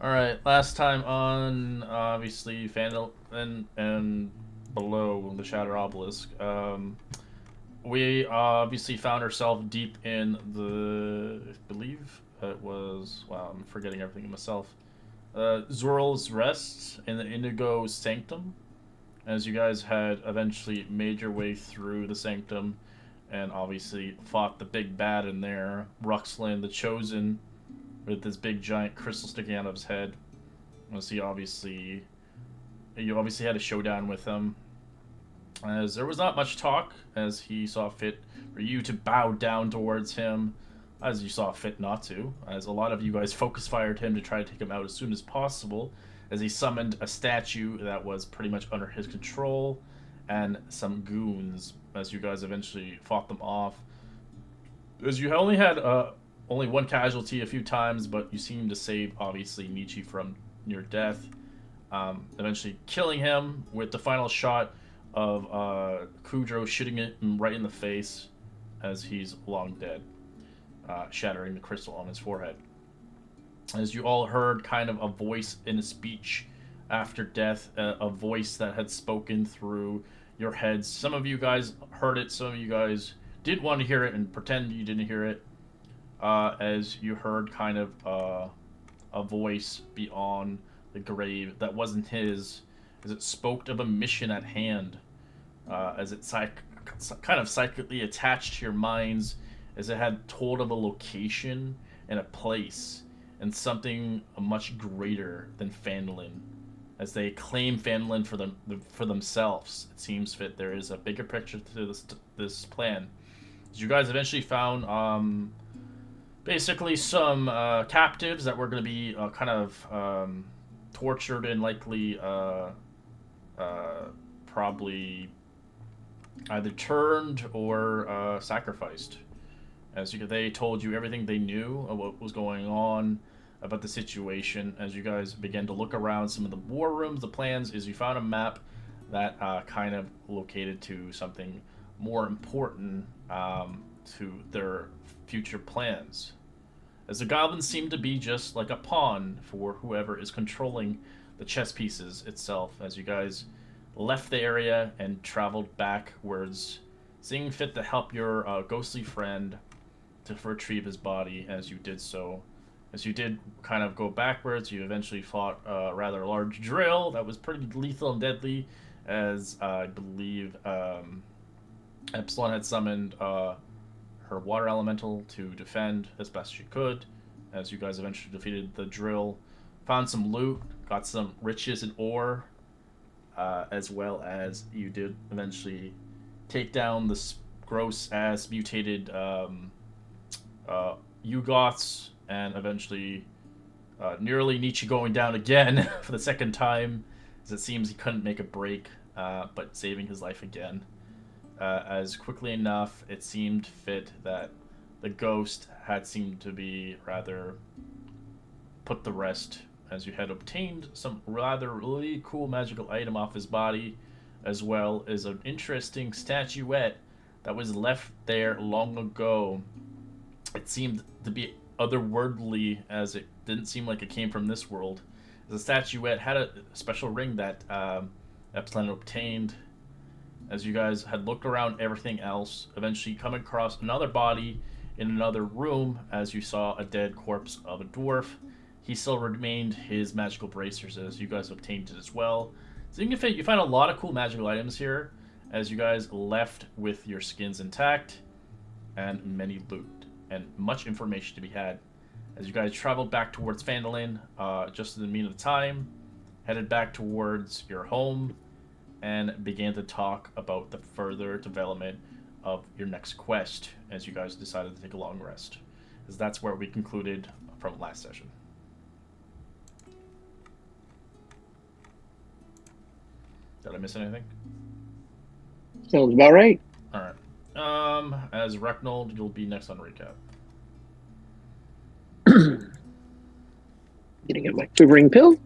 All right, last time on obviously Phandelver and below the Shattered Obelisk. We obviously found ourselves deep in I believe it was. Wow, I'm forgetting everything myself. Zorl's Rest in the Indigo Sanctum. As you guys had eventually made your way through the Sanctum, and obviously fought the big bad in there, Ruxlin the Chosen, with this big giant crystal sticking out of his head. As you obviously had a showdown with him. As there was not much talk, as he saw fit for you to bow down towards him, as you saw fit not to, as a lot of you guys focus fired him to try to take him out as soon as possible, as he summoned a statue that was pretty much under his control, and some goons, as you guys eventually fought them off. As you only had only one casualty a few times, but you seemed to save, obviously, Nietzsche from near death, eventually killing him with the final shot of Kudro shooting him right in the face as he's long dead, shattering the crystal on his forehead. As you all heard, kind of a voice in a speech after death, a voice that had spoken through your heads. Some of you guys heard it, some of you guys didn't want to hear it and pretend you didn't hear it, as you heard kind of a voice beyond the grave that wasn't his, as it spoke of a mission at hand, as it kind of psychically attached to your minds, as it had told of a location and a place and something much greater than Phandalin. As they claim Phandalin for themselves, it seems fit there is a bigger picture to this plan. As you guys eventually found basically some captives that were going to be kind of tortured and likely probably either turned or sacrificed. They told you everything they knew of what was going on about the situation. As you guys began to look around some of the war rooms, the plans is you found a map that kind of located to something more important to their future plans. As the goblins seem to be just like a pawn for whoever is controlling the chess pieces itself. As you guys left the area and traveled backwards, seeing fit to help your ghostly friend to retrieve his body. As you did so, as you did kind of go backwards, you eventually fought a rather large drill that was pretty lethal and deadly, as I believe Epsilon had summoned her water elemental to defend as best she could. As you guys eventually defeated the drill, found some loot, got some riches and ore, as well as you did eventually take down the gross ass mutated Ugoths, and eventually nearly Nietzsche going down again for the second time, as it seems he couldn't make a break, but saving his life again. As quickly enough, it seemed fit that the ghost had seemed to be rather put to rest, as you had obtained some rather really cool magical item off his body, as well as an interesting statuette that was left there long ago. It seemed to be otherworldly, as it didn't seem like it came from this world. The statuette had a special ring that Epsilon obtained. As you guys had looked around everything else, eventually come across another body in another room, as you saw a dead corpse of a dwarf. He still remained his magical bracers, as you guys obtained it as well. So you find a lot of cool magical items here, as you guys left with your skins intact, and many loot, and much information to be had. As you guys traveled back towards Phandalin, just in the meantime, headed back towards your home, and began to talk about the further development of your next quest, as you guys decided to take a long rest. As that's where we concluded from last session. Did I miss anything? Sounds about right. All right. As Recknold, you'll be next on recap. Getting out my quivering pill.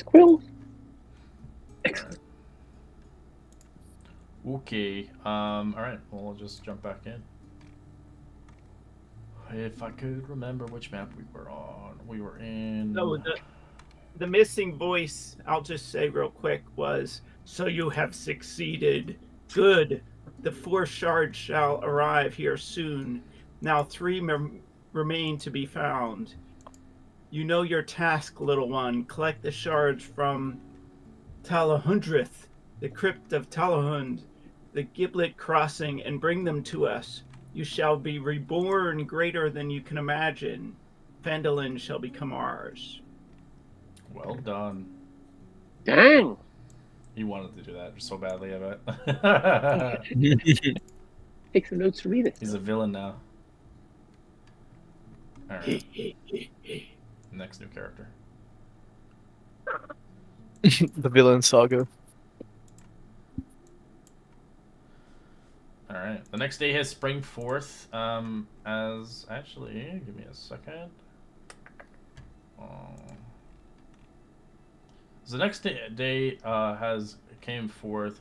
Quill. All right. Excellent. Okay. All right. Well, I'll just jump back in. If I could remember which map we were on, we were in. That was it. the missing voice, I'll just say real quick, was, "So you have succeeded. Good. The 4 shards shall arrive here soon. Now 3 remain to be found. You know your task, little one. Collect the shards from Talahundrith, the crypt of Talahund, the Giblet Crossing, and bring them to us. You shall be reborn greater than you can imagine. Phandalin shall become ours." Well done. Dang. You wanted to do that so badly, I bet. Take some notes for me this He's a time. villain now. Alright. Next new character. The villain saga. Alright. The next day has spring forth. As actually, give me a second. So the next day has came forth.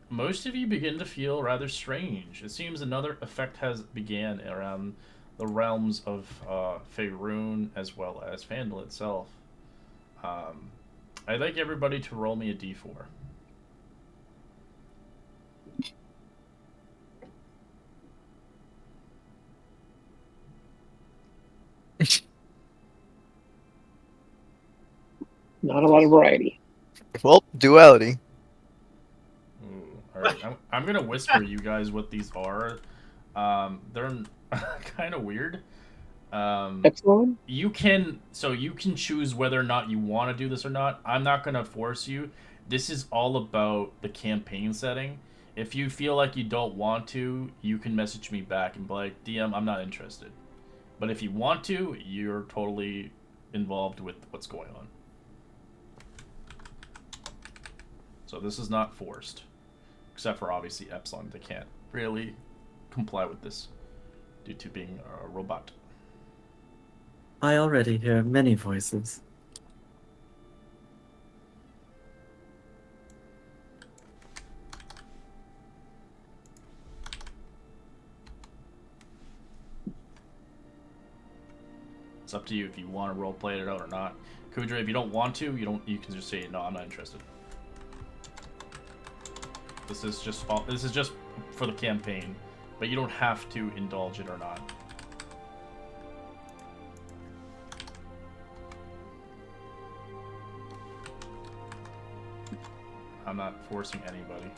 Most of you begin to feel rather strange. It seems another effect has began around the realms of Faerun as well as Phandalin itself. I'd like everybody to roll me a d4. Not a lot of variety. Well, duality. Ooh, all right. I'm gonna whisper you guys what these are. They're kind of weird. Epsilon? You can choose whether or not you want to do this or not. I'm not gonna force you. This is all about the campaign setting. If you feel like you don't want to, you can message me back and be like, DM, I'm not interested. But if you want to, you're totally involved with what's going on. So this is not forced. Except for obviously Epsilon. They can't really comply with this due to being a robot. I already hear many voices. It's up to you if you want to roleplay it out or not. Kudra, if you don't want to, you can just say no, I'm not interested. This is just for the campaign, but you don't have to indulge it or not. I'm not forcing anybody.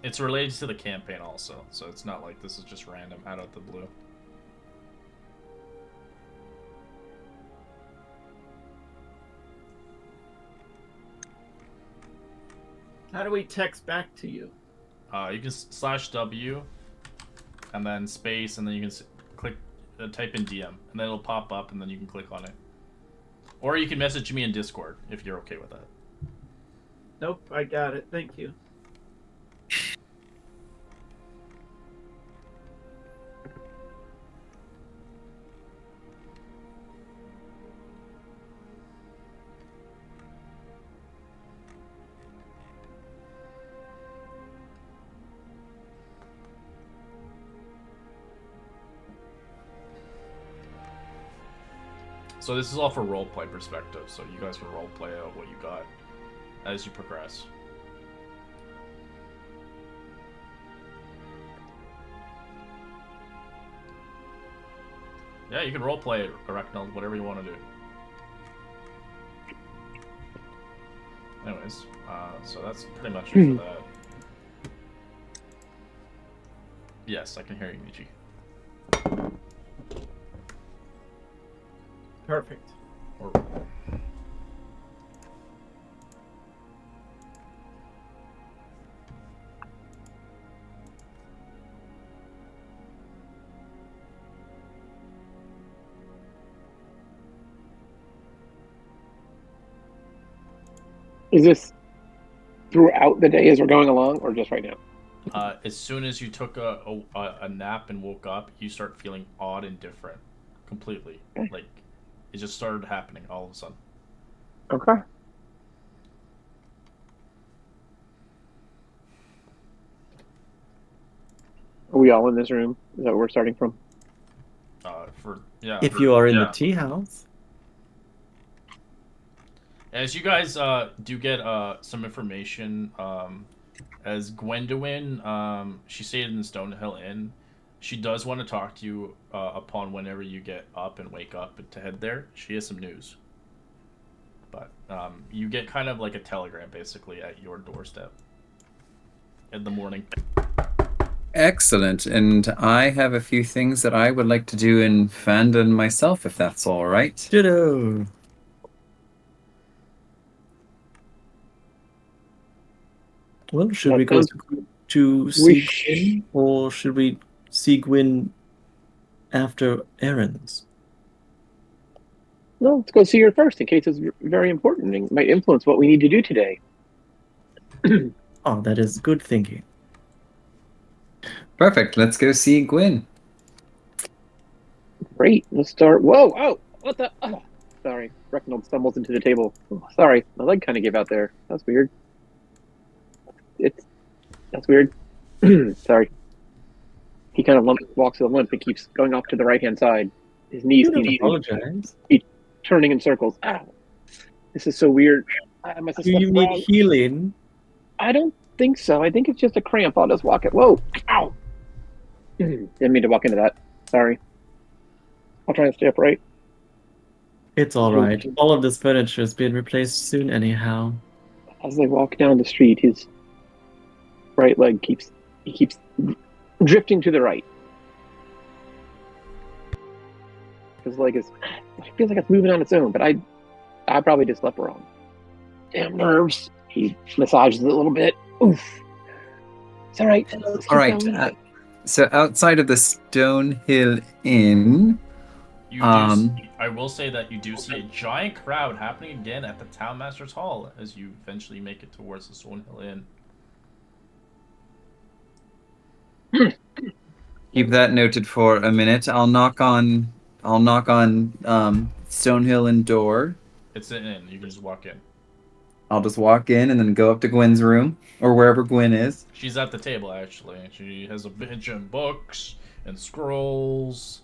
It's related to the campaign also, so it's not like this is just random out of the blue. How do we text back to you? You can /W and then space, and then you can click, type in DM, and then it'll pop up, and then you can click on it. Or you can message me in Discord if you're okay with that. Nope, I got it. Thank you. So this is all for roleplay perspective, so you guys can roleplay out what you got as you progress. Yeah, you can roleplay it, Arachnal, whatever you want to do. Anyways, so that's pretty much it for that. Yes, I can hear you, Michi. Perfect. Or... Is this throughout the day as we're going along, or just right now? As soon as you took a nap and woke up, you start feeling odd and different, completely. Okay. Like it just started happening all of a sudden. Okay. Are we all in this room? Is that where we're starting from? If you are in the tea house. As you guys do get some information, as Gwendolyn, she stayed in the Stonehill Inn. She does want to talk to you upon whenever you get up and wake up to head there. She has some news. But you get kind of like a telegram basically at your doorstep in the morning. Excellent. And I have a few things that I would like to do in Phandon myself, if that's all right. Ditto. Well, should we go to see Gwyn, or should we see Gwyn after errands? No, let's go see her first in case it's very important and might influence what we need to do today. Oh, that is good thinking. Perfect. Let's go see Gwyn. Great. Let's start. Whoa! Oh, what the? Oh, sorry. Recknold stumbles into the table. Oh, sorry, my leg kind of gave out there. That's weird. That's weird. Sorry. He kind of walks with a limp and keeps going off to the right-hand side. His knees apologize. He's turning in circles. Ow! This is so weird. Do you need healing? I don't think so. I think it's just a cramp. I'll just walk it. Whoa! Ow! Didn't mean to walk into that. Sorry. I'll try and stay upright. It's all right. All of this furniture is being replaced soon anyhow. As they walk down the street, his right leg keeps drifting to the right. His leg it feels like it's moving on its own, but I probably just slept wrong. Damn nerves. He massages it a little bit. Oof. It's all right. All right. So outside of the Stonehill Inn, I will say that you do see a giant crowd happening again at the Townmaster's Hall as you eventually make it towards the Stonehill Inn. Keep that noted for a minute. I'll knock on Stonehill Inn door. It's an inn. You can just walk in. I'll just walk in and then go up to Gwyn's room or wherever Gwyn is. She's at the table actually. She has a bunch of books and scrolls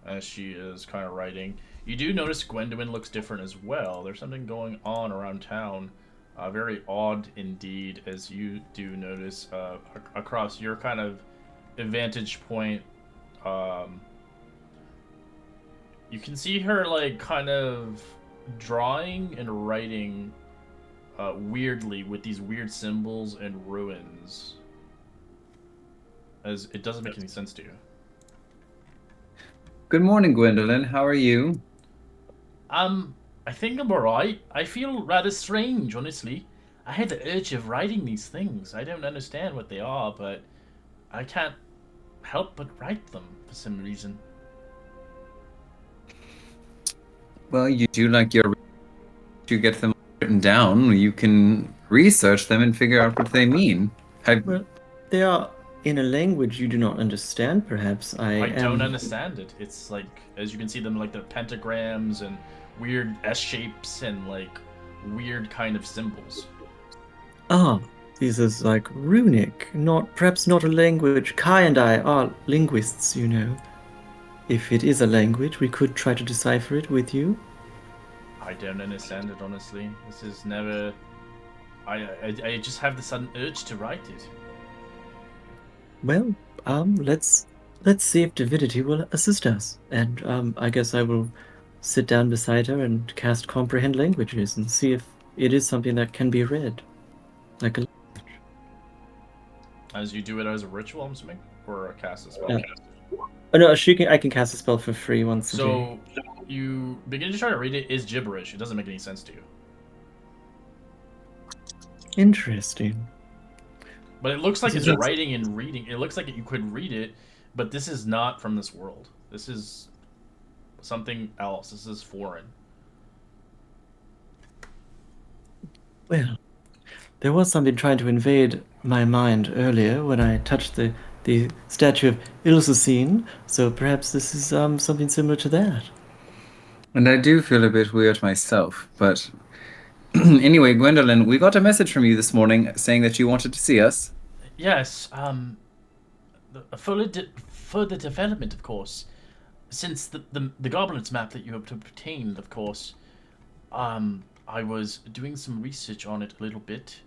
as she is kind of writing. You do notice Gwendolyn looks different as well. There's something going on around town. Very odd indeed, as you do notice across your kind of vantage point. You can see her like kind of drawing and writing weirdly with these weird symbols and ruins. As it doesn't make any sense to you. Good morning, Gwendolyn. How are you? I think I'm alright. I feel rather strange, honestly. I had the urge of writing these things. I don't understand what they are, but I can't help but write them for some reason. Well, you do like your... to get them written down. You can research them and figure out what they mean. Well, they are in a language you do not understand, perhaps. I don't understand it. It's like, as you can see them, like the pentagrams and weird S shapes and like weird kind of symbols. Ah, this is like runic, perhaps not a language. Kai and I are linguists, you know. If it is a language, we could try to decipher it with you. I don't understand it, honestly. This is never... I just have the sudden urge to write it. Well, let's see if divinity will assist us. And I guess I will sit down beside her and cast comprehend languages and see if it is something that can be read. Like a language. As you do it as a ritual, I'm assuming? Or a cast a spell? Oh no, I can cast a spell for free once a day. So, you begin to try to read it, is gibberish. It doesn't make any sense to you. Interesting. But it looks like it's writing and reading. It looks like you could read it, but this is not from this world. This is something else. This is foreign. Well, there was something trying to invade my mind earlier when I touched the statue of Ilsacine, so perhaps this is something similar to that. And I do feel a bit weird myself, but anyway, Gwendolyn, we got a message from you this morning saying that you wanted to see us. Yes, further development, of course. Since the Goblin's map that you have obtained, of course, I was doing some research on it a little bit,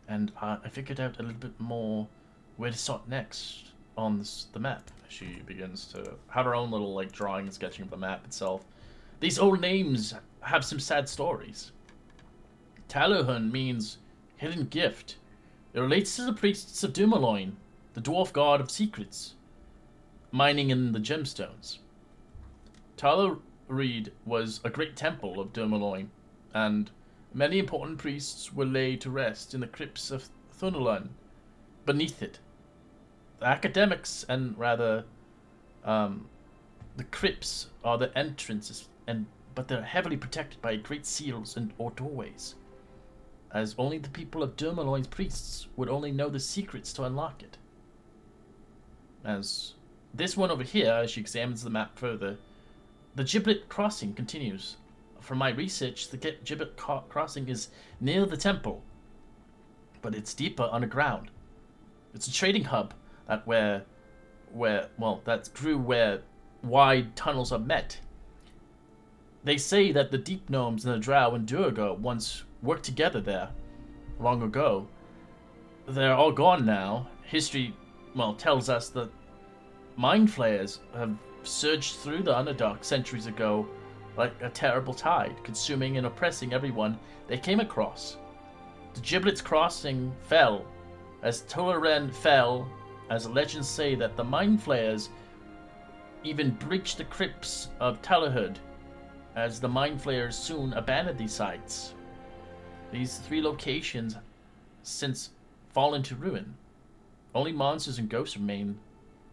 and I figured out a little bit more where to start next on the map. She begins to have her own little drawing and sketching of the map itself. These old names have some sad stories. Talahun means hidden gift. It relates to the priests of Dumaloin, the dwarf god of secrets, mining in the gemstones. Talareed was a great temple of Dumaloin, and many important priests were laid to rest in the crypts of Thunalan beneath it. The academics, and rather, the crypts are the entrances, but they're heavily protected by great seals or doorways, as only the people of Dumaloin's priests would only know the secrets to unlock it. As this one over here, as she examines the map further, the Giblet Crossing continues. From my research, the Giblet Crossing is near the temple, but it's deeper underground. It's a trading hub that that grew where wide tunnels are met. They say that the deep gnomes and the drow and Durga once worked together there, long ago. They're all gone now. History, tells us that mind flayers have surged through the Underdark centuries ago like a terrible tide, consuming and oppressing everyone they came across. The Giblet's Crossing fell, as Tolaren fell, as legends say that the mind flayers even breached the crypts of Talahud, as the mind flayers soon abandoned these sites. These three locations since fallen to ruin. Only monsters and ghosts remain.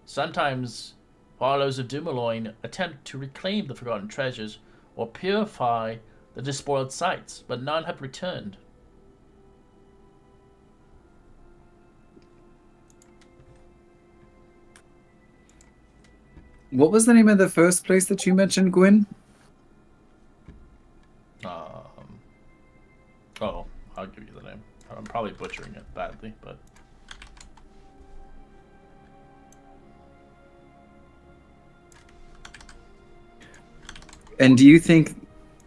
Sometimes followers of Dumaloin attempt to reclaim the forgotten treasures or purify the despoiled sites, but none have returned. What was the name of the first place that you mentioned, Gwyn? I'll give you the name. I'm probably butchering it badly, but... And do you think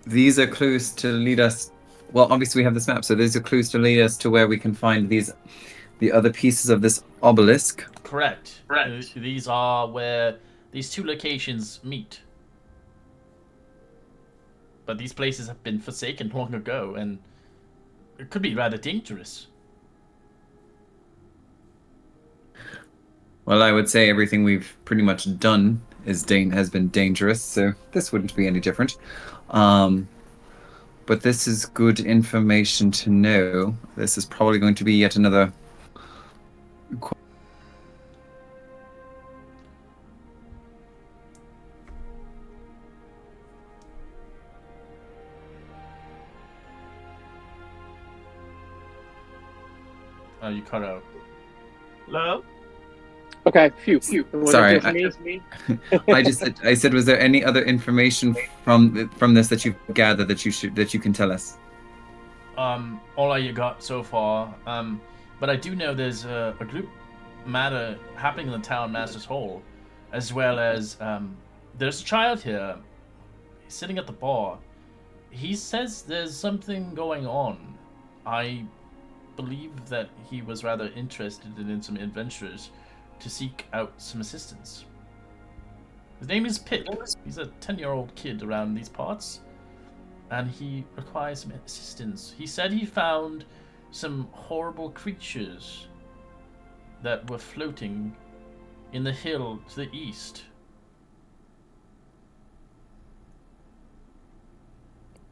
these are clues to lead us? Well, obviously we have this map, so these are clues to lead us to where we can find the other pieces of this obelisk. Correct. These are where these two locations meet. But these places have been forsaken long ago, and it could be rather dangerous. Well, I would say everything we've pretty much done has been dangerous, so this wouldn't be any different. But this is good information to know. This is probably going to be yet another... You cut out. Hello? Okay, phew. Sorry, I said, was there any other information from this that you've gathered that you can tell us? All I got so far. But I do know there's a group matter happening in the town master's hall, as well as there's a child here. He's sitting at the bar. He says there's something going on. I believe that he was rather interested in some adventurers to seek out some assistance. His name is Pip. He's a 10-year-old kid around these parts, and he requires some assistance. He said he found some horrible creatures that were floating in the hill to the east.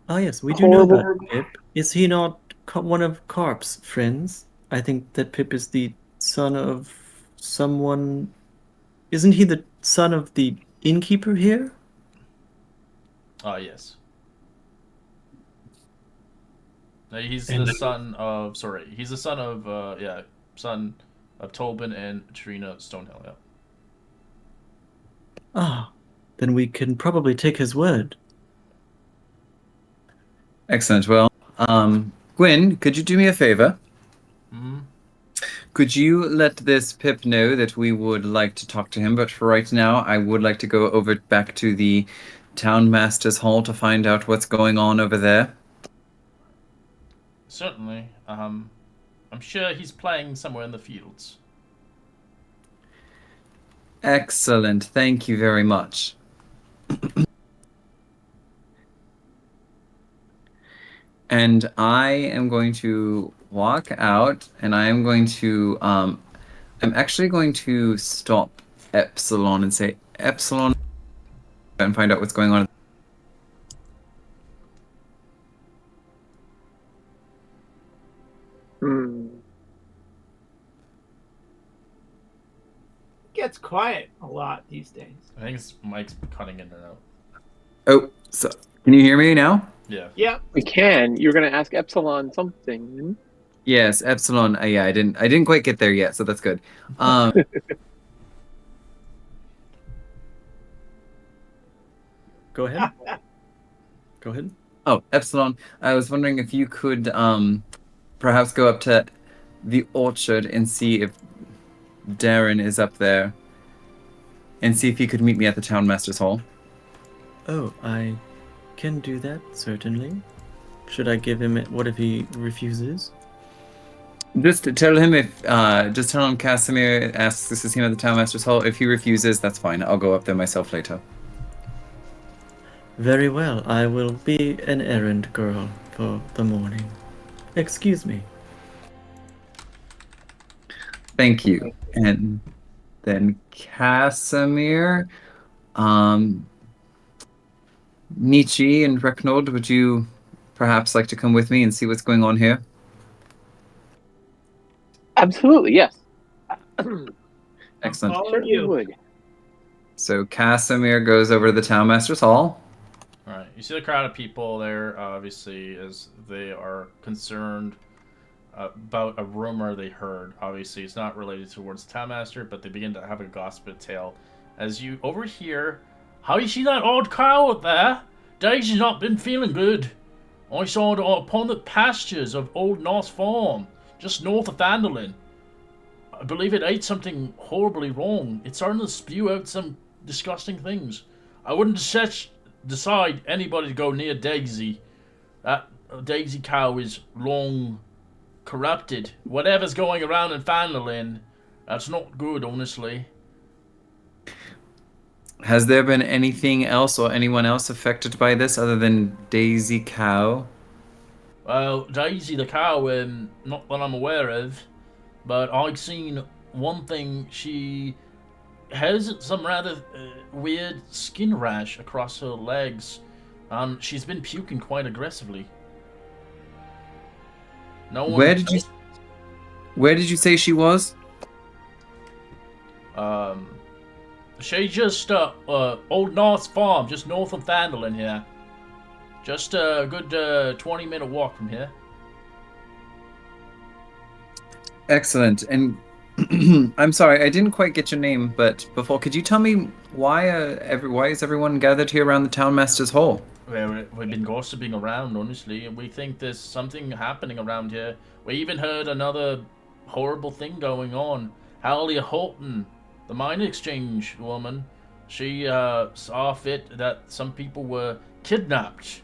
Ah, yes, we do know that Pip. Is he not one of Carp's friends? I think that Pip is the son of someone... Isn't he the son of the innkeeper here? Ah, yes. He's And- the son of. Sorry, he's the son of. Son of Tobin and Trina Stonehill. Yeah. Ah, then we can probably take his word. Excellent. Well, Gwyn, could you do me a favor? Hmm. Could you let this Pip know that we would like to talk to him, but for right now, I would like to go over back to the Town Master's Hall to find out what's going on over there. Certainly. I'm sure he's playing somewhere in the fields. Excellent. Thank you very much. And I am going to walk out, and I am going to, I'm actually going to stop Epsilon and say, Epsilon, and find out what's going on. Hmm. Gets quiet a lot these days. I think his mic's cutting in and out. Oh, so can you hear me now? Yeah. Yep. We can. You're going to ask Epsilon something. Yes, Epsilon. Yeah, I didn't quite get there yet, so that's good. Um, Go ahead. Go ahead. oh, Epsilon. I was wondering if you could perhaps go up to the orchard and see if Darren is up there, and see if he could meet me at the Town Master's Hall. Oh, I can do that, certainly. Should I give him it? What if he refuses? Just tell him just tell him Casimir asks to see him at the Town Master's Hall. If he refuses, that's fine. I'll go up there myself later. Very well. I will be an errand girl for the morning. Excuse me. Thank you. And then Casimir, Nietzsche and Recknold, would you perhaps like to come with me and see what's going on here? Absolutely, yes. Excellent. Follow Certainly you. would. So Casimir goes over to the Town Master's Hall. All right. You see the crowd of people there, obviously, as they are concerned about a rumor they heard. Obviously, it's not related towards the Town Master, but they begin to have a gossip tale. As you overhear, how you see that odd cow up there? Daisy's not been feeling good. I saw it upon the pastures of Old North Farm, just north of Phandelver. I believe it ate something horribly wrong. It's starting to spew out some disgusting things. I wouldn't decide anybody to go near Daisy. That Daisy cow is long corrupted. Whatever's going around in Phandelver, that's not good, honestly. Has there been anything else or anyone else affected by this other than Daisy Cow? Well, Daisy the cow, not that I'm aware of, but I've seen one thing. She has some rather weird skin rash across her legs, and she's been puking quite aggressively. No one. Where did you say she was? She just Old North Farm, just north of Phandelver here. Just a good 20-minute walk from here. Excellent. And I'm sorry, I didn't quite get your name, but before, could you tell me why is everyone gathered here around the Town Master's Hall? We've been gossiping around, honestly, and we think there's something happening around here. We even heard another horrible thing going on. Hallie Holton, the mine exchange woman, she saw fit that some people were kidnapped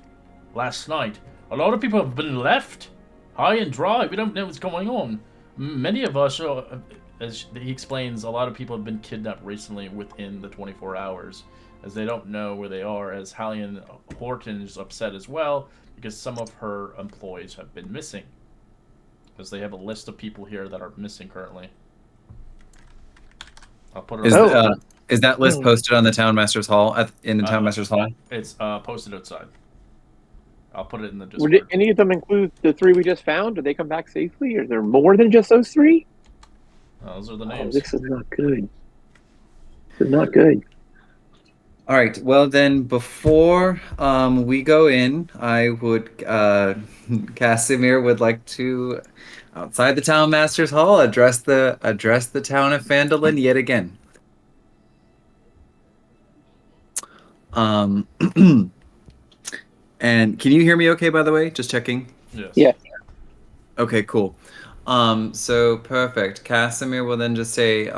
last night. A lot of people have been left high and dry. We don't know what's going on. Many of us are, as he explains, a lot of people have been kidnapped recently within the 24 hours, as they don't know where they are, as Hallian Horton is upset as well, because some of her employees have been missing. Because they have a list of people here that are missing currently. I'll put it Is that list posted on the Town Master's Hall, in the Town Master's Hall? It's posted outside. I'll put it in the Discord. Would any of them include the three we just found? Did they come back safely? Or is there more than just those three? Those are the Oh, names. this is not good. This is not good. All right. Well, then, before we go in, I would Casimir would like to, outside the town master's hall, address the town of Phandelver yet again. Um, and can you hear me? Okay, by the way, just checking. Yes. Yeah. Okay, cool. So perfect. Casimir will then just say,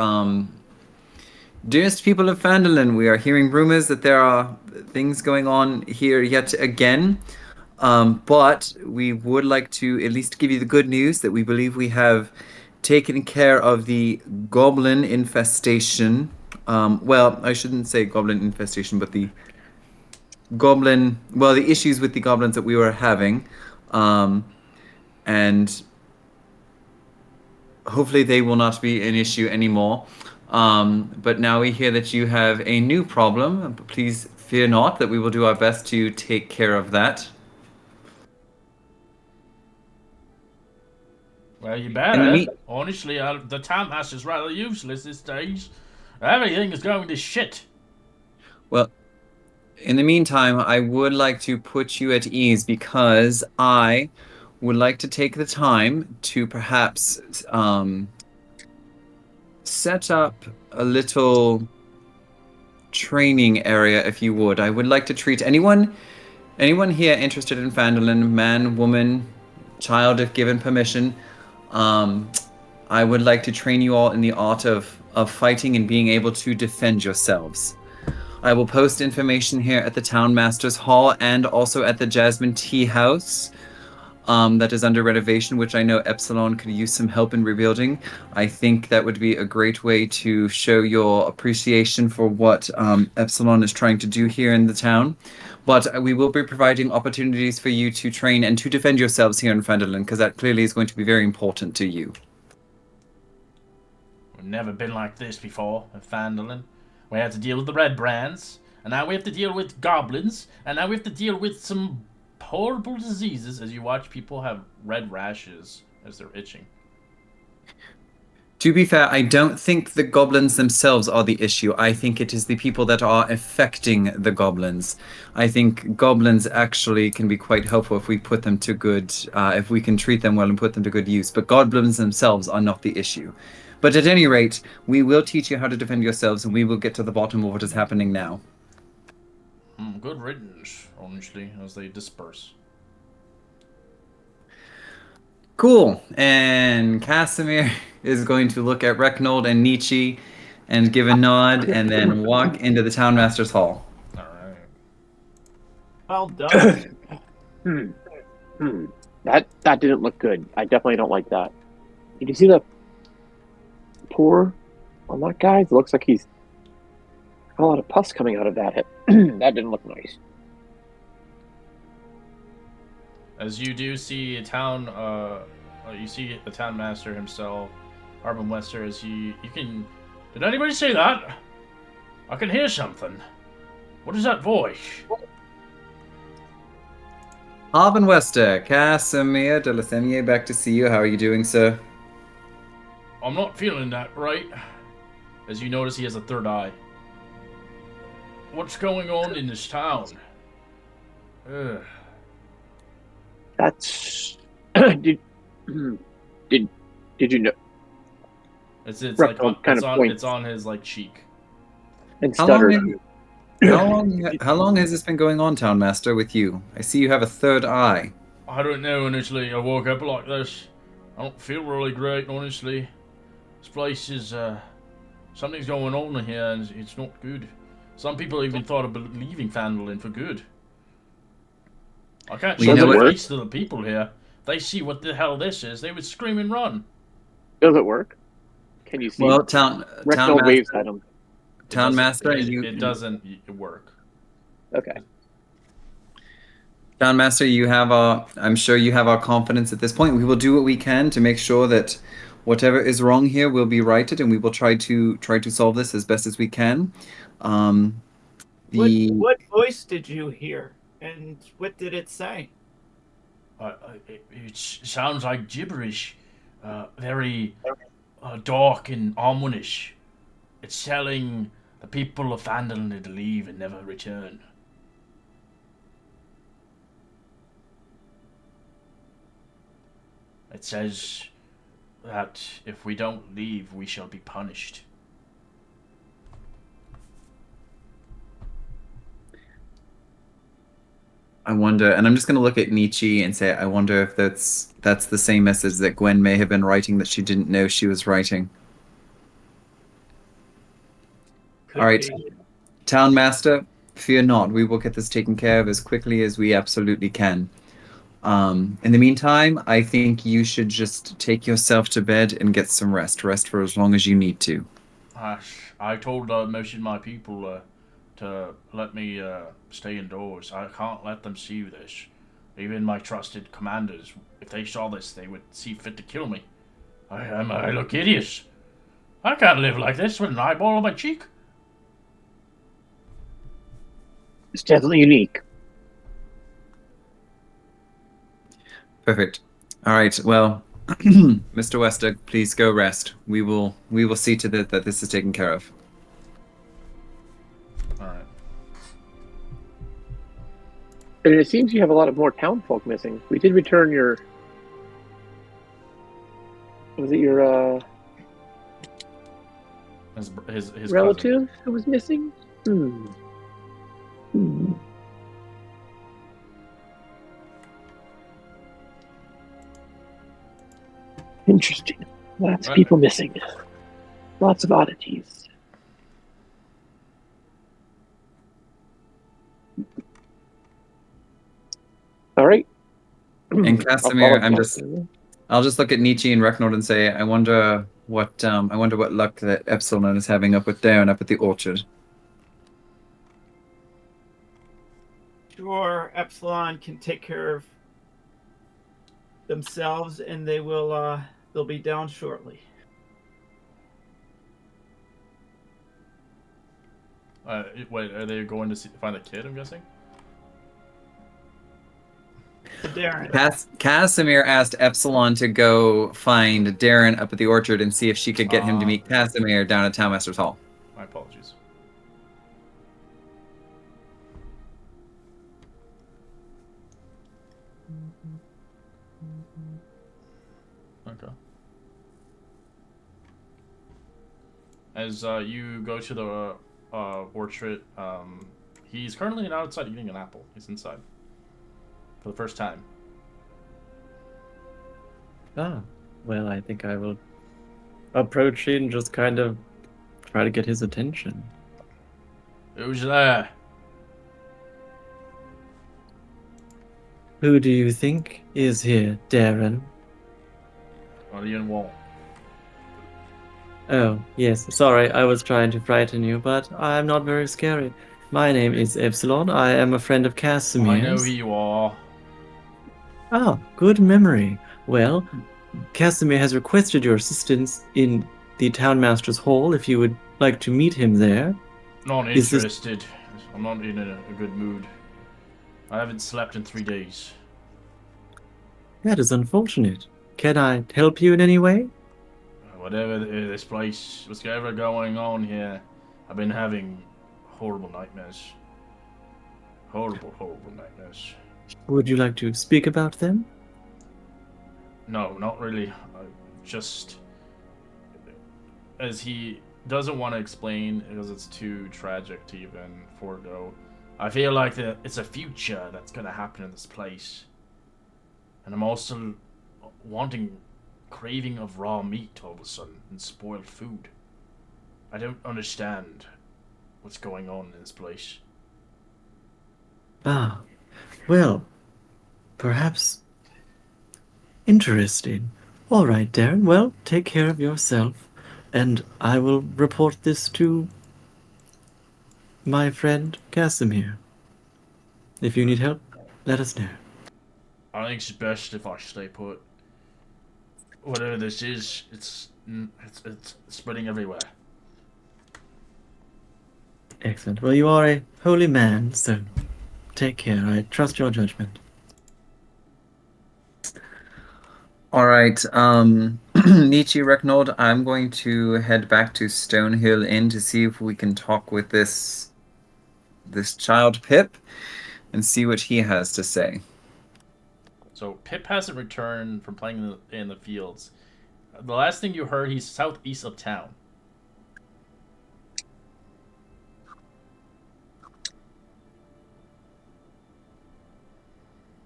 dearest people of Phandelver, we are hearing rumors that there are things going on here yet again. But we would like to at least give you the good news that we believe we have taken care of the goblin infestation. Well, I shouldn't say goblin infestation, but the the issues with the goblins that we were having. And hopefully they will not be an issue anymore. But now we hear that you have a new problem. Please fear not that we will do our best to take care of that. Well, you In the better. mean- Honestly, the town master's rather useless these days. Everything is going to shit. Well, in the meantime, I would like to put you at ease because I would like to take the time to perhaps set up a little training area, if you would. I would like to treat anyone here interested in Phandalin, man, woman, child, if given permission. Um, I would like to train you all in the art of fighting and being able to defend yourselves. I will post information here at the Town Master's Hall and also at the Jasmine Tea House that is under renovation, which I know Epsilon could use some help in rebuilding. I think that would be a great way to show your appreciation for what Epsilon is trying to do here in the town. But we will be providing opportunities for you to train and to defend yourselves here in Phandalin, because that clearly is going to be very important to you. We've never been like this before in Phandalin. We had to deal with the red brands, and now we have to deal with goblins, and now we have to deal with some horrible diseases as you watch people have red rashes as they're itching. To be fair, I don't think the goblins themselves are the issue. I think it is the people that are affecting the goblins. I think goblins actually can be quite helpful if we put them to good, if we can treat them well and put them to good use. But goblins themselves are not the issue. But at any rate, we will teach you how to defend yourselves, and we will get to the bottom of what is happening now. Good riddance, honestly, as they disperse. Cool. And Casimir is going to look at Recknold and Nietzsche and give a nod and then walk into the Town Master's Hall. Alright. Well done. That didn't look good. I definitely don't like that. Did you see the pore on that guy? It looks like he's got a lot of pus coming out of that hip. That didn't look nice. As you do see a town, you see the town master himself, Arbin Wester, as you can... Did anybody say that? I can hear something. What is that voice? Arvin Wester, Casimir de la Semier, back to see you. How are you doing, sir? I'm not feeling that right. As you notice, he has a third eye. What's going on in this town? Ugh. That's did you know? It's Recknold like kind of points. it's on his like cheek. And How long, stuttered. how long has this been going on, Town Master, with you? I see you have a third eye. I don't know. Initially, I woke up like this. I don't feel really great, honestly. This place is something's going on here, and it's not good. Some people even thought of leaving Phandalin for good. I can't Well, show you know the what? face to the people here. They see what the hell this is, they would scream and run. Does it work? Can you see? Well, Town Recknold waves Master, at him. Town Master, it doesn't work. Okay. Town Master, I'm sure you have our confidence at this point. We will do what we can to make sure that whatever is wrong here will be righted, and we will try to solve this as best as we can. What voice did you hear, and what did it say? It sounds like gibberish, very dark and ominous. It's telling The people of Phandelver need to leave and never return. It says that if we don't leave, we shall be punished. I wonder, and I'm just going to look at Nietzsche and say, I wonder if that's the same message that Gwen may have been writing that she didn't know she was writing. Could All right, be. Town Master, fear not. We will get this taken care of as quickly as we absolutely can. In the meantime, I think you should just take yourself to bed and get some rest. Rest for as long as you need to. I told most of my people to let me stay indoors. I can't let them see this. Even my trusted commanders, if they saw this, they would see fit to kill me. I look hideous. I can't live like this with an eyeball on my cheek. It's definitely unique. Perfect. All right. Well, Mr. Wester, please go rest. We will see to that this is taken care of. All right. And it seems you have a lot of more townfolk missing. We did return your. Was it your His relative who was missing? Interesting. Lots of people missing. Lots of oddities. All right. And Casimir, I'll just look at Nietzsche and Recknold and say, I wonder what luck that Epsilon is having up with Darren up at the orchard. Sure, Epsilon can take care of themselves, and they'll be down shortly. Wait, are they going to find a kid, I'm guessing? Darren. Casimir asked Epsilon to go find Darren up at the orchard and see if she could get him to meet Casimir down at Townmaster's Hall. My apologies. Okay. As you go to the orchard, he's currently not outside eating an apple. He's inside. For the first time. Well, I think I will approach and just kind of try to get his attention. Who's there? Who do you think is here, Darren? What do you want? Oh, yes, sorry, I was trying to frighten you, but I'm not very scary. My name is Epsilon. I am a friend of Casimir's. I know who you are. Ah, good memory. Well, Casimir has requested your assistance in the Townmaster's Hall if you would like to meet him there. Not interested. I'm not in a good mood. I haven't slept in 3 days. That is unfortunate. Can I help you in any way? Whatever this place, whatever going on here, I've been having horrible nightmares. Horrible nightmares. Would you like to speak about them? No, not really. Just as he doesn't want to explain because it's too tragic to even forego. I feel like it's a future that's gonna happen in this place, and I'm also craving of raw meat all of a sudden and spoiled food. I don't understand what's going on in this place. Ah, well, perhaps interesting. All right, Darren. Well, take care of yourself, and I will report this to my friend Casimir. If you need help, let us know. I think it's best if I stay put. Whatever this is, it's spreading everywhere. Excellent. Well, you are a holy man, so take care. I trust your judgment. All right. Nietzsche Recknold, I'm going to head back to Stonehill Inn to see if we can talk with this child Pip and see what he has to say. So Pip hasn't returned from playing in the fields. The last thing you heard, he's southeast of town.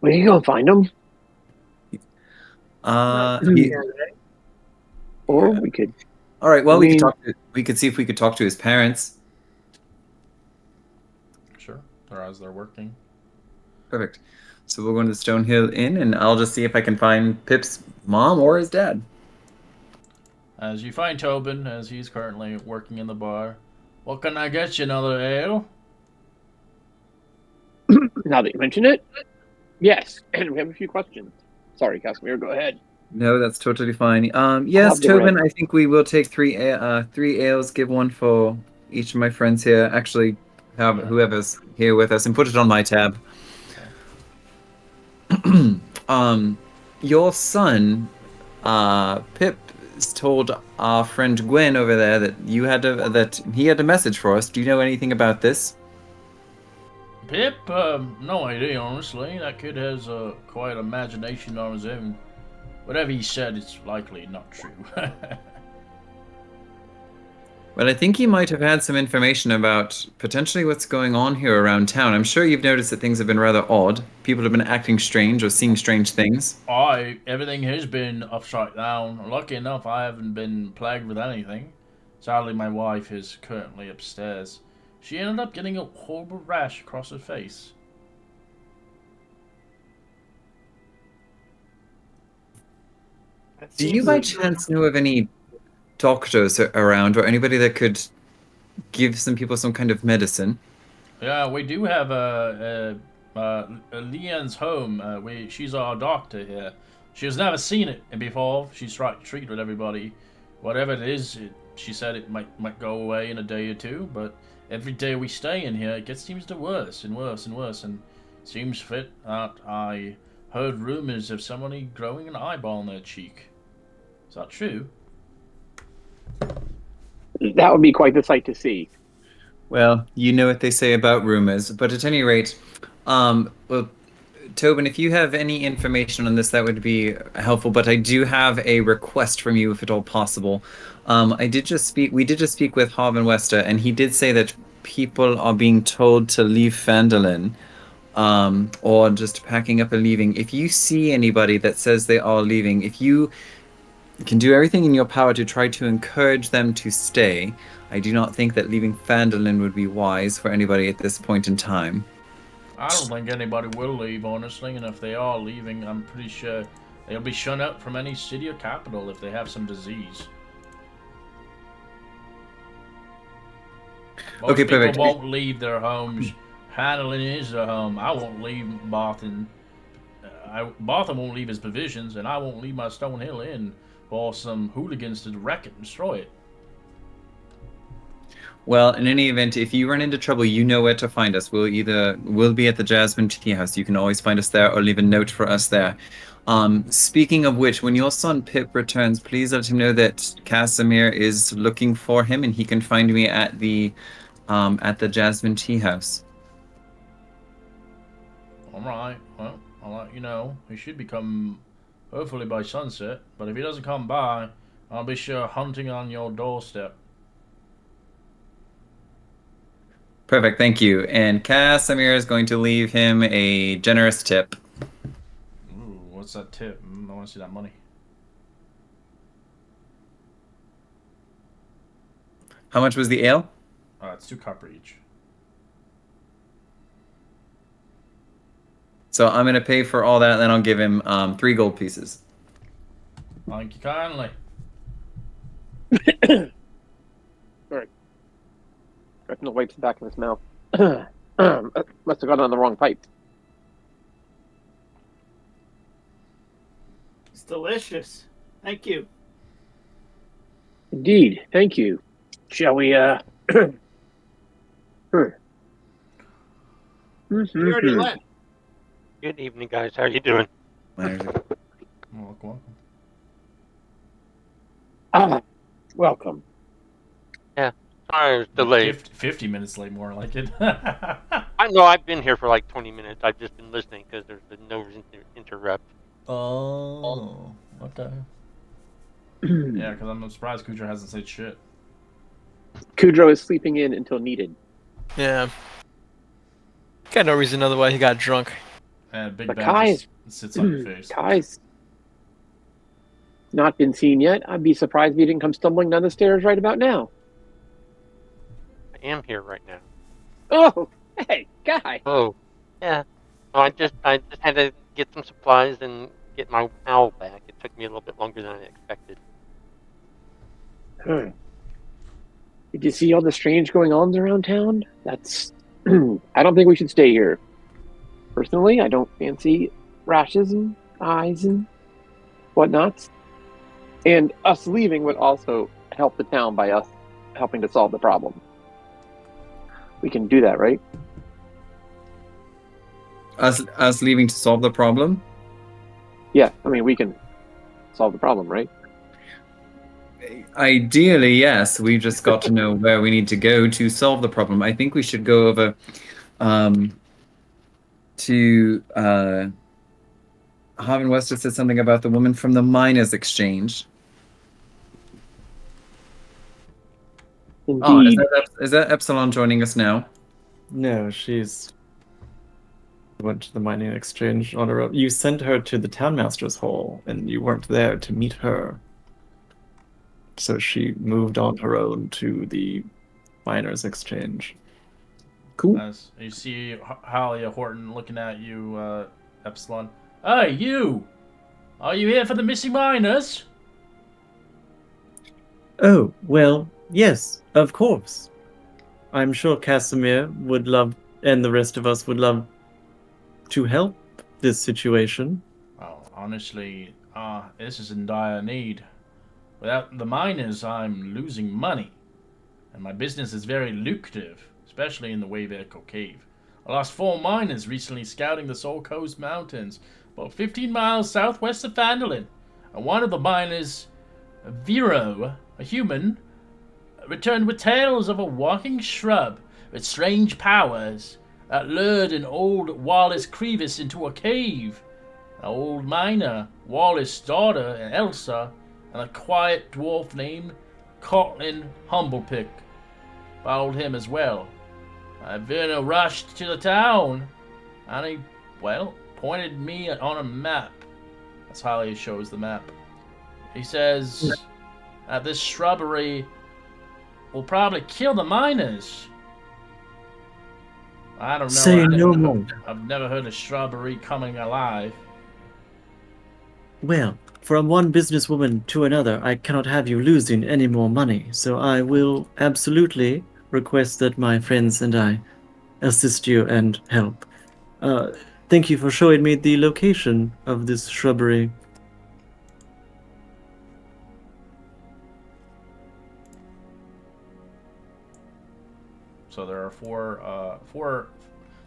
We can go find him, He, or yeah. we could. All right. Well, I we could mean- talk. We could see if we could talk to his parents. Sure, or as they're working. Perfect. So we'll go to the Stonehill Inn, and I'll just see if I can find Pip's mom or his dad. As you find Tobin, as he's currently working in the bar. What can I get you? Another ale? Now that you mention it, yes. And we have a few questions. Sorry, Casimir, go ahead. No, that's totally fine. Yes, love the Tobin, red. I think we will take three ales, give one for each of my friends here. Actually, have whoever's here with us, and put it on my tab. Your son, Pip, told our friend Gwen over there that that he had a message for us. Do you know anything about this? Pip? No idea, honestly. That kid has a quiet imagination on his own. Whatever he said, it's likely not true. Well, I think he might have had some information about potentially what's going on here around town. I'm sure you've noticed that things have been rather odd. People have been acting strange or seeing strange things. Everything has been upside down. Lucky enough, I haven't been plagued with anything. Sadly, my wife is currently upstairs. She ended up getting a horrible rash across her face. Do you by chance know of any doctors around or anybody that could give some people some kind of medicine? Yeah, we do have Leanne's home. She's our doctor here. She has never seen it before. She's tried to treat with everybody. Whatever it is, she said it might go away in a day or two, but every day we stay in here, it seems to worse and worse and worse, and seems fit that I heard rumors of somebody growing an eyeball in their cheek. Is that true? That would be quite the sight to see. Well, you know what they say about rumors, but at any rate, well, Tobin, if you have any information on this, that would be helpful. But I do have a request from you, if at all possible. We did just speak with Harvin Wester, and he did say that people are being told to leave Phandelver, or just packing up and leaving. If you see anybody that says they are leaving, if you can do everything in your power to try to encourage them to stay, I do not think that leaving Phandelver would be wise for anybody at this point in time. I don't think anybody will leave, honestly, and if they are leaving, I'm pretty sure they'll be shut out from any city or capital if they have some disease. Most Okay, people perfect. won't leave their homes. Phandelver is their home. I won't leave Bothan. Bothan won't leave his provisions, and I won't leave my Stonehill Inn for some hooligans to wreck it and destroy it. Well, in any event, if you run into trouble, you know where to find us. We'll be at the Jasmine Tea House. You can always find us there or leave a note for us there. Speaking of which, when your son Pip returns, please let him know that Casimir is looking for him, and he can find me at the Jasmine Tea House. All right. Well, I'll let you know. He should be coming, hopefully by sunset. But if he doesn't come by, I'll be sure hunting on your doorstep. Perfect, thank you. And Casimir is going to leave him a generous tip. Ooh, what's that tip? I want to see that money. How much was the ale? It's 2 copper each. So I'm gonna pay for all that, and then I'll give him 3 gold pieces. Thank you kindly. Sorry. Retinal wipes the back of his mouth. Must have gone on the wrong pipe. It's delicious. Thank you. Indeed. Thank you. Shall we, You already left. Good evening, guys. How are you doing? Welcome. Welcome. Sorry, I was delayed. 50 minutes late, more like it. I know I've been here for like 20 minutes. I've just been listening because there's been no reason to interrupt. Oh, okay. Yeah, because I'm surprised Kudra hasn't said shit. Kudro is sleeping in until needed. Yeah. Got no reason to know why he got drunk. And Big But Ben Kai just sits on your face. Kai's not been seen yet. I'd be surprised if he didn't come stumbling down the stairs right about now. I am here right now. Oh, hey, Kai. Oh, yeah. Oh, I just had to get some supplies and get my owl back. It took me a little bit longer than I expected. Did you see all the strange going-ons around town? That's... I don't think we should stay here. Personally, I don't fancy rashes and eyes and whatnots. And us leaving would also help the town by us helping to solve the problem. We can do that, right? Us leaving to solve the problem? Yeah, I mean, we can solve the problem, right? Ideally, yes. We just got to know where we need to go to solve the problem. I think we should go over to Harvin Wester said something about the woman from the miners' exchange. Indeed. Oh, is that Epsilon joining us now? No, she's went to the mining exchange on her own. You sent her to the townmaster's hall, and you weren't there to meet her. So she moved on her own to the miners' exchange. Cool. Nice. You see Halia Horton looking at you, Epsilon. Hey, you! Are you here for the missing miners? Oh, well, yes, of course. I'm sure Casimir would love, and the rest of us would love to help this situation. Well, honestly, this is in dire need. Without the miners, I'm losing money. And my business is very lucrative, especially in the Wayvehicle Cave. I lost 4 miners recently scouting the Soul Coast Mountains, about 15 miles southwest of Phandelver. And one of the miners, Vero, a human, returned with tales of a walking shrub with strange powers that lured an old Wallace Crevis into a cave. An old miner, Wallace's daughter, Elsa, and a quiet dwarf named Cortland Humblepick followed him as well. Verna rushed to the town, and he, pointed me on a map. That's how he shows the map. He says that this shrubbery will probably kill the miners. I don't know. Say no more. I've never heard of shrubbery coming alive. Well, from one businesswoman to another, I cannot have you losing any more money, so I will absolutely request that my friends and I assist you and help. Thank you for showing me the location of this shrubbery. So there are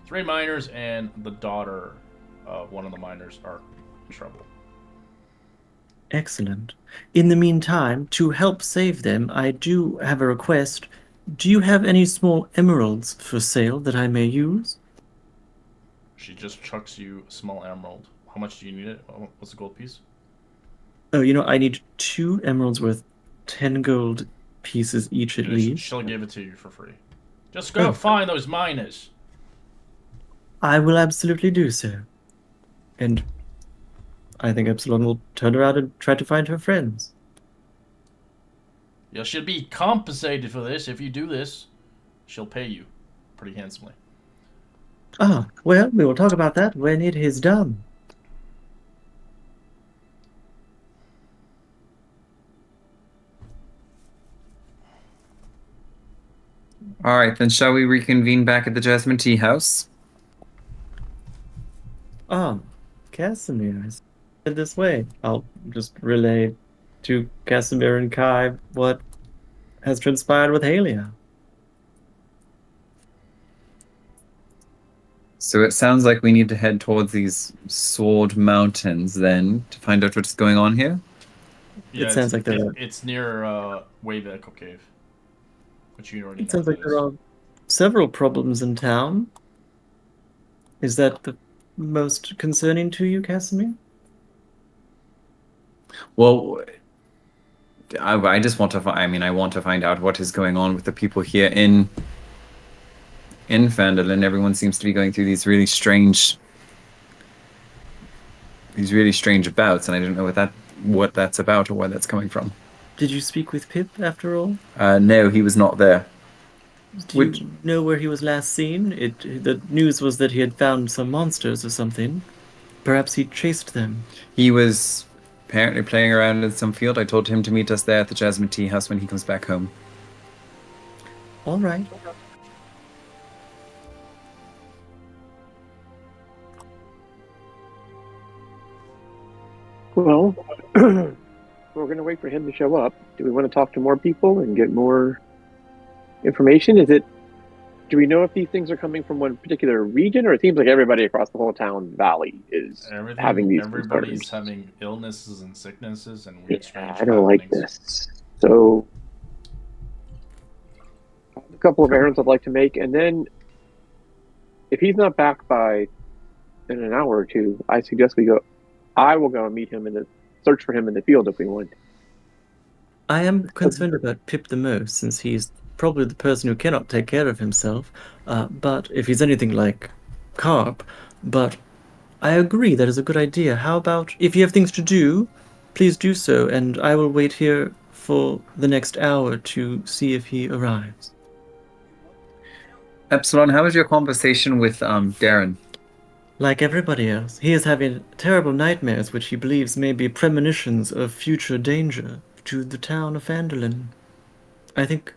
3 miners, and the daughter of one of the miners are in trouble. Excellent. In the meantime, to help save them, I do have a request. Do you have any small emeralds for sale that I may use? She just chucks you a small emerald. How much do you need it? What's the gold piece? Oh, I need 2 emeralds worth 10 gold pieces each at least. She'll give it to you for free. Just go find those miners. I will absolutely do so. And I think Epsilon will turn around and try to find her friends. You should be compensated for this. If you do this, she'll pay you pretty handsomely. Ah, well, we will talk about that when it is done. All right, then shall we reconvene back at the Jasmine Tea House? Casimir is headed this way. I'll just relay to Casimir and Kai what has transpired with Halia. So it sounds like we need to head towards these Sword Mountains then to find out what's going on here. Yeah, it sounds like there are. it's near Wave Echo Cave, which you already It know sounds what like that there is. are several problems in town. Is that the most concerning to you, Casimir? Well, I just want to. I mean, I want to find out what is going on with the people here in Phandelver. Everyone seems to be going through these really strange bouts, and I don't know what that's about or where that's coming from. Did you speak with Pip after all? No, he was not there. Do Which you know where he was last seen? The news was that he had found some monsters or something. Perhaps he chased them. he was apparently playing around in some field. I told him to meet us there at the Jasmine Tea House when he comes back home. All right. Well, we're going to wait for him to show up. Do we want to talk to more people and get more information? Do we know if these things are coming from one particular region, or it seems like everybody across the whole town valley is having these Everybody's concerns? having illnesses and sicknesses and Yeah, weird, strange I don't like happenings. this. So, a couple of errands I'd like to make, and then if he's not back by in an hour or two, I suggest we go. I will go and meet him in the search for him in the field if we want. I am concerned about Pip the most, since he's probably the person who cannot take care of himself. But if he's anything like Carp, but I agree that is a good idea. How about if you have things to do, please do so, and I will wait here for the next hour to see if he arrives. Epsilon, how was your conversation with Darren? Like everybody else, he is having terrible nightmares which he believes may be premonitions of future danger to the town of Phandalin. I think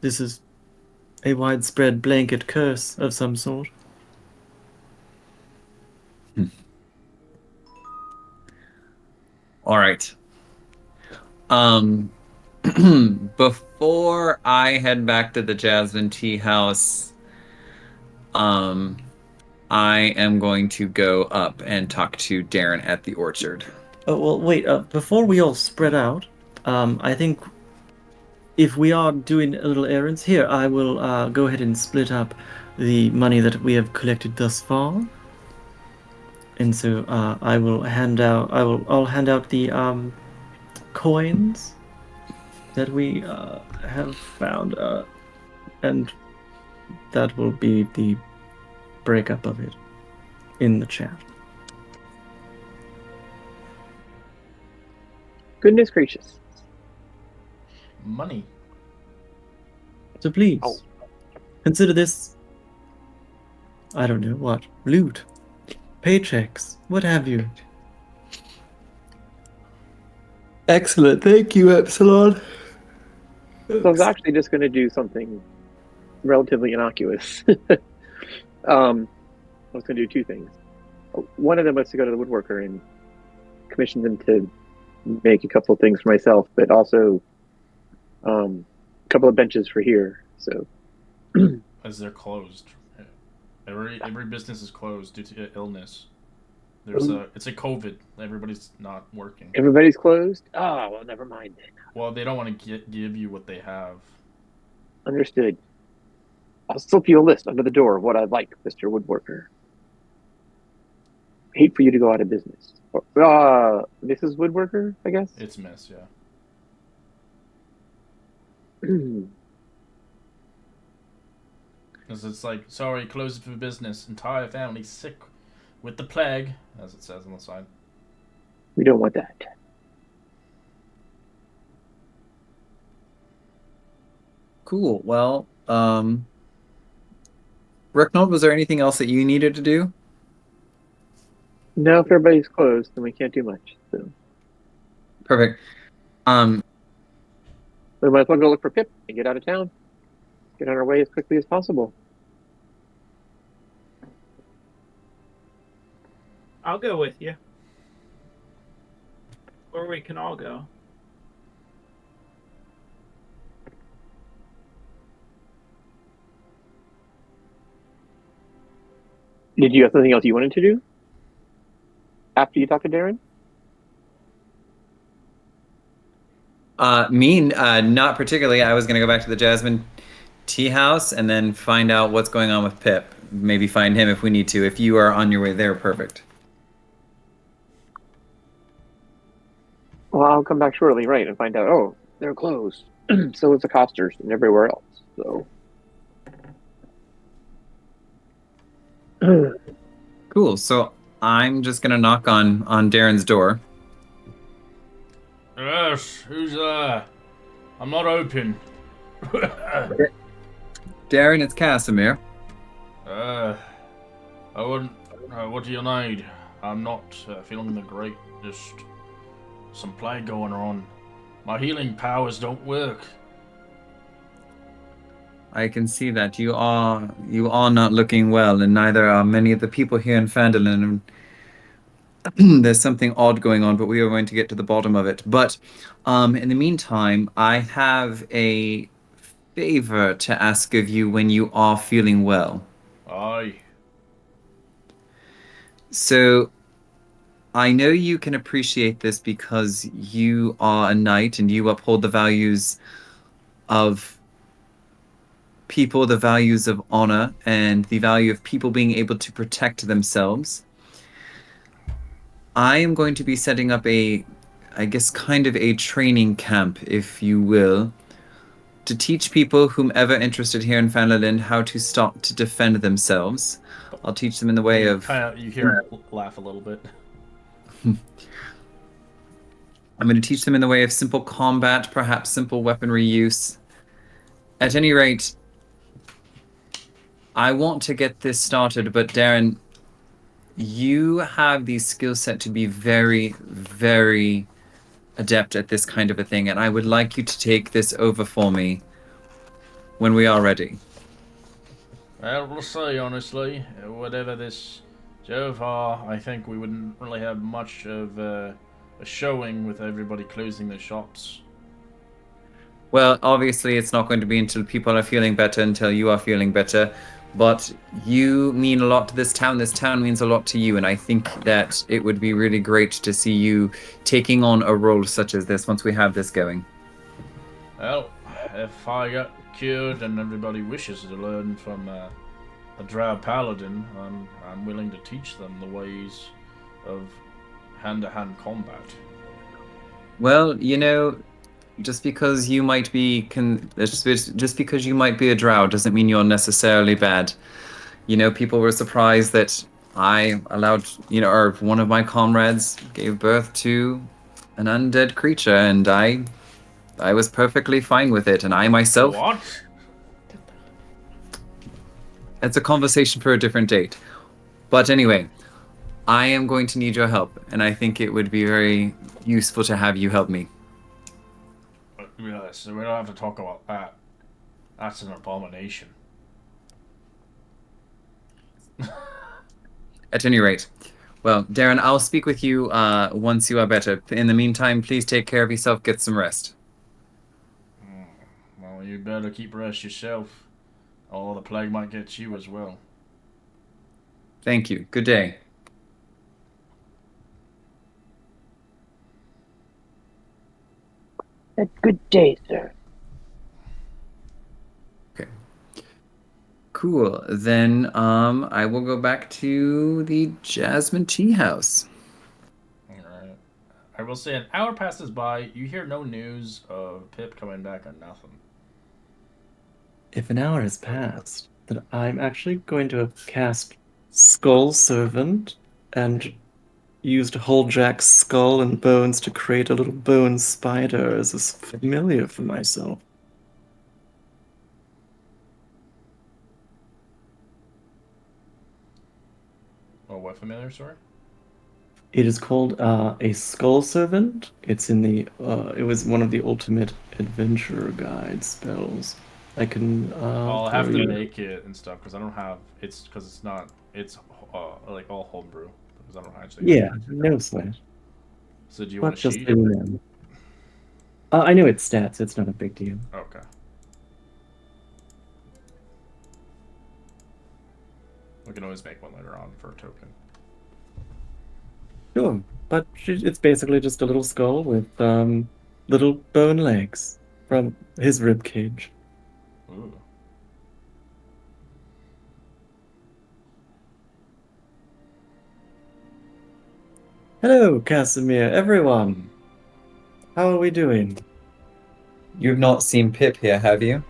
this is a widespread blanket curse of some sort. All right. Before I head back to the Jasmine Tea House, I am going to go up and talk to Darren at the orchard. Oh, well, wait, before we all spread out, I think if we are doing a little errands here, I will go ahead and split up the money that we have collected thus far. And so I'll hand out the coins that we have found, and that will be the breakup of it in the chat. Goodness gracious. Money. So please, Oh. consider this, I don't know what, loot, paychecks, what have you. Excellent, thank you, Epsilon. So I was actually just going to do something relatively innocuous. I was going to do two things. One of them was to go to the woodworker and commission them to make a couple of things for myself, but also a couple of benches for here. So, As they're closed. Every business is closed due to illness. It's a COVID. Everybody's not working. everybody's closed. Oh, well, never mind then. Well, they don't want to give you what they have. Understood. I'll slip you a list under the door of what I'd like, Mr. Woodworker. Hate for you to go out of business. Mrs. Woodworker, I guess. It's Miss, yeah. Because it's like, sorry, closed for business. Entire family sick with the plague, as it says on the side. We don't want that. Cool. Well, Ricknold, was there anything else that you needed to do? No, if everybody's closed, then we can't do much. So Perfect. we might as well go look for Pip and get out of town. Get on our way as quickly as possible. I'll go with you. Or we can all go. Did you have something else you wanted to do after you talked to Darren? Not particularly. I was gonna go back to the Jasmine tea house and then find out what's going on with Pip. Maybe find him if we need to. If you are on your way there, perfect. Well, I'll come back shortly, right, and find out. Oh, they're closed. So is the Costers and everywhere else. So. Cool. So I'm just gonna knock on Darren's door. Yes, who's there? I'm not open. Darren, it's Casimir. I wouldn't. What do you need? I'm not feeling the great. Just some plague going on. My healing powers don't work. I can see that you are not looking well, and neither are many of the people here in Phandelver. There's something odd going on, but we are going to get to the bottom of it. But in the meantime, I have a favor to ask of you when you are feeling well. Aye. So I know you can appreciate this because you are a knight and you uphold the values of people, the values of honor, and the value of people being able to protect themselves. I am going to be setting up I guess, kind of a training camp, if you will, to teach people, whomever interested here in Fanland, how to start to defend themselves. I'll teach them in the way of. You hear him laugh a little bit. I'm going to teach them in the way of simple combat, perhaps simple weaponry use. At any rate, I want to get this started, but Darren, you have the skill set to be very, very adept at this kind of a thing, and I would like you to take this over for me when we are ready. Well, we'll see, honestly. Whatever this Jovar, I think we wouldn't really have much of a showing with everybody closing their shops. Well, obviously, it's not going to be until people are feeling better, until you are feeling better. But you mean a lot to this town. This town means a lot to you, and I think that it would be really great to see you taking on a role such as this once we have this going. Well, if I get cured and everybody wishes to learn from a drow paladin, I'm willing to teach them the ways of hand-to-hand combat. Well, just because you might be just because you might be a drow doesn't mean you're necessarily bad. People were surprised that I allowed, or one of my comrades gave birth to an undead creature, and I was perfectly fine with it, and I myself. What? It's a conversation for a different date. But anyway, I am going to need your help, and I think it would be very useful to have you help me. Yes, we don't have to talk about that. That's an abomination. At any rate, well, Darren, I'll speak with you once you are better. In the meantime, please take care of yourself, get some rest. Well, you better keep rest yourself, or the plague might get you as well. Thank you. Good day. A good day, sir. Okay. Cool. Then I will go back to the Jasmine Tea House. Alright. I will say an hour passes by, you hear no news of Pip coming back or nothing. If an hour has passed, then I'm actually going to cast Skull Servant and used whole Jack's skull and bones to create a little bone spider as a familiar for myself. Oh, what familiar, sorry? It is called a Skull Servant. It's in the it was one of the Ultimate Adventurer Guide spells. I can I'll have throw to you- make it and stuff because I don't have it's not like all homebrew because I don't actually have Yeah, it. no sweat. So do you But want a just sheet? so you know. I know its stats. It's not a big deal. Okay. We can always make one later on for a token. Sure, but it's basically just a little skull with little bone legs from his rib cage. Ooh. Hello, Casimir, everyone. How are we doing? You've not seen Pip here, have you?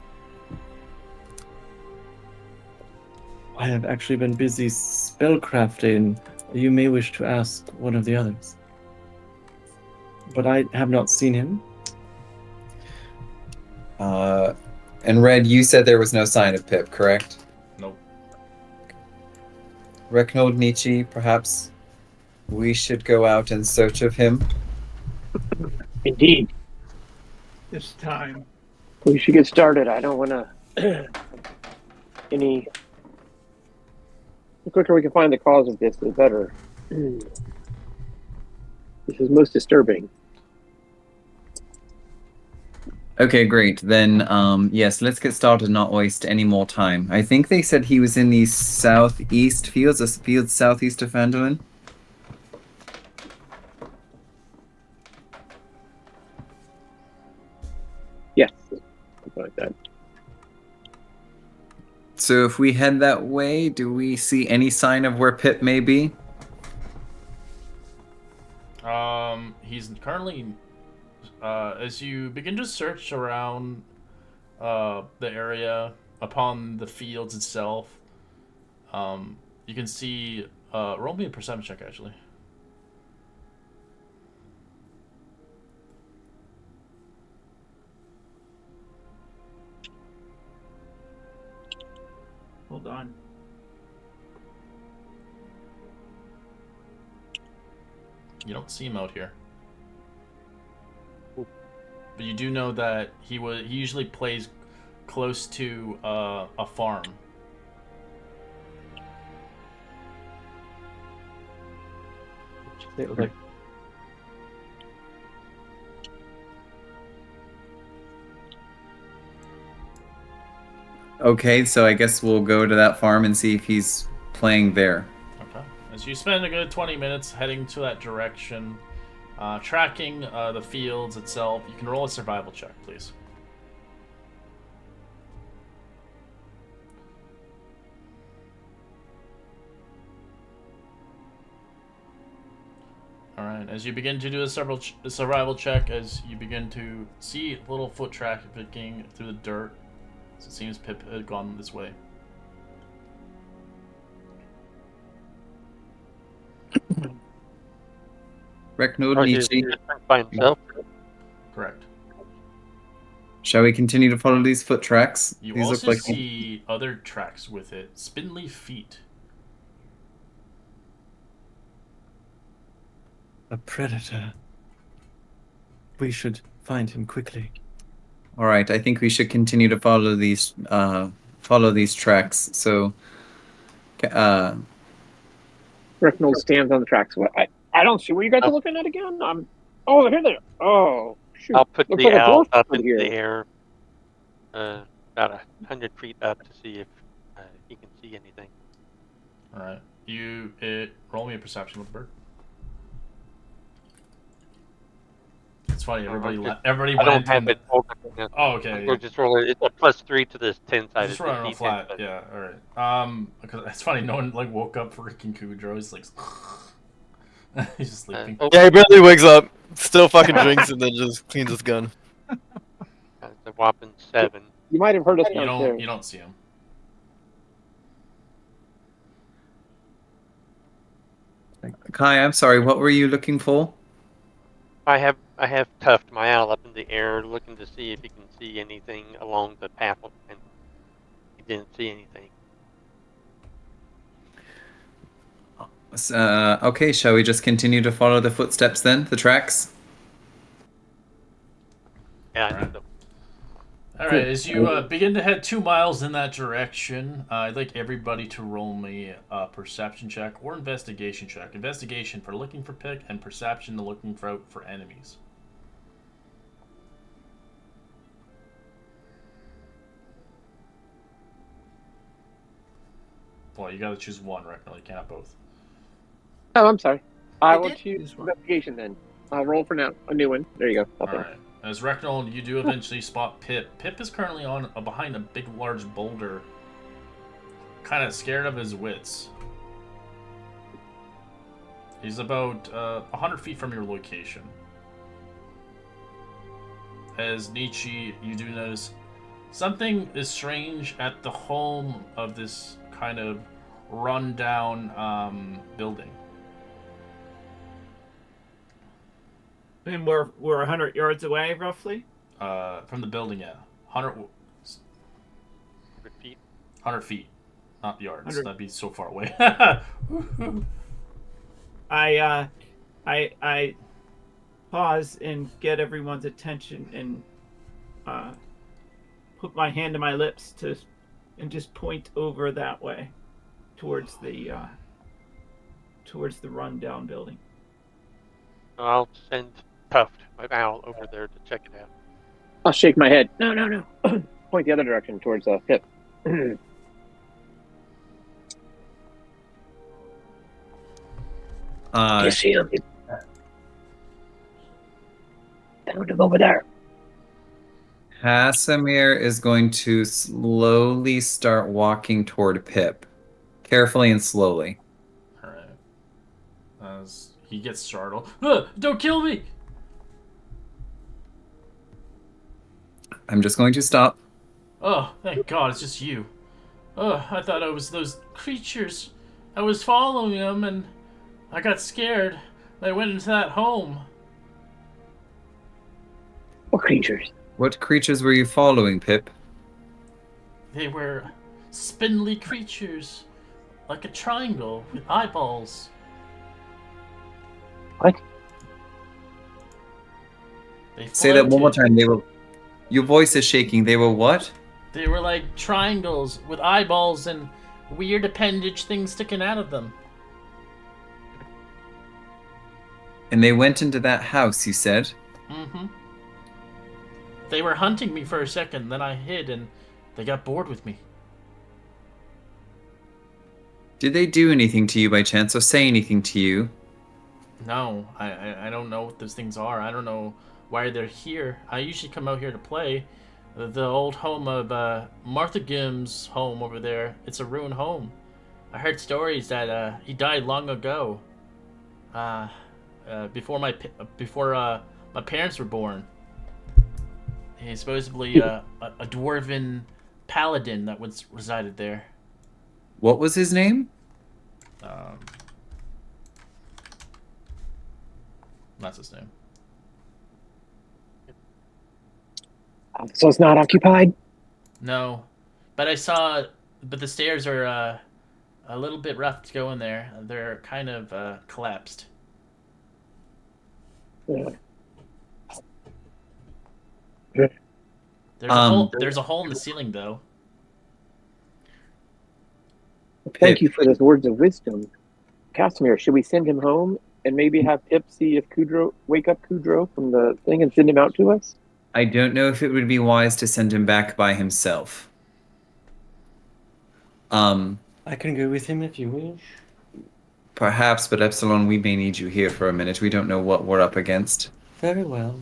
I have actually been busy spellcrafting. You may wish to ask one of the others. But I have not seen him. And Red, you said there was no sign of Pip, correct? Nope. Reknold Nietzsche, perhaps we should go out in search of him. Indeed. This time. We should get started. I don't want to. The quicker we can find the cause of this, the better. This is most disturbing. Okay, great. Then, yes, let's get started, not waste any more time. I think they said he was in the southeast fields, the fields southeast of Phandelver. Yes, something like that. So if we head that way, do we see any sign of where Pip may be? He's currently, as you begin to search around, the area upon the fields itself, you can see, roll me a perception check, actually. Hold on. You don't see him out here. But you do know that he usually plays close to a farm. Okay. Okay, so I guess we'll go to that farm and see if he's playing there. Okay. As you spend a good 20 minutes heading to that direction, tracking the fields itself, you can roll a survival check, please. Alright, as you begin to do a survival check, as you begin to see little foot trafficking through the dirt, so it seems Pip had gone this way. Reknold Or is Nietzsche, he by himself? Correct. shall we continue to follow these foot tracks? You These also look like see other tracks with it. Spindly feet. A predator. We should find him quickly. All right, I think we should continue to follow these tracks. So, Recknold stands on the tracks. I don't see what you guys are looking at again. Oh, here they are. Oh, shoot. I'll put Looks the like a owl dwarf up over into here. the air, about 100 feet up to see if he can see anything. Alright. Roll me a perception with the bird. It's funny, everybody I don't have it. Oh, okay. We'll just roll it. It's a +3 to this 10-sided. Just run on a flat, yeah, alright. Because it's funny, no one like woke up for freaking Kudro. He's like he's just sleeping. Yeah, he barely wakes up, still fucking drinks, and then just cleans his gun. It's a whopping 7. You might have heard us You downstairs. don't see him. Kai, I'm sorry. What were you looking for? I have Tuft, my owl, up in the air, looking to see if he can see anything along the path, and he didn't see anything. Okay, shall we just continue to follow the footsteps then, the tracks? Yeah, I think so. Alright, as you begin to head 2 miles in that direction, I'd like everybody to roll me a perception check or investigation check. Investigation for looking for Pick, and perception to looking for enemies. Well, you gotta choose one, right? No, you can't have both. Oh, I'm sorry. I will did choose choose one. investigation then. I'll roll for now. A new one. There you go. Alright. As Recknold, you do eventually spot Pip. Pip is currently on behind a big, large boulder, kind of scared of his wits. He's about 100 feet from your location. As Nietzsche, you do notice something is strange at the home of this kind of run-down building. And we're 100 yards away, roughly. From the building, yeah. 100 feet. 100 feet, not yards. 100. That'd be so far away. I pause and get everyone's attention and put my hand to my lips and just point over that way towards the rundown building. I'll send Tuft, my owl, over there to check it out. I'll shake my head. No. Point the other direction towards Pip. You see him? Found him over there. Casimir is going to slowly start walking toward Pip. Carefully and slowly. Alright. As he gets startled. Don't kill me! I'm just going to stop. Oh, thank God, it's just you. Oh, I thought it was those creatures. I was following them and I got scared. I went into that home. What creatures? What creatures were you following, Pip? They were spindly creatures, like a triangle with eyeballs. What? They Say that one more floated. time. They were. Your voice is shaking. They were what? They were like triangles with eyeballs and weird appendage things sticking out of them. And they went into that house, you said? Mm-hmm. They were hunting me for a second, then I hid and they got bored with me. Did they do anything to you by chance or say anything to you? No, I don't know what those things are. I don't know why they're here. I usually come out here to play. The old home of Martha Gim's home over there. It's a ruined home. I heard stories that he died long ago. Before my parents were born. He's supposedly a dwarven paladin that was resided there. What was his name? That's his name. So it's not occupied? No, but but the stairs are a little bit rough to go in there. They're kind of collapsed. Yeah. There's a hole in the ceiling though. Thank you for those words of wisdom. Casimir, should we send him home and maybe have Pip see if wake up Kudro from the thing and send him out to us? I don't know if it would be wise to send him back by himself. I can go with him if you wish. Perhaps, but Epsilon, we may need you here for a minute. We don't know what we're up against. Very well.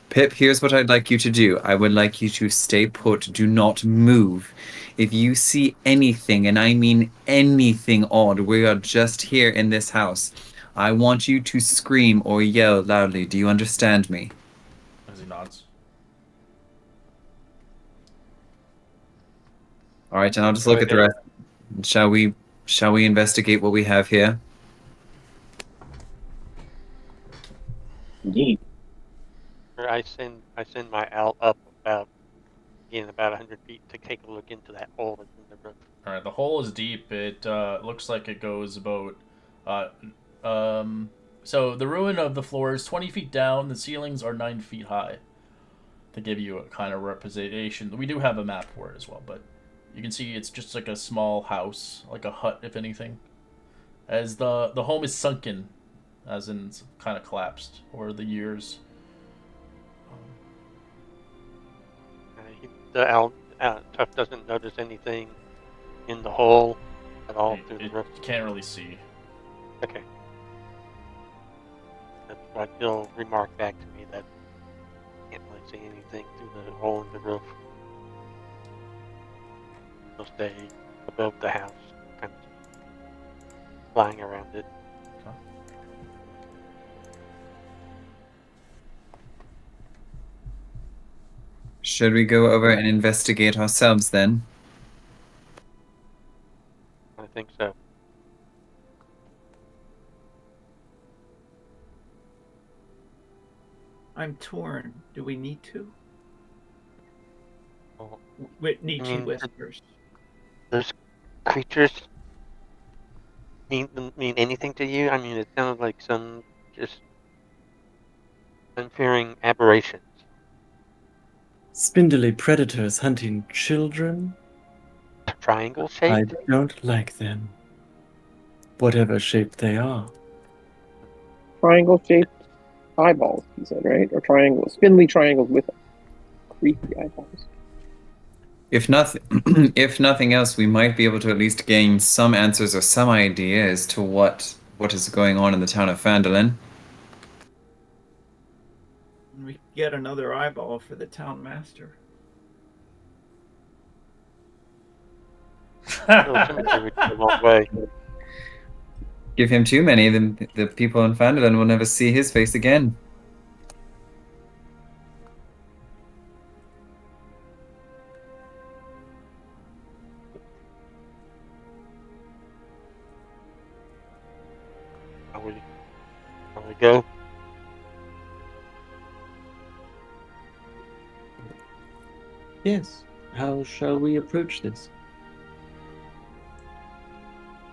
Pip, here's what I'd like you to do. I would like you to stay put. Do not move. If you see anything, and I mean anything odd, we are just here in this house. I want you to scream or yell loudly. Do you understand me? As he nods. All right, and I'll just look at the rest. Shall we investigate what we have here? Indeed. I send my owl up about 100 feet to take a look into that hole that's in the roof. All right, the hole is deep. It looks like it goes about. So the ruin of the floor is 20 feet down. The ceilings are 9 feet high. To give you a kind of representation, we do have a map for it as well, but you can see it's just like a small house, like a hut, if anything. As the home is sunken, as in it's kind of collapsed over the years. The owl Tuft doesn't notice anything in the hole at all through the roof. You can't really see. Okay. That's what he'll remark back to me that can't really really see anything through the hole in the roof. They'll stay above the house, kind of flying around it. Okay. Should we go over and investigate ourselves then? I think so. I'm torn. Do we need to? Well, Nietzsche mean, whispers. those creatures mean anything to you? I mean, it sounded like some just unfearing aberrations. Spindly predators hunting children? Triangle I shaped? don't like them. Whatever shape they are. Triangle-shaped eyeballs, you said, right? Or triangles, spindly triangles with creepy eyeballs. If nothing, if nothing else, we might be able to at least gain some answers or some idea as to what is going on in the town of Phandelver. We get another eyeball for the town master. Little cemetery would go a long way. Give him too many, then the people in Phandelver will never see his face again. Shall we go? Yes. How shall we approach this?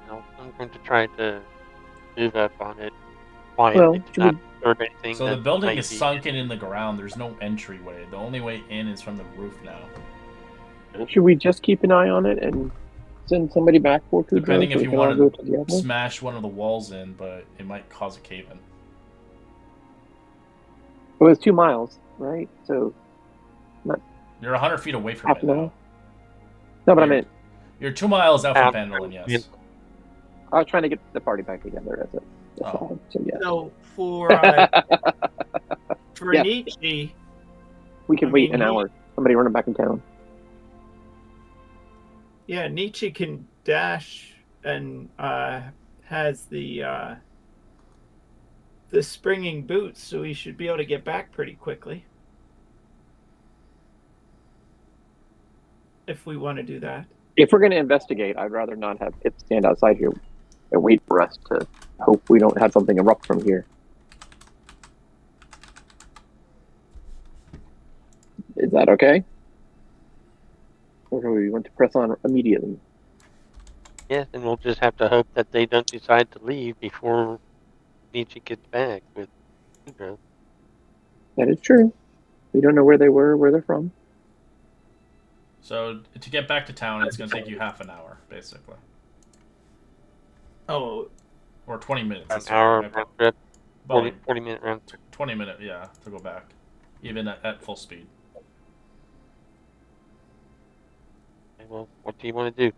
No, I'm going to try to move up on it Well, quietly to should not we, disturb anything. So the that building might is be- sunken in the ground. There's no entryway. The only way in is from the roof now. should we just keep an eye on it and send somebody back for to Depending so if we you can all want go to together? smash one of the walls in, but it might cause a cave-in. Well, it's 2 miles, right? So You're 100 feet away from half it an hour. now. No, but I You're- meant You're 2 miles out from Out. Phandelver, yes. I was trying to get the party back together as a Oh. side. So yeah, So for Yes. Nietzsche, we can I wait mean, an hour. Somebody running back in town. yeah, Nietzsche can dash and has the springing boots, so he should be able to get back pretty quickly. If we want to do that. If we're going to investigate, I'd rather not have Pip stand outside here and wait for us to hope we don't have something erupt from here. Is that okay? Or do we want to press on immediately? Yes, and we'll just have to hope that they don't decide to leave before Nietzsche gets back with Pedro. That is true. We don't know where they were, where they're from. So to get back to town, it's going to take you half an hour, basically. Oh, Or 20 minutes. An that's hour right. round trip, Well, 40-minute round trip. 20 minute, yeah, to go back. Even at full speed. Okay, well, what do you want to do?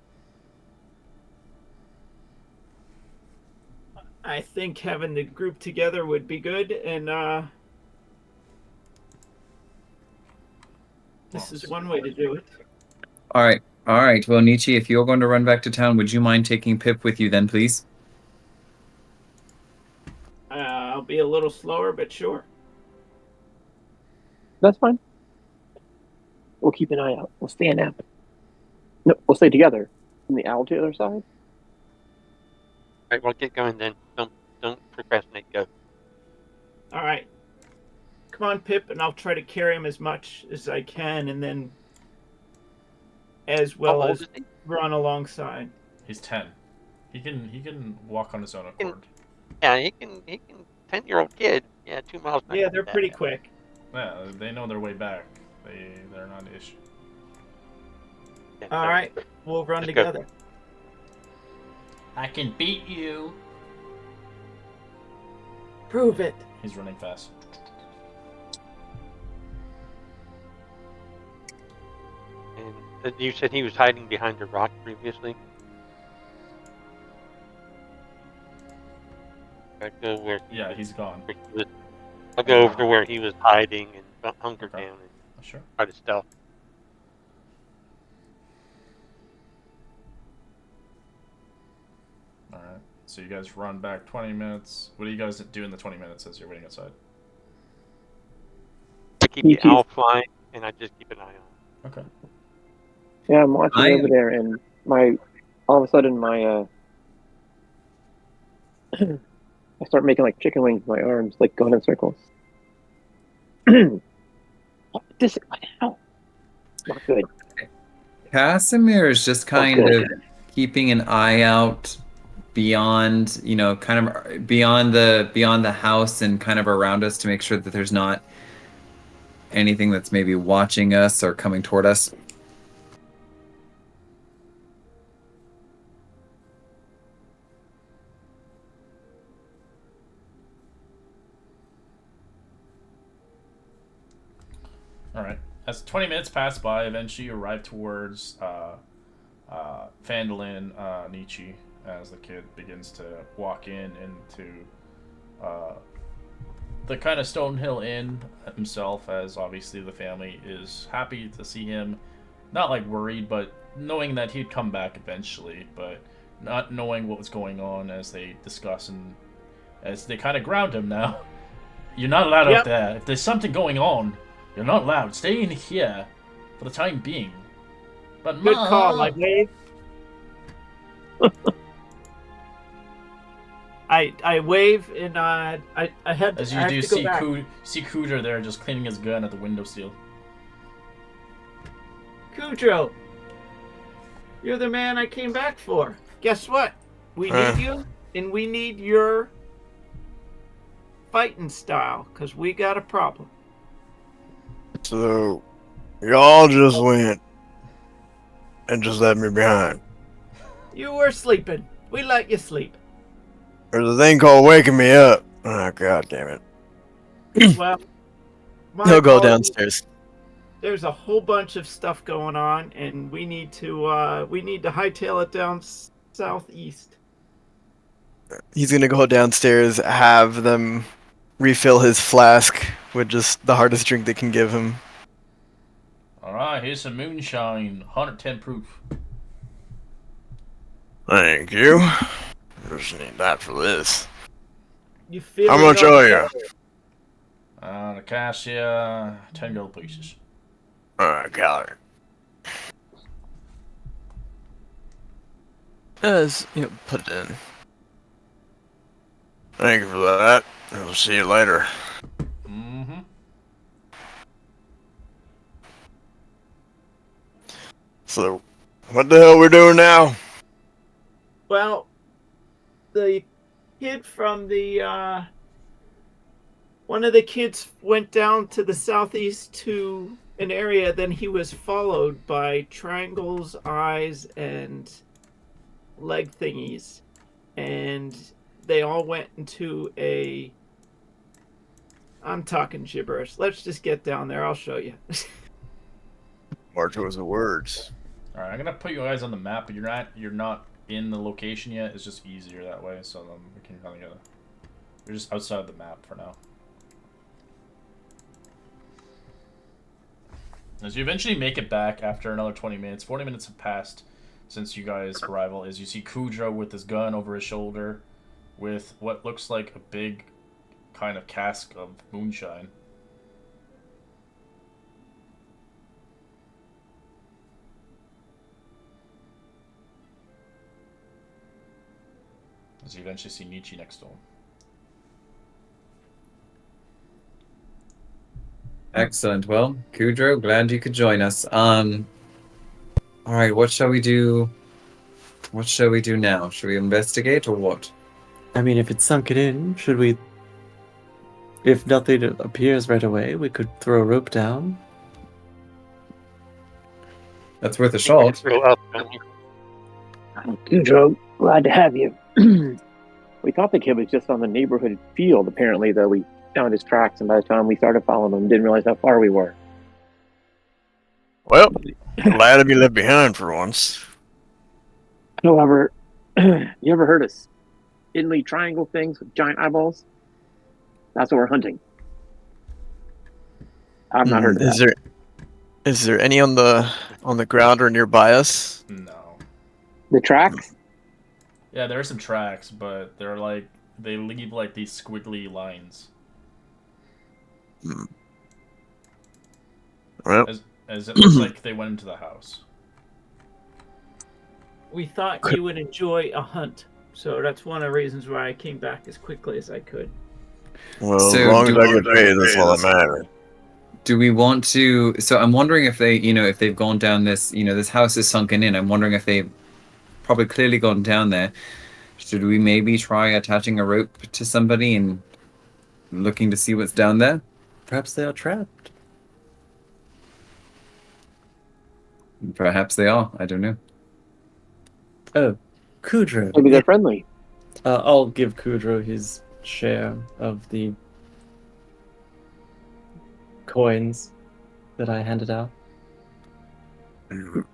I think having the group together would be good, and this is one way to do it. All right. Well, Nietzsche, if you're going to run back to town, would you mind taking Pip with you then, please? I'll be a little slower, but sure. That's fine. We'll keep an eye out. We'll stand out. No, we'll stay together. From the owl to the other side? All right, well, get going then. Don't procrastinate. Go. All right. Come on, Pip, and I'll try to carry him as much as I can, and then as well How old as is he? run alongside. He's 10. He can walk on his own accord. Yeah, he can. 10-year-old kid. Yeah, 2 miles. not Yeah, gonna they're be that pretty bad. quick. Yeah, they know their way back. They're not an issue. Yeah, All right, we'll run Let's go. together. I can beat you. Prove it. He's running fast. And you said he was hiding behind a rock previously. I'd go where Yeah, he's gone. I'll go over to where he was hiding and hunker Okay. down and Sure. try to stealth. All right. So you guys run back 20 minutes. What do you guys do in the 20 minutes as you're waiting outside? I keep Me the too. owl flying, and I just keep an eye on. Okay. Yeah, I'm watching I over am- there, and all of a sudden my I start making like chicken wings with my arms, like going in circles. What the hell? Not good. Casimir is just kind good. of keeping an eye out beyond, kind of beyond the house and kind of around us to make sure that there's not anything that's maybe watching us or coming toward us. All right. As 20 minutes pass by, eventually you arrive towards Phandelver Nietzsche as the kid begins to walk into the kind of Stonehill Inn himself, as obviously the family is happy to see him. Not like worried, but knowing that he'd come back eventually, but not knowing what was going on as they discuss and as they kind of ground him now. You're not allowed out Yep. there. If there's something going on, you're not allowed. Stay in here for the time being. But Good Ma, call. I wave. I wave and I had as I you have do to go see back. see Cooter there just cleaning his gun at the windowsill. Kudro, you're the man I came back for. Guess what? We Huh. need you, and we need your fighting style, because we got a problem. So, y'all just went and just left me behind. You were sleeping. We let you sleep. There's a thing called waking me up. Oh, god damn it. Well, my He'll go apologies. downstairs. There's a whole bunch of stuff going on, and we need to hightail it down southeast. He's gonna go downstairs, have them refill his flask with just the hardest drink they can give him. Alright, here's some moonshine. 110 proof. Thank you. Just need that for this. You feel How it much on are the- you? The cash here, 10 gold pieces. Alright, got it. Put it in. Thank you for that. I'll see you later. Mm-hmm. So, what the hell we're doing now? Well, the kid from the one of the kids went down to the southeast to an area, then he was followed by triangles, eyes, and leg thingies, and they all went into a... I'm talking gibberish. Let's just get down there. I'll show you. More choice of words. Alright, I'm gonna put you guys on the map, but you're not in the location yet. It's just easier that way, so then we can kind of get you're just outside the map for now. As you eventually make it back after another 20 minutes, 40 minutes have passed since you guys' arrival, as you see Kudro with his gun over his shoulder with what looks like a big kind of cask of moonshine. As you eventually see Nietzsche next to him. Excellent. Well, Kudro, glad you could join us. All right, what shall we do? What shall we do now? Should we investigate or what? I mean, if it's sunken in, should we? If nothing appears right away, we could throw a rope down. That's worth a shot. Go up, don't you? Kudro, glad to have you. We thought the kid was just on the neighborhood field, apparently, though we found his tracks, and by the time we started following him, didn't realize how far we were. Well, glad to be left behind for once. However, you ever heard of spindly triangle things with giant eyeballs? That's what we're hunting. I've not heard of Is that. there any on the ground or nearby us? No. The tracks? Yeah, there are some tracks, but they're like they leave like these squiggly lines. Hmm. Well, As it looks like they went into the house. We thought you would enjoy a hunt, so that's one of the reasons why I came back as quickly as I could. as So long as do- I get paid, that's all that matters. Do we want to? So I'm wondering if they, if they've gone down this, this house is sunken in. I'm wondering if they've probably clearly gone down there. Should we maybe try attaching a rope to somebody and looking to see what's down there? Perhaps they are trapped. Perhaps they are. I don't know. Oh, Kudro. Maybe they're friendly. I'll give Kudro his share of the coins that I handed out.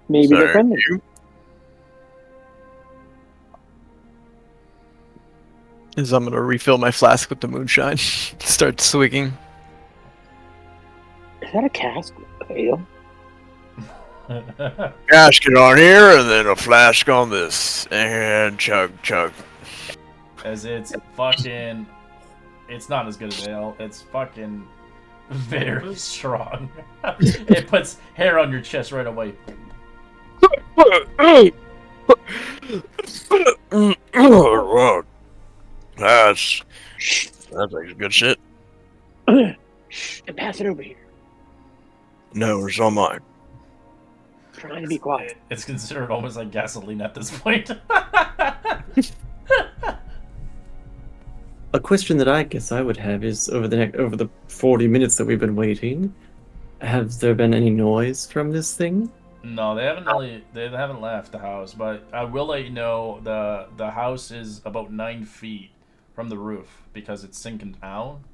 Maybe So, they're friendly. Is I'm gonna refill my flask with the moonshine. Start swigging. Is that a cask of ale? gasket on here, and then a flask on this, and chug, chug. As it's fucking. It's not as good as ale. It's fucking very strong. It puts hair on your chest right away. Whoa. That's like good shit. Shh, and pass it over here. No, it's all mine. Trying to be quiet. It's considered almost like gasoline at this point. A question that I guess I would have is over the 40 minutes that we've been waiting, have there been any noise from this thing? No, they haven't left the house, but I will let you know the house is about 9 feet from the roof because it's sinking down.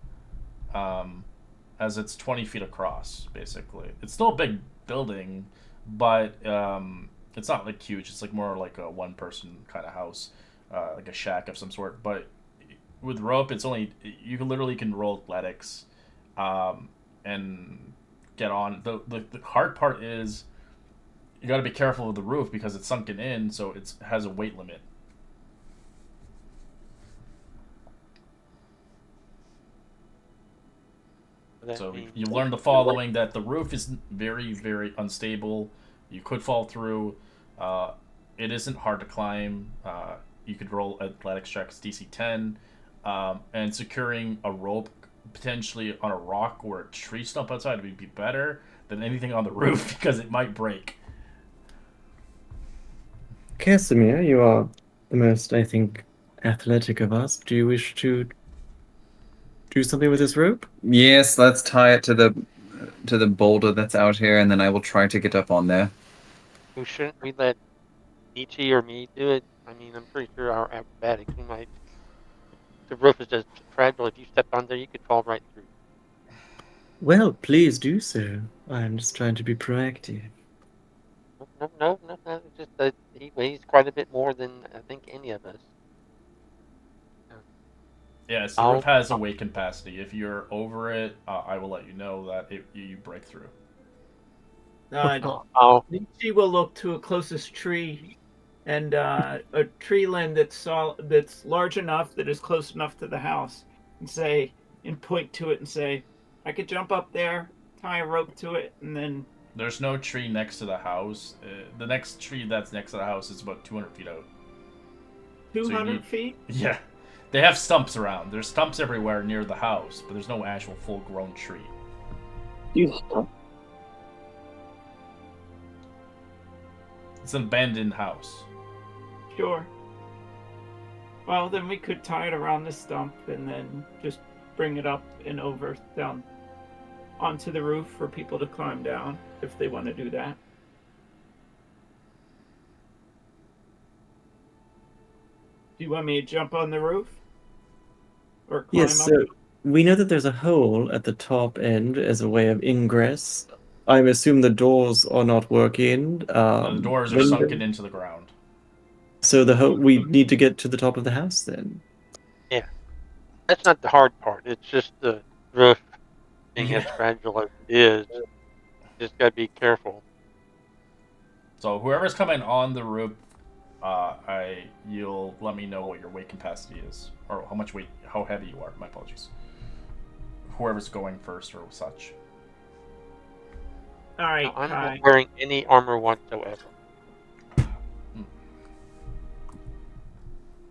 As it's 20 feet across, basically. It's still a big building, but it's not like huge. It's like more like a one-person kind of house, like a shack of some sort. But with rope, it's only you can literally roll athletics, and get on. The hard part is you got to be careful with the roof because it's sunken in, so it has a weight limit. So you learn the following: that the roof is very, very unstable. You could fall through. It isn't hard to climb. You could roll athletics checks DC 10, and securing a rope potentially on a rock or a tree stump outside would be better than anything on the roof because it might break. Casimir, you are the most, I think, athletic of us. Do you wish to do something with this rope? Yes, let's tie it to the boulder that's out here, and then I will try to get up on there. Shouldn't we let Ichi or me do it? I mean, I'm pretty sure our acrobatics, we might. The roof is just fragile. If you stepped on there, you could fall right through. Well, please do so. I'm just trying to be proactive. No. It's just that he weighs quite a bit more than I think any of us. Yes, the roof has a weight capacity. If you're over it, I will let you know that you break through. Nietzsche will look to a closest tree, and a tree limb that's large enough that is close enough to the house, and point to it and say, "I could jump up there, tie a rope to it, and then." There's no tree next to the house. The next tree that's next to the house is about 200 feet out. 200 feet? Yeah. They have stumps around. There's stumps everywhere near the house, but there's no actual full-grown tree. Use stump. It's an abandoned house. Sure. Well, then we could tie it around the stump and then just bring it up and over down onto the roof for people to climb down if they want to do that. Do you want me to jump on the roof? Or climb Yes, up? so we know that there's a hole at the top end as a way of ingress. I assume the doors are not working. The doors are sunken into the ground. So we need to get to the top of the house then. Yeah. That's not the hard part. It's just the roof. being as fragile as it is, just gotta be careful. So whoever's coming on the roof, you'll let me know what your weight capacity is, or how much weight, how heavy you are. My apologies. Whoever's going first or such. All right, Now, I'm Kai. not wearing any armor whatsoever.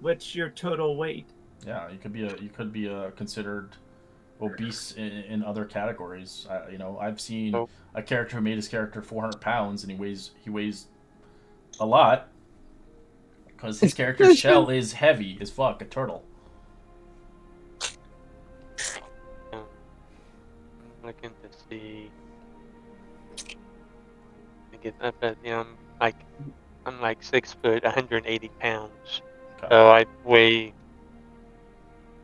What's your total weight? Yeah, you could be considered obese in other categories. I've seen Oh. a character who made his character 400 pounds, and he weighs a lot because his character's shell is heavy as fuck, a turtle. Looking to see. I get up at I'm like 6 foot, 180 pounds. Okay. So I weigh,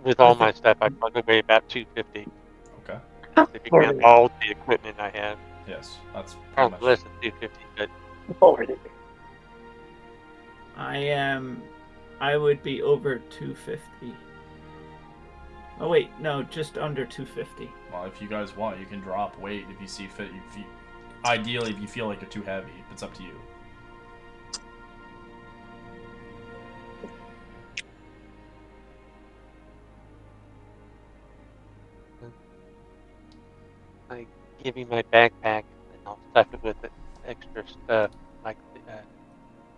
with all my stuff, I probably weigh about 250. Okay. If you count all the equipment I have. Yes, that's pretty Probably much. less than 250, but I would be over 250. Oh wait, no, just under 250. Well, if you guys want, you can drop weight if you see fit. Ideally, if you feel like you're too heavy, it's up to you. I give you my backpack and I'll stuff it with extra stuff,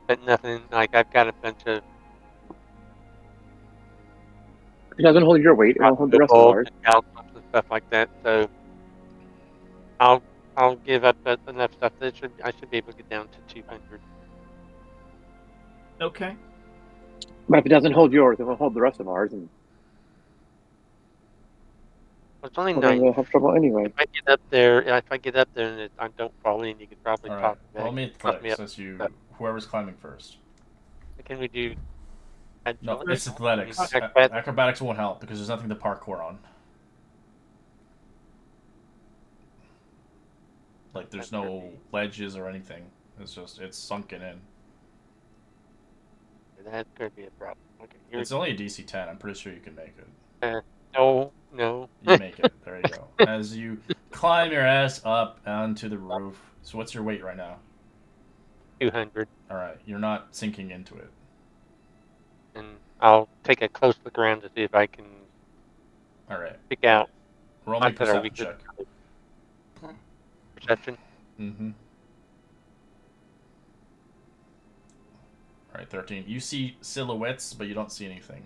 but nothing, I've got a bunch of It doesn't hold your weight. It'll hold the rest of bolts ours. and calculus and stuff like that, so I'll give up enough stuff that I should be able to get down to 200. Okay. But if it doesn't hold yours, it will hold the rest of ours, and Well, it's only we're gonna 9. have trouble anyway. If I get up there and I don't fall in, you could probably All right. talk Well, let me toss me athletics up. as whoever's climbing first. Can we do No, agility? it's athletics. Acrobatics? Acrobatics won't help because there's nothing to parkour on. Like there's no ledges or anything. It's sunken in. That could be a problem. Okay, It's only a DC 10. I'm pretty sure you can make it. no. You make it. There you go. As you climb your ass up onto the roof. So what's your weight right now? 200. All right. You're not sinking into it. And I'll take a close look around to see if I can All right. pick out Roll me a spots that are perception weaker. check. Perception. Mm-hmm. All right, 13. You see silhouettes, but you don't see anything.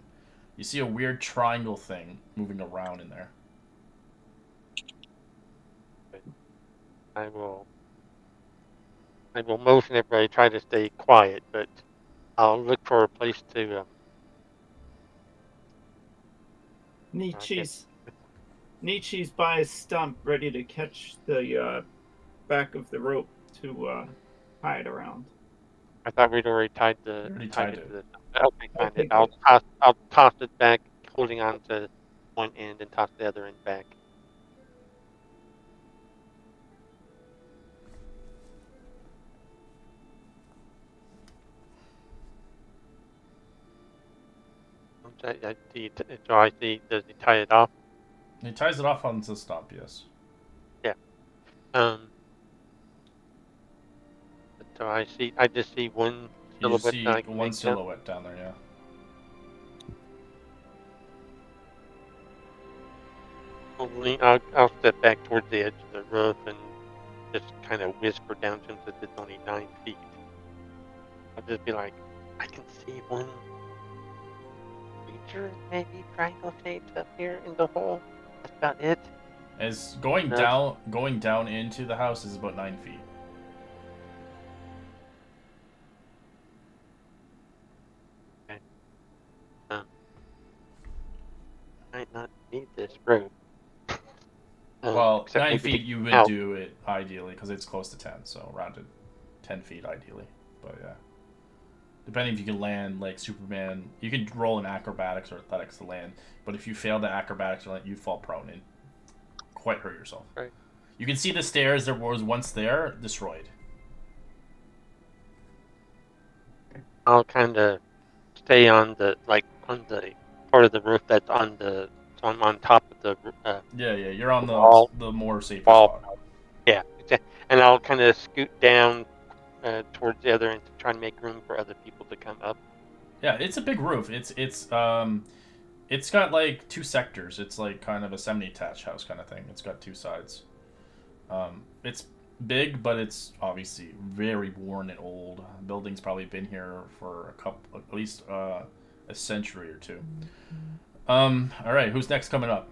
You see a weird triangle thing moving around in there. I will motion everybody, try to stay quiet, but I'll look for a place to. Nietzsche's by his stump, ready to catch the back of the rope to tie it around. I thought we'd already tied You already tied it. to the. Okay, fine. Okay, I'll good. toss it back, holding on to one end, and toss the other end back. So I see. Does he tie it off? He ties it off onto the stump, yes. Yeah. So I just see one You just silhouette see that I can one make out. silhouette down there, yeah. I'll step back towards the edge of the roof and just kind of whisper down to him since it's only 9 feet. I'll just be like, I can see one creature, maybe triangle shaped up here in the hole. That's about it. As going down into the house is about 9 feet. Okay. Might not need this rope. Well, Except 9 maybe feet to you get would out. do it ideally because it's close to 10, so rounded 10 feet ideally. But yeah. Depending if you can land like Superman, you can roll an acrobatics or athletics to land, but if you fail the acrobatics, you fall prone and quite hurt yourself. Right. You can see the stairs that was once there, destroyed. I'll kind of stay on the part of the roof that's on the So I'm on top of the Yeah, you're on wall. the more safer Wall. spot. Yeah, and I'll kind of scoot down towards the other end to try and make room for other people to come up. Yeah, it's a big roof. It's got like two sectors. It's like kind of a semi-detached house kind of thing. It's got two sides. It's big, but it's obviously very worn and old. The building's probably been here for at least a century or two. All right, who's next coming up?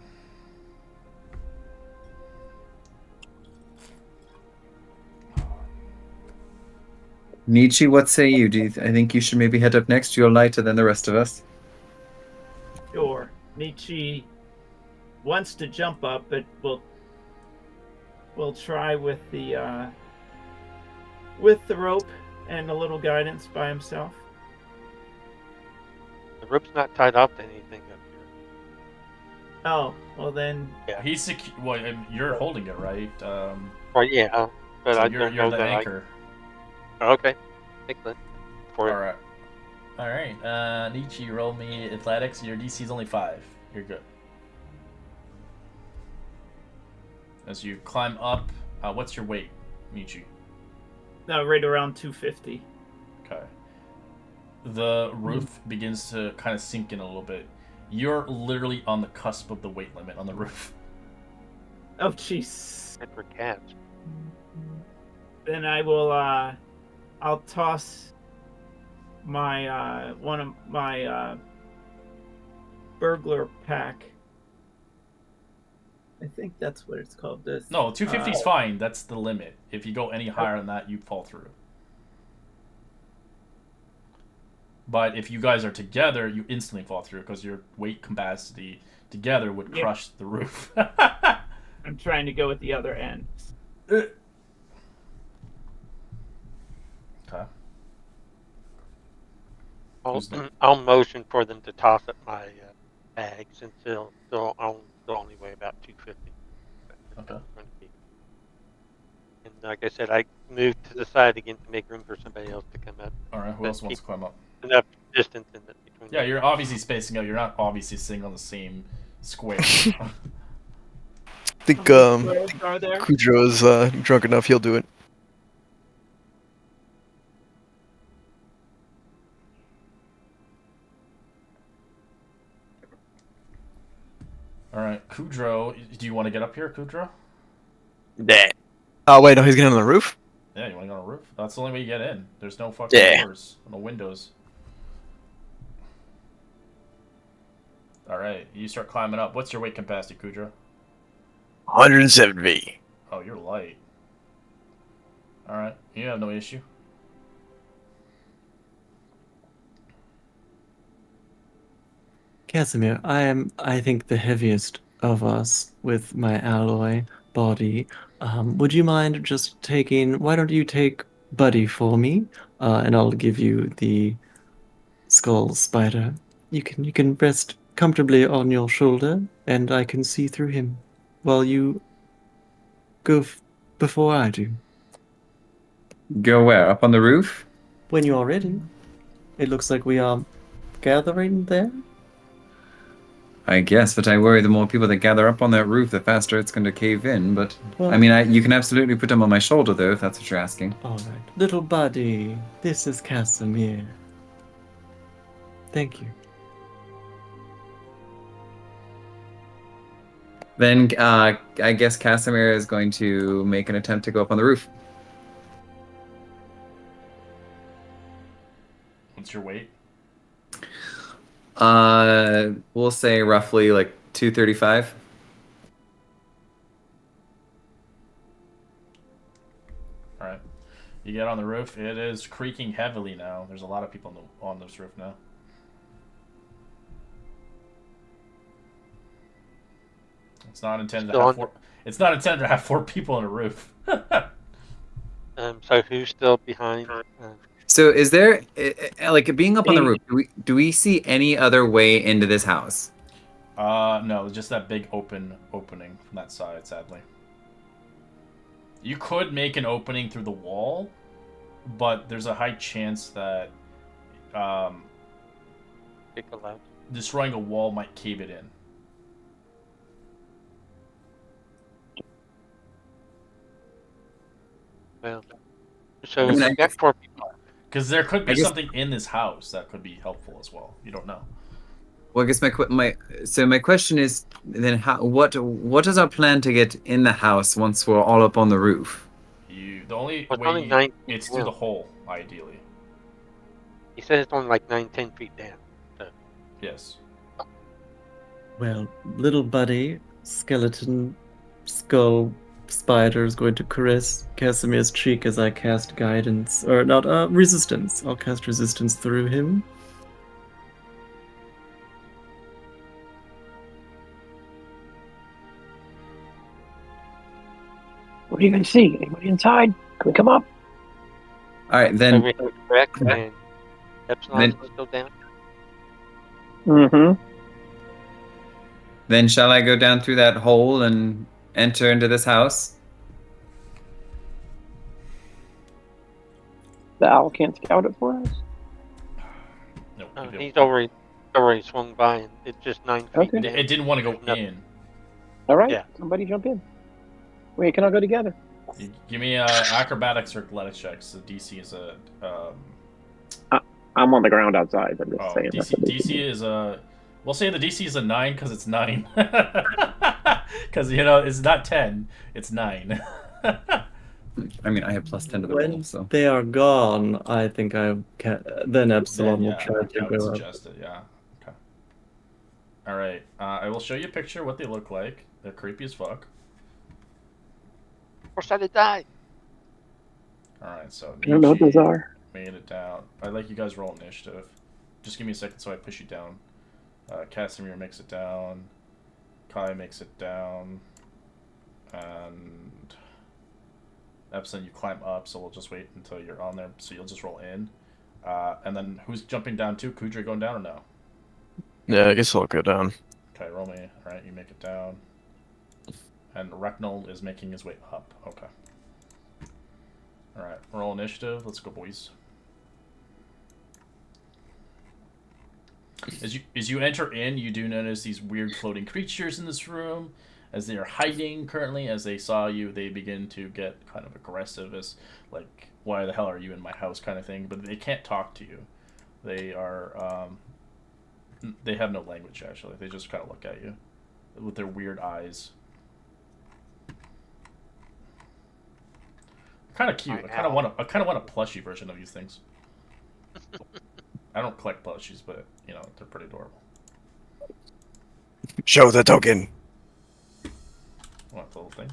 Nietzsche, what say you? I think you should maybe head up next? You're lighter than the rest of us. Sure. Nietzsche wants to jump up, but we'll try with the rope and a little guidance by himself. The rope's not tied off to anything up here. Oh, well then. Yeah. He's well, you're holding it, right? Well, yeah, but so I you're don't know the that anchor. Okay. Excellent. All right. Nietzsche, roll me athletics. Your DC is only 5. You're good. As you climb up, what's your weight, Nietzsche? Right around 250. Okay. The roof begins to kind of sink in a little bit. You're literally on the cusp of the weight limit on the roof. Oh, jeez. And for cats. Then I will. I'll toss my one of my burglar pack. I think that's what it's called. This. No, 250 is fine. That's the limit. If you go any higher than that, you fall through. But if you guys are together, you instantly fall through because your weight capacity together would crush the roof. I'm trying to go at the other end. Okay. I'll motion for them to toss up my bag since they'll only weigh about 250. Okay. And like I said, I moved to the side again to make room for somebody else to come up. All right. Who else wants to climb up? Enough distance in between. Yeah, you're obviously spacing out. You're not obviously sitting on the same square. I think Are there? Kudro's drunk enough. He'll do it. All right, Kudro. Do you want to get up here, Kudro? Yeah. Oh wait, no, he's getting on the roof. Yeah, you want to go on a roof? That's the only way you get in. There's no fucking doors, no windows. All right, you start climbing up. What's your weight capacity, Kudro? 170. Oh, you're light. All right, you have no issue. Casimir, I am, I think, the heaviest of us with my alloy body. Would you mind just taking? Why don't you take Buddy for me, and I'll give you the skull spider. You can rest comfortably on your shoulder, and I can see through him while you go before I do. Go where? Up on the roof? When you are ready. It looks like we are gathering there. I guess, but I worry the more people that gather up on that roof, the faster it's going to cave in. But Well, I mean, you can absolutely put him on my shoulder, though, if that's what you're asking. all right, little buddy. This is Casimir. Thank you. Then I guess Casimir is going to make an attempt to go up on the roof. What's your weight? We'll say roughly like 235. All right, you get on the roof. It is creaking heavily now. There's a lot of people on this roof now. It's not intended to have four. It's not intended to have 4 people on a roof. So who's still behind? So is there like being up on the roof? Do we see any other way into this house? No, just that big opening from that side. Sadly, you could make an opening through the wall, but there's a high chance that destroying a wall might cave it in. Well, so I mean, I we got guess- 4 people. Because there could be I guess- something in this house that could be helpful as well. You don't know. Well, I guess my question is then what is our plan to get in the house once we're all up on the roof? The only Well, it's way only 9 feet it's through the down. hole, ideally. He said it's only like 9-10 feet down. Yes. Well, little buddy, skeleton, skull, spider is going to caress Casimir's cheek as I cast guidance, or not, resistance. I'll cast resistance through him. What do you guys see? Anybody inside? Can we come up? All right, then. Everything correct, and Epsilon's Then- still down. Mm-hmm. Then shall I go down through that hole and enter into this house? The owl can't scout it for us? No. He's already swung by, and it's just 9 feet Okay. down. It didn't want to go Nothing. in. All right, Yeah. somebody jump in. Wait, can I go together? Give me acrobatics or athletics checks. The DC is a I'm on the ground outside. I'm just saying. that's what DC is a. We'll say the DC is a 9 because it's 9. Because it's not 10, it's 9. I mean, I have +10 to the When roll, so. they are gone, I think I can. Then Epsilon will I try to would go up. suggest it. Yeah. Okay. All right. I will show you a picture of what they look like. They're creepy as fuck. Or should I die? All right. So I don't know what those are. made it down. I'd like you guys roll initiative. Just give me a second so I push you down. Casimir makes it down. Kai makes it down. And Epson, you climb up, so we'll just wait until you're on there. So you'll just roll in. And then who's jumping down too? Kudra going down or no? Yeah, I guess I'll go down. Okay, roll me. Alright, you make it down. And Recknold is making his way up. Okay. Alright, roll initiative. Let's go, boys. As you enter in, you do notice these weird floating creatures in this room. As they are hiding currently, as they saw you, they begin to get kind of aggressive as, like, why the hell are you in my house kind of thing. But they can't talk to you. They are, they have no language, actually. They just kind of look at you with their weird eyes. Kind of cute. I kind of want a plushie version of these things. I don't collect plushies, but they're pretty adorable. Show the token. What, the little thing?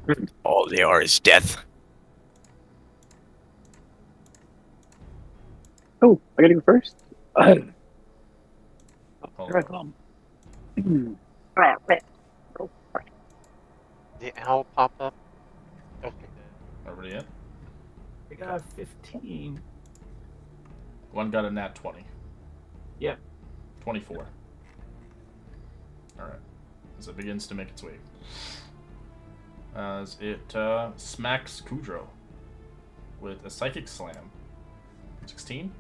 Bloop. All they are is death. Oh, I gotta go first. Hold Here I on. come. The owl pop up. Okay. Everybody in? I got 15. One got a nat 20. Yep. 24. Alright. As it begins to make its way. As it smacks Kudro with a psychic slam. 16?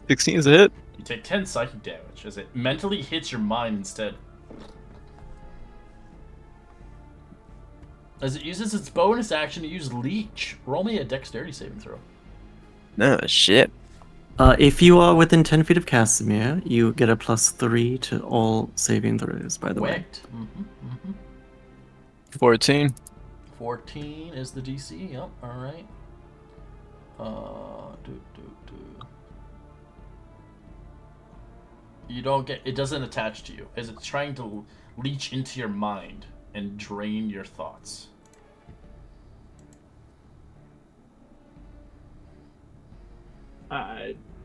16 is a hit. You take 10 psychic damage as it mentally hits your mind instead. As it uses its bonus action to use Leech. Roll me a dexterity saving throw. No, shit. If you are within 10 feet of Casimir, you get a +3 to all saving throws, by the way. Wicked. 14. 14 is the DC. Yep. Alright. You don't get... It doesn't attach to you. As it's trying to leech into your mind and drain your thoughts.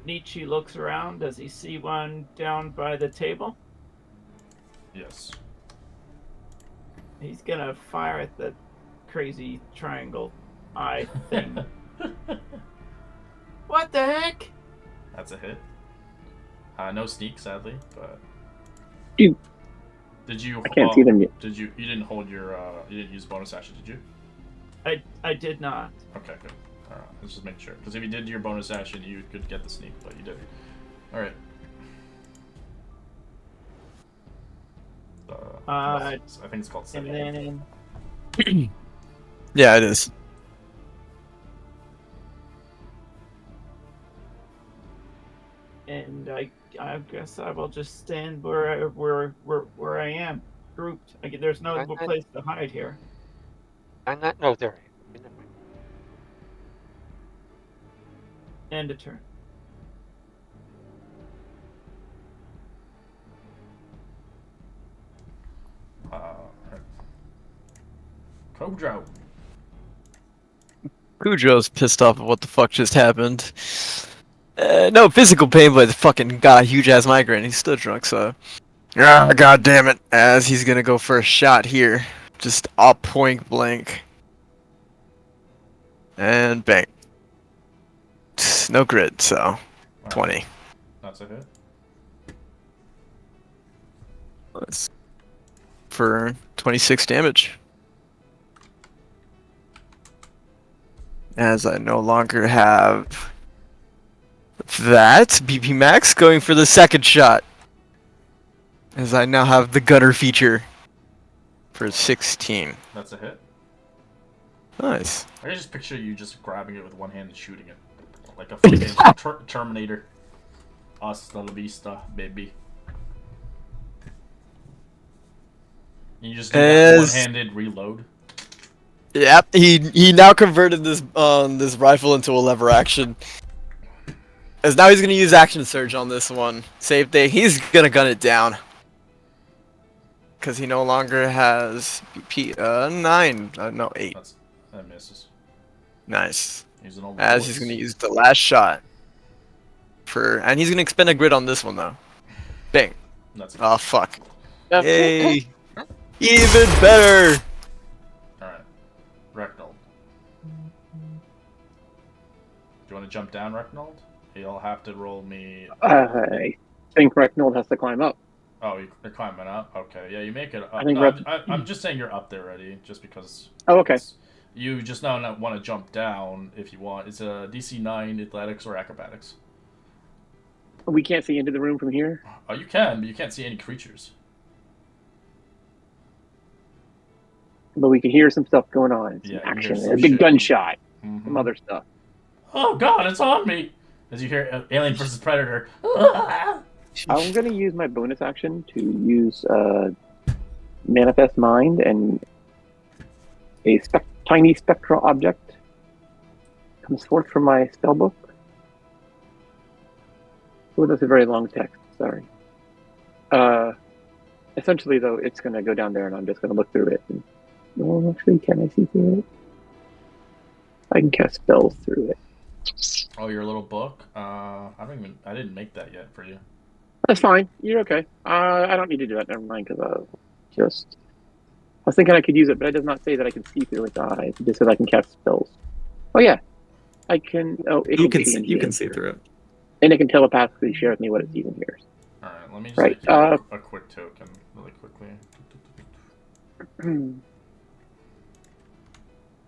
Nietzsche looks around. Does he see one down by the table? Yes. He's gonna fire at the crazy triangle eye thing. What the heck? That's a hit. No sneak, sadly, but... Dude. Did you... I can't see them yet. Did you... You didn't hold your... You didn't use bonus action, did you? I did not. Okay, good. Alright, let's just make sure. Because if you did your bonus action, you could get the sneak, but you didn't. Alright. I think it's called and setting. then Yeah, it is. And I guess I will just stand where I am, grouped. There's no I'm not, place to hide here. I'm not. No, there I am. Good enough. End a turn. Kodro. Cujo's pissed off at what the fuck just happened. No physical pain, but fucking got a huge ass migraine. He's still drunk, so. Ah, god damn it. As he's gonna go for a shot here. Just a point blank. And bang. No grid, so. 20. That's a hit. For 26 damage. As I no longer have that, BP Max going for the second shot. As I now have the gutter feature for 16. That's a hit. Nice. I can just picture you just grabbing it with one hand and shooting it. Like a fucking Terminator. Hasta la vista, baby. You just do that one-handed reload. Yep, he now converted this this rifle into a lever action. As now he's gonna use action surge on this one. Same thing. He's gonna gun it down. Cause he no longer has BP 9. No, 8. That misses. Nice. Using all the As bullets. he's gonna use the last shot. And he's gonna expend a grid on this one though. Bang. That's Oh fuck. Yep. Yay. Even better. Alright. Recknold. Do you want to jump down, Recknold? You'll have to roll me. I think Recknold has to climb up. Oh, you're climbing up? Okay, yeah, you make it up. I think No, I'm just saying you're up there already, just because. Oh, okay. You just now not want to jump down if you want. It's a DC 9 athletics or acrobatics. We can't see into the room from here. Oh, you can, but you can't see any creatures. But we can hear some stuff going on. Some Yeah, you hear action. some A big shit. gunshot. Mm-hmm. Some other stuff. Oh god, it's on me! As you hear Alien vs. Predator. I'm going to use my bonus action to use Manifest Mind, and a tiny spectral object comes forth from my spellbook. Oh, that's a very long text. Sorry. Essentially, though, it's going to go down there, and I'm just going to look through it. And, well, actually, can I see through it? I can cast spells through it. Oh, your little book? I didn't make that yet for you. That's fine. You're okay. I don't need to do that. Never mind, because I was thinking I could use it, but it does not say that I can see through its eyes. It just says I can cast spells. Oh yeah, I can. Oh, You can see through it. and it can telepathically share with me what it sees and hears. All right, let me just Right, make you a quick token really quickly.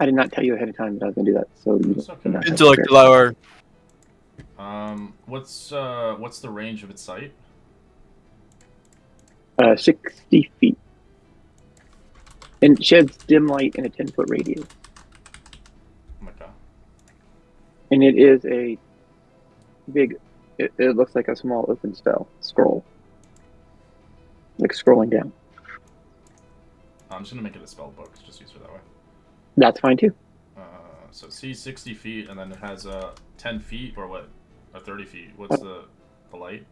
I did not tell you ahead of time that I was going to do that, so you It's okay. do not have to Intellectual hour. What's the range of its sight? 60 feet. And sheds dim light in a 10-foot radius. Oh my god. And it is a big, it looks like a small open scroll. Like scrolling down. I'm just gonna make it a spell book. Just use it that way. That's fine too. So it sees 60 feet, and then it has 10 feet, or what? Or 30 feet. What's the light?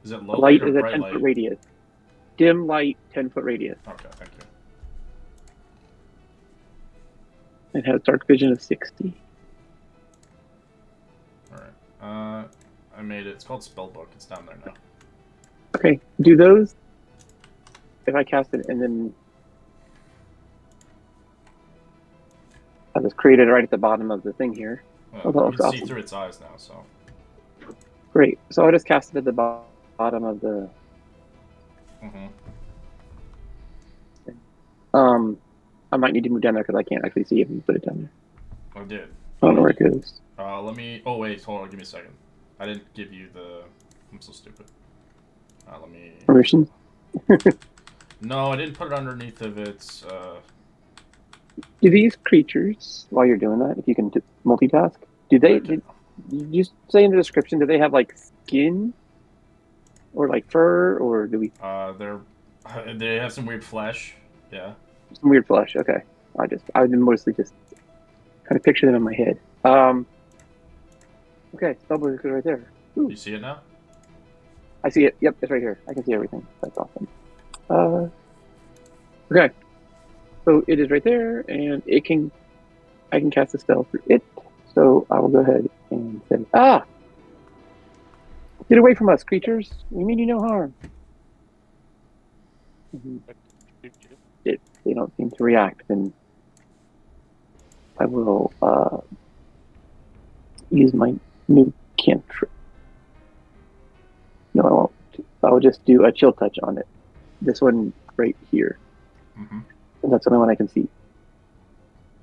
Is it low The light light or is a bright 10-foot light? radius. Dim light, 10-foot radius. Okay, thank you. It has dark vision of 60. Alright. I made it. It's called Spellbook. It's down there now. Okay, do those, if I cast it and then I just created right at the bottom of the thing here. You that can looks see awesome. through its eyes now, so. Great. So I just cast it at the bottom of the. Mm-hmm. I might need to move down there because I can't actually see if you put it down there. I did. I don't know where it goes. Let me. Oh wait, hold on. Give me a second. I didn't give you the. I'm so stupid. Let me. Permission? No, I didn't put it underneath of its. Do these creatures, while you're doing that, if you can multitask, do they? Did you say in the description? Do they have like skin, or like fur, or do we? They have some weird flesh. Yeah. Some weird flesh. Okay, I would mostly just kind of picture them in my head. Okay, Spellbook is right there. Ooh. You see it now? I see it. Yep, it's right here. I can see everything. That's awesome. Okay, so it is right there, and I can cast a spell through it. So I will go ahead and say, get away from us, creatures. We mean you no harm. If they don't seem to react, then I will use my new cantrip. No, I won't. I will just do a chill touch on it. This one right here. Mm-hmm. And that's the only one I can see.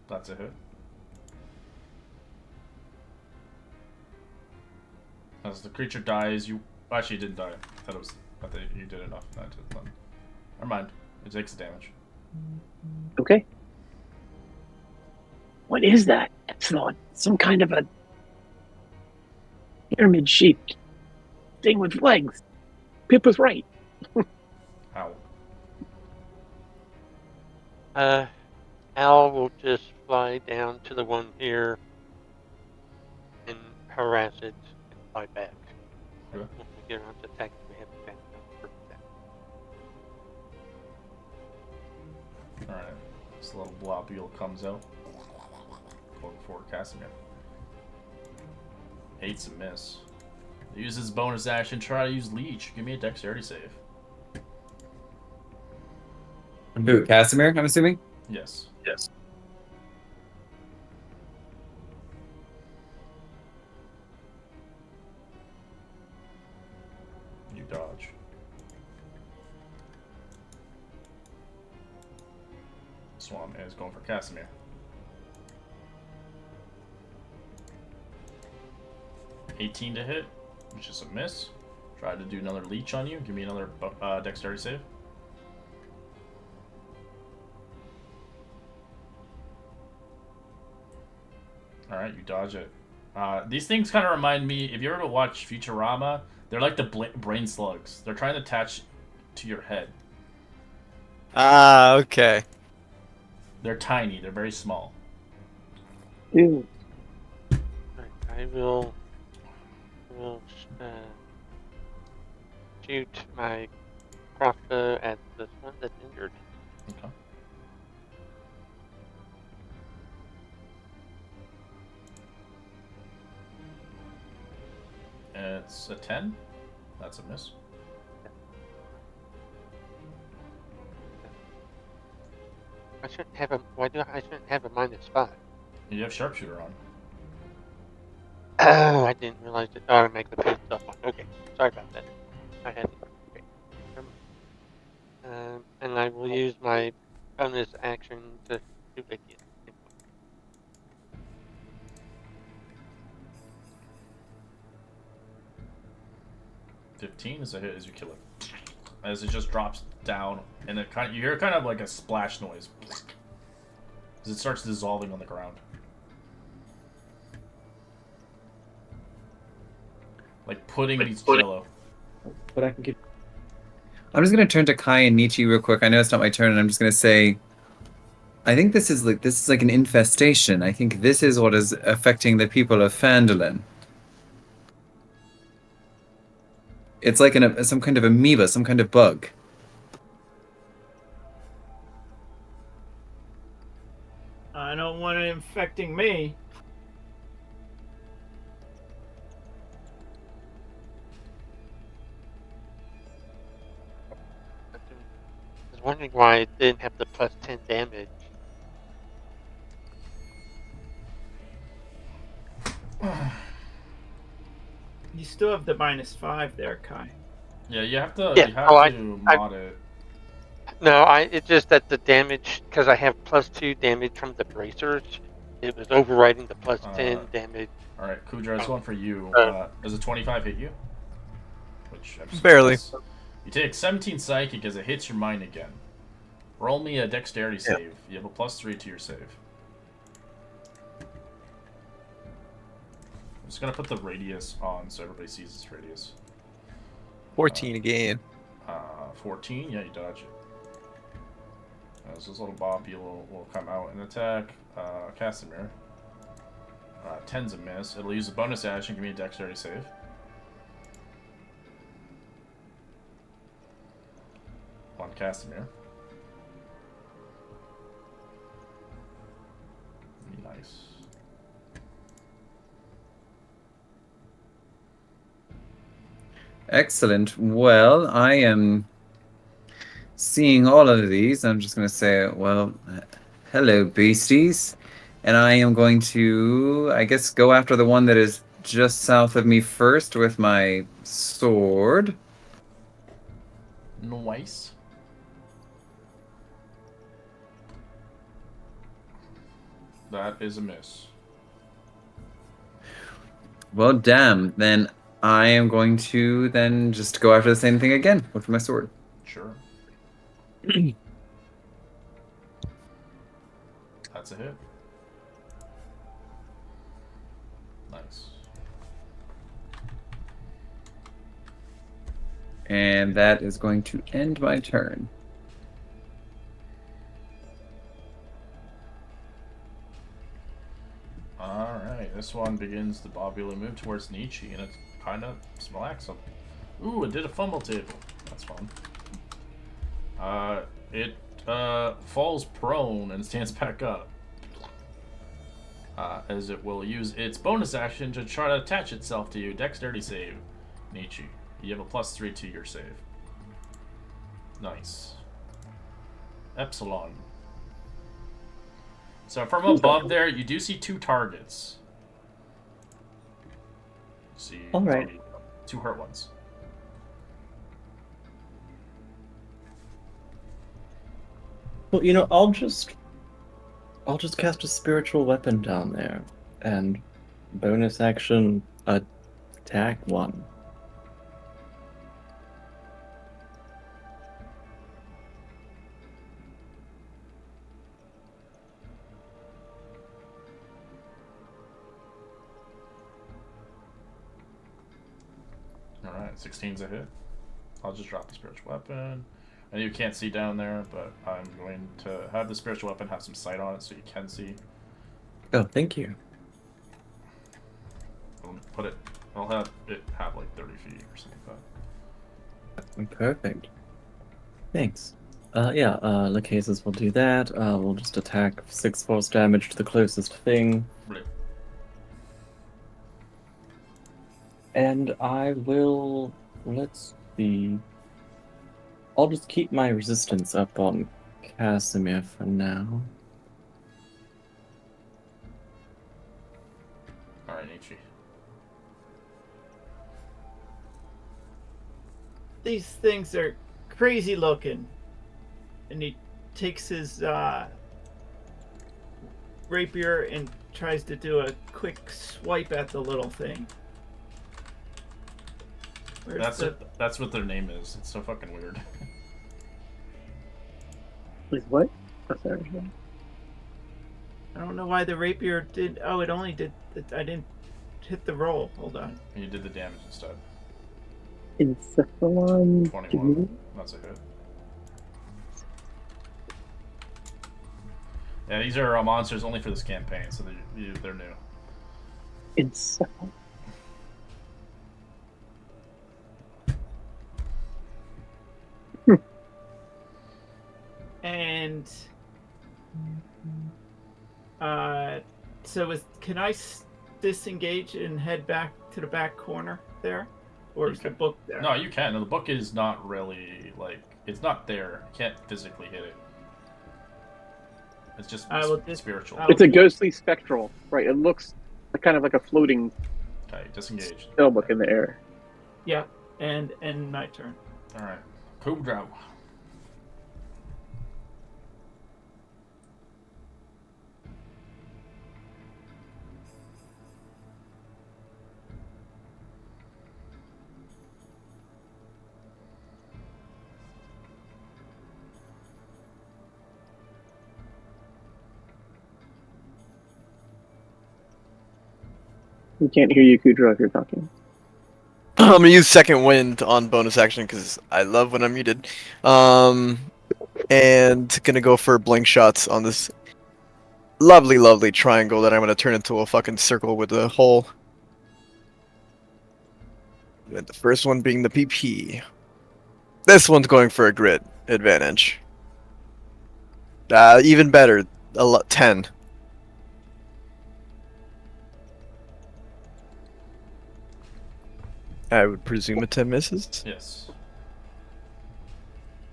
That's a hit. As the creature dies, you actually didn't die. I thought you did enough. Never mind. It takes damage. Okay. What is that? It's not some kind of a pyramid-shaped thing with legs. Pip was right. Ow. Al will just fly down to the one here and harass it and fly back. Okay. When we get around to attacking, we have a for that. Alright. This little blobule comes out. Going for Casimir. Hates a miss. Use his bonus action, try to use Leech. Give me a dexterity save. Who, Casimir, I'm assuming? Yes. Yes. You dodge. Swamp is going for Casimir. $18 to hit, which is a miss. Try to do another leech on you. Give me another dexterity save. Alright, you dodge it. These things kind of remind me, if you ever watch Futurama, they're like the brain slugs. They're trying to attach to your head. Ah, okay. They're tiny. They're very small. Ew. Right, I will shoot my crossbow at this one that's injured. Okay. It's a 10. That's a miss. I shouldn't have a. I shouldn't have a -5? You have sharpshooter on. Oh, I didn't realize it automatically put stuff on. Okay, sorry about that. I had. Okay. And I will use my bonus action to shoot again. 15 is a hit as you kill it. As it just drops down, and it you hear kind of like a splash noise as it starts dissolving on the ground. Like pudding meets jello. But I can get. I'm just gonna turn to Kai and Nietzsche real quick. I know it's not my turn, and I'm just gonna say, I think this is like an infestation. I think this is what is affecting the people of Phandelver. It's like some kind of amoeba, some kind of bug. I don't want it infecting me. I was wondering why it didn't have the +10 damage. You still have the -5 there, Kai. Yeah, you have to. Yeah, You have to mod it. No, it's just that the damage, because I have +2 damage from the bracers, it was overriding the +10 damage. All right, Kudra, it's going for you. Does a 25 hit you? Which Barely. You take 17 psychic as it hits your mind again. Roll me a dexterity save. You have a +3 to your save. I'm just gonna put the radius on so everybody sees this radius. 14 again. 14. Yeah, you dodge it. So this little Boppy will come out and attack Casimir. 10's a miss. It'll use a bonus action. Give me a dexterity save. On Casimir. Nice. Excellent. Well, I am seeing all of these. I'm just going to say, well, hello, beasties. And I am going to, I guess, go after the one that is just south of me first with my sword. Nice. That is a miss. Well, damn. Then I am going to then just go after the same thing again with my sword. Sure. That's a hit. Nice. And that is going to end my turn. Alright, this one begins the bobula move towards Nietzsche, and it kind of smacks him. Ooh, it did a fumble table. That's fun. It falls prone and stands back up. As it will use its bonus action to try to attach itself to you. Dexterity save, Nietzsche. You have a +3 to your save. Nice. Epsilon. So from above there, you do see 2 targets. See, All right. 2 hurt ones. Well, you know, I'll just cast a spiritual weapon down there, and bonus action attack one. Alright, 16's a hit. I'll just drop the spiritual weapon. And you can't see down there, but I'm going to have the spiritual weapon have some sight on it so you can see. Oh, thank you. I'll have it have like 30 feet or something like that. Perfect. Thanks. Yeah, Lacases will do that. We'll just attack 6 force damage to the closest thing. Right. And I will... let's see... I'll just keep my resistance up on Casimir for now. Alright, Nietzsche. These things are crazy looking. And he takes his rapier and tries to do a quick swipe at the little thing. That's what their name is. It's so fucking weird. Wait, what? Oh, sorry. I don't know why the rapier did. Oh, it only did. I didn't hit the roll. Hold on. You did the damage instead. Encephalon. 21. That's a hit. Yeah, these are monsters only for this campaign, so they're new. Encephalon. And so can I disengage and head back to the back corner there, or is the book there? No, you can. The book is not really it's not there. You can't physically hit it. It's just spiritual. It's a ghostly spectral, right? It looks kind of like a floating. Okay, disengage. Spellbook in the air. Yeah, and my turn. All right, Kubdraw. We can't hear you, Kudra, if you're talking. I'm gonna use second wind on bonus action because I love when I'm muted. And gonna go for blink shots on this lovely, lovely triangle that I'm gonna turn into a fucking circle with a hole. And the first one being the PP. This one's going for a grid advantage. Even better, 10. I would presume a 10 misses. Yes.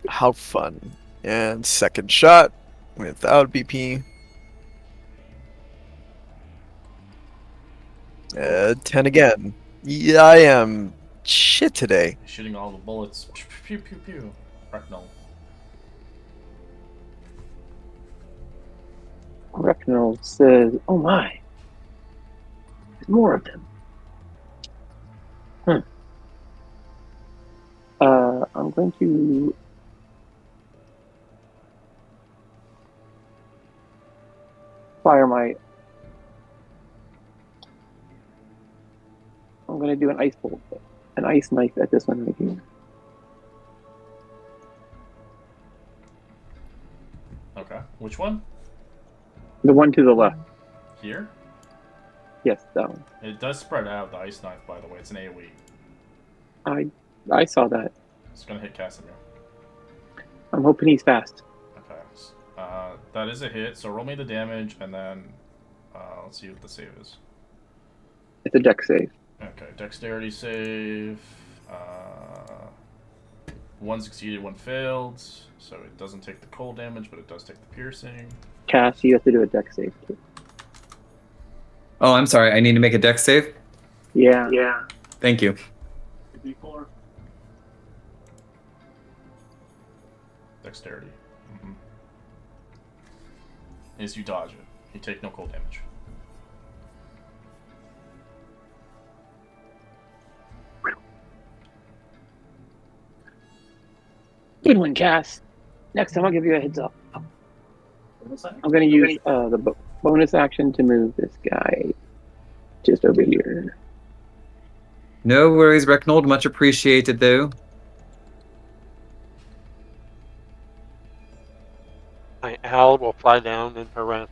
How fun. And second shot without BP. 10 again. Yeah, I am shit today. Shooting all the bullets. Pew pew pew pew. Bracknell. Bracknell says, "Oh my, there's more of them." I'm going to fire my. I'm going to do an ice bolt, an ice knife at this one right here. Okay. Which one? The one to the left. Here? Yes, that one. It does spread out, the ice knife, by the way. It's an AoE. I saw that. It's gonna hit Casimir. I'm hoping he's fast. Okay. That is a hit, so roll me the damage, and then let's see what the save is. It's a dex save. Okay, dexterity save. One succeeded, one failed, so it doesn't take the cold damage, but it does take the piercing. Cass, you have to do a dex save too. Oh, I'm sorry. I need to make a dex save. Yeah. Thank you. Dexterity. Is you dodge it. You take no cold damage. Good one, Cass. Next time I'll give you a heads up. I'm going to use the bonus action to move this guy just over here. No worries, Recknold. Much appreciated, though. My owl will fly down and harass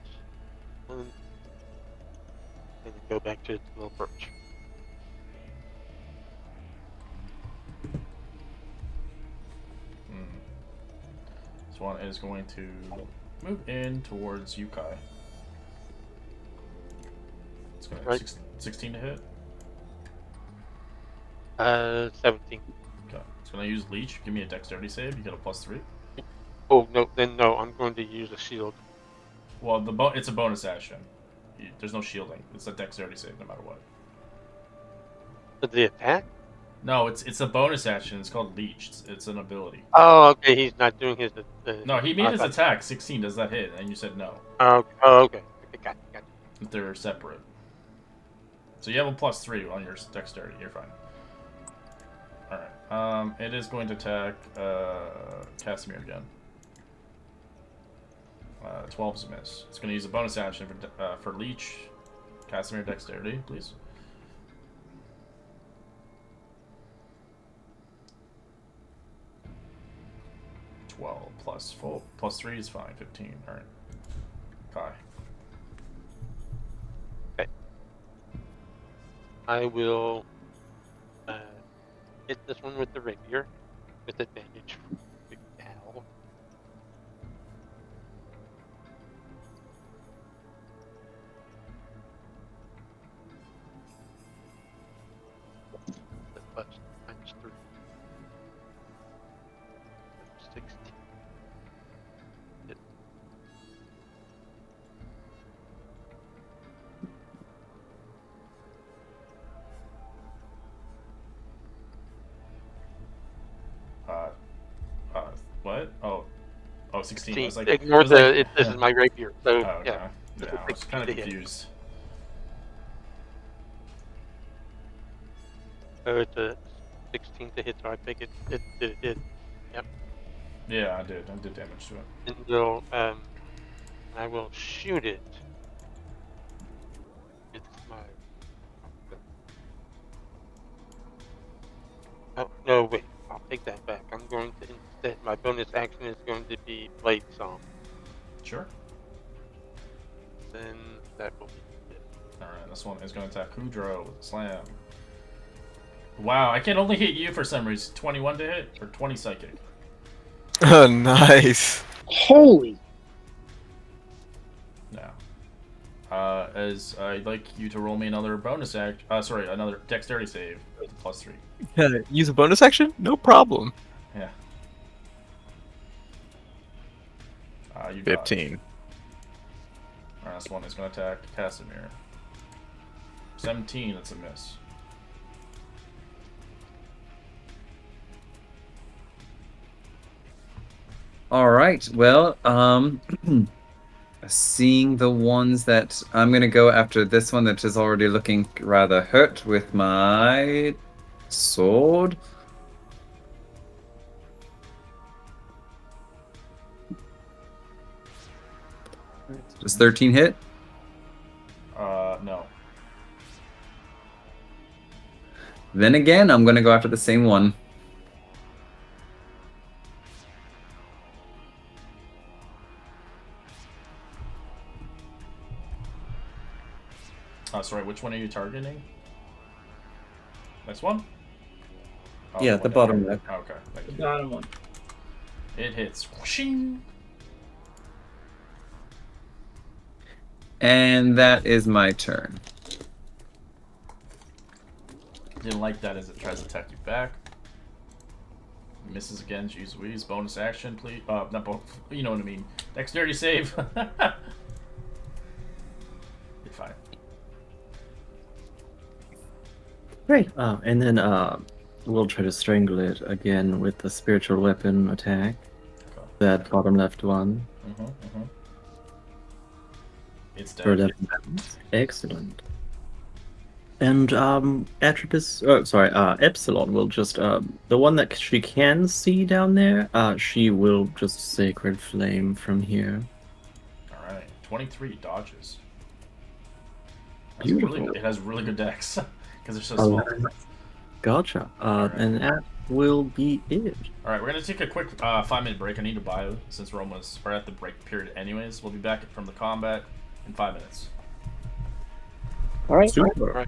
and go back to its little perch. This one is going to move in towards Yukai. It's going to Right. 16 to hit. 17. Okay. It's going to use Leech. Give me a dexterity save. You get a +3. Oh, no, then no, I'm going to use a shield. Well, it's a bonus action. There's no shielding. It's a dexterity save no matter what. For the attack? No, it's a bonus action. It's called Leech. It's an ability. Oh, okay, he's not doing his... No, he made his attack. 16. Does that hit? And you said no. Oh, okay. Got it. They're separate. So you have a +3 on your dexterity. You're fine. Alright. It is going to attack Casimir again. 12 is a miss. It's going to use a bonus action for Leech. Casimir dexterity, please. +3 is fine. 15. Alright. Kai. Okay. I will hit this one with the rapier with advantage. Big owl. The plus ×3. 16. What? Oh, 16. I was like, Ignore this is my rapier. So, oh, okay. yeah. Yeah, I was kind of confused. So it's a 16 to hit, so I think it did. Yep. Yeah, I did damage to it. And will, I will shoot it. It's my No, wait. I'll take that back. I'm going to instead. My bonus action is going to be Blade Song. Sure. Then that will be it. Alright, this one is going to attack Kudro with a slam. Wow, I can only hit you for some reason. 21 to hit, or 20 psychic. Oh, nice. Holy! No. As I'd like you to roll me another bonus act. Sorry, another dexterity save with a +3. Use a bonus action? No problem. Yeah. You dodge. 15. Alright, this one is going to attack Casimir. 17, that's a miss. All right. Well, seeing the ones that I'm gonna go after this one that is already looking rather hurt with my sword. Does 13 hit? No. Then again, I'm gonna go after the same one. Sorry, which one are you targeting? This one? Oh, Yeah, one the down bottom here. left. Okay, thank The you. bottom one. It hits. Whooshing! And that is my turn. Didn't like that as it tries to attack you back. Misses again, jeez Louise. Bonus action, please. Not bonus. You know what I mean. Dexterity save. You're fine. Great. And then we'll try to strangle it again with the spiritual weapon attack. Okay. That bottom left one. It's For dead. 11 rounds. Excellent. And Epsilon will just the one that she can see down there. She will just sacred flame from here. All right, 23 dodges. Beautiful. It has really good dex because they're so small. Gotcha. Alright. And that will be it. All right, we're gonna take a quick 5-minute break. I need to bio since we're at the break period anyways. We'll be back from the combat in 5 minutes. All right. Super. Right.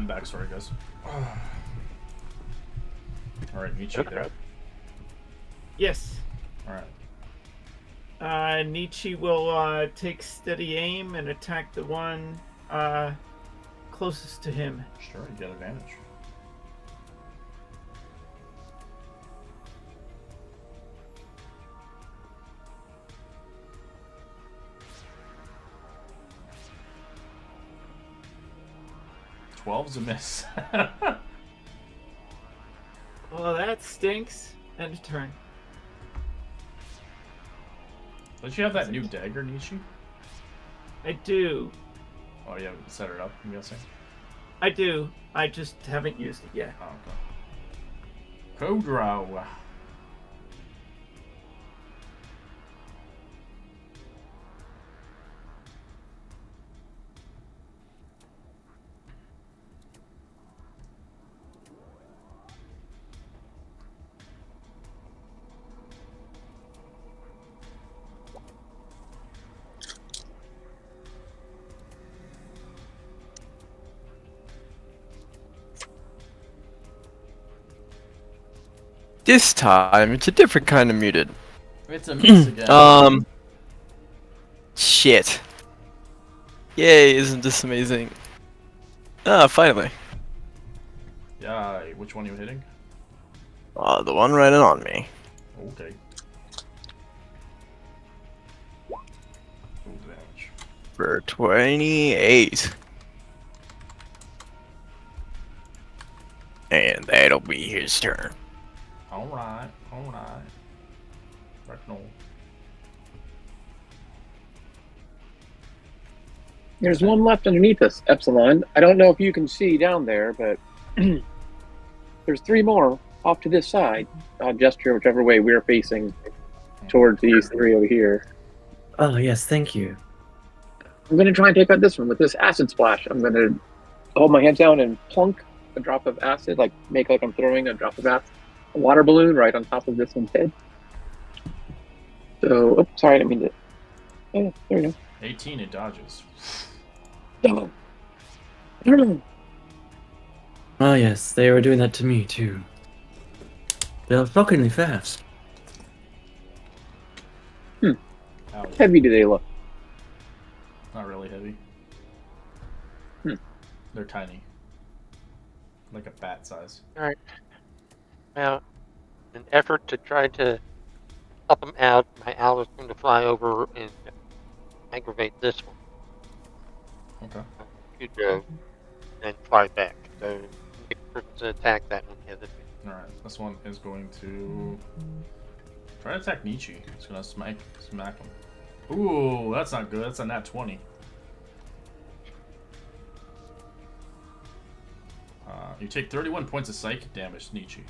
I'm back. Sorry, guys. All right, Nietzsche there. Yes. All right. Nietzsche will take steady aim and attack the one closest to him. Sure, you get advantage. Twelve's a miss. Well, that stinks. End of turn. Don't you have that new dagger, Nietzsche? I do. Oh, you haven't set it up, I'm guessing? I do. I just haven't used it yet. Oh, okay. Kodrow. This time, it's a different kind of muted. It's a miss again. Shit. Yay, isn't this amazing? Ah, finally. Yeah, which one are you hitting? The one right on me. Okay. Full damage. For 28. And that'll be his turn. Alright, alright. Retinal. There's one left underneath us, Epsilon. I don't know if you can see down there, but there's 3 more off to this side. I'll gesture whichever way we're facing towards these 3 over here. Oh, yes, thank you. I'm going to try and take out this one with this acid splash. I'm going to hold my hands down and plunk a drop of acid, like make like I'm throwing a drop of acid, a water balloon right on top of this one's head. So, oops, sorry, I didn't mean to. Yeah, there we go. 18, it dodges. Oh. Oh, yes, they were doing that to me, too. They're shockingly fast. How Heavy do they look? not really heavy. They're tiny. Like a bat size. Alright. Now, in an effort to try to help him out, my owl is going to fly over and aggravate this one. Okay. Good go. And fly back. So, next person to attack that one has advantage. Alright, this one is going to try to attack Nietzsche. It's gonna smack him. Ooh, that's not good. That's a nat 20. You take 31 points of psychic damage, Nietzsche.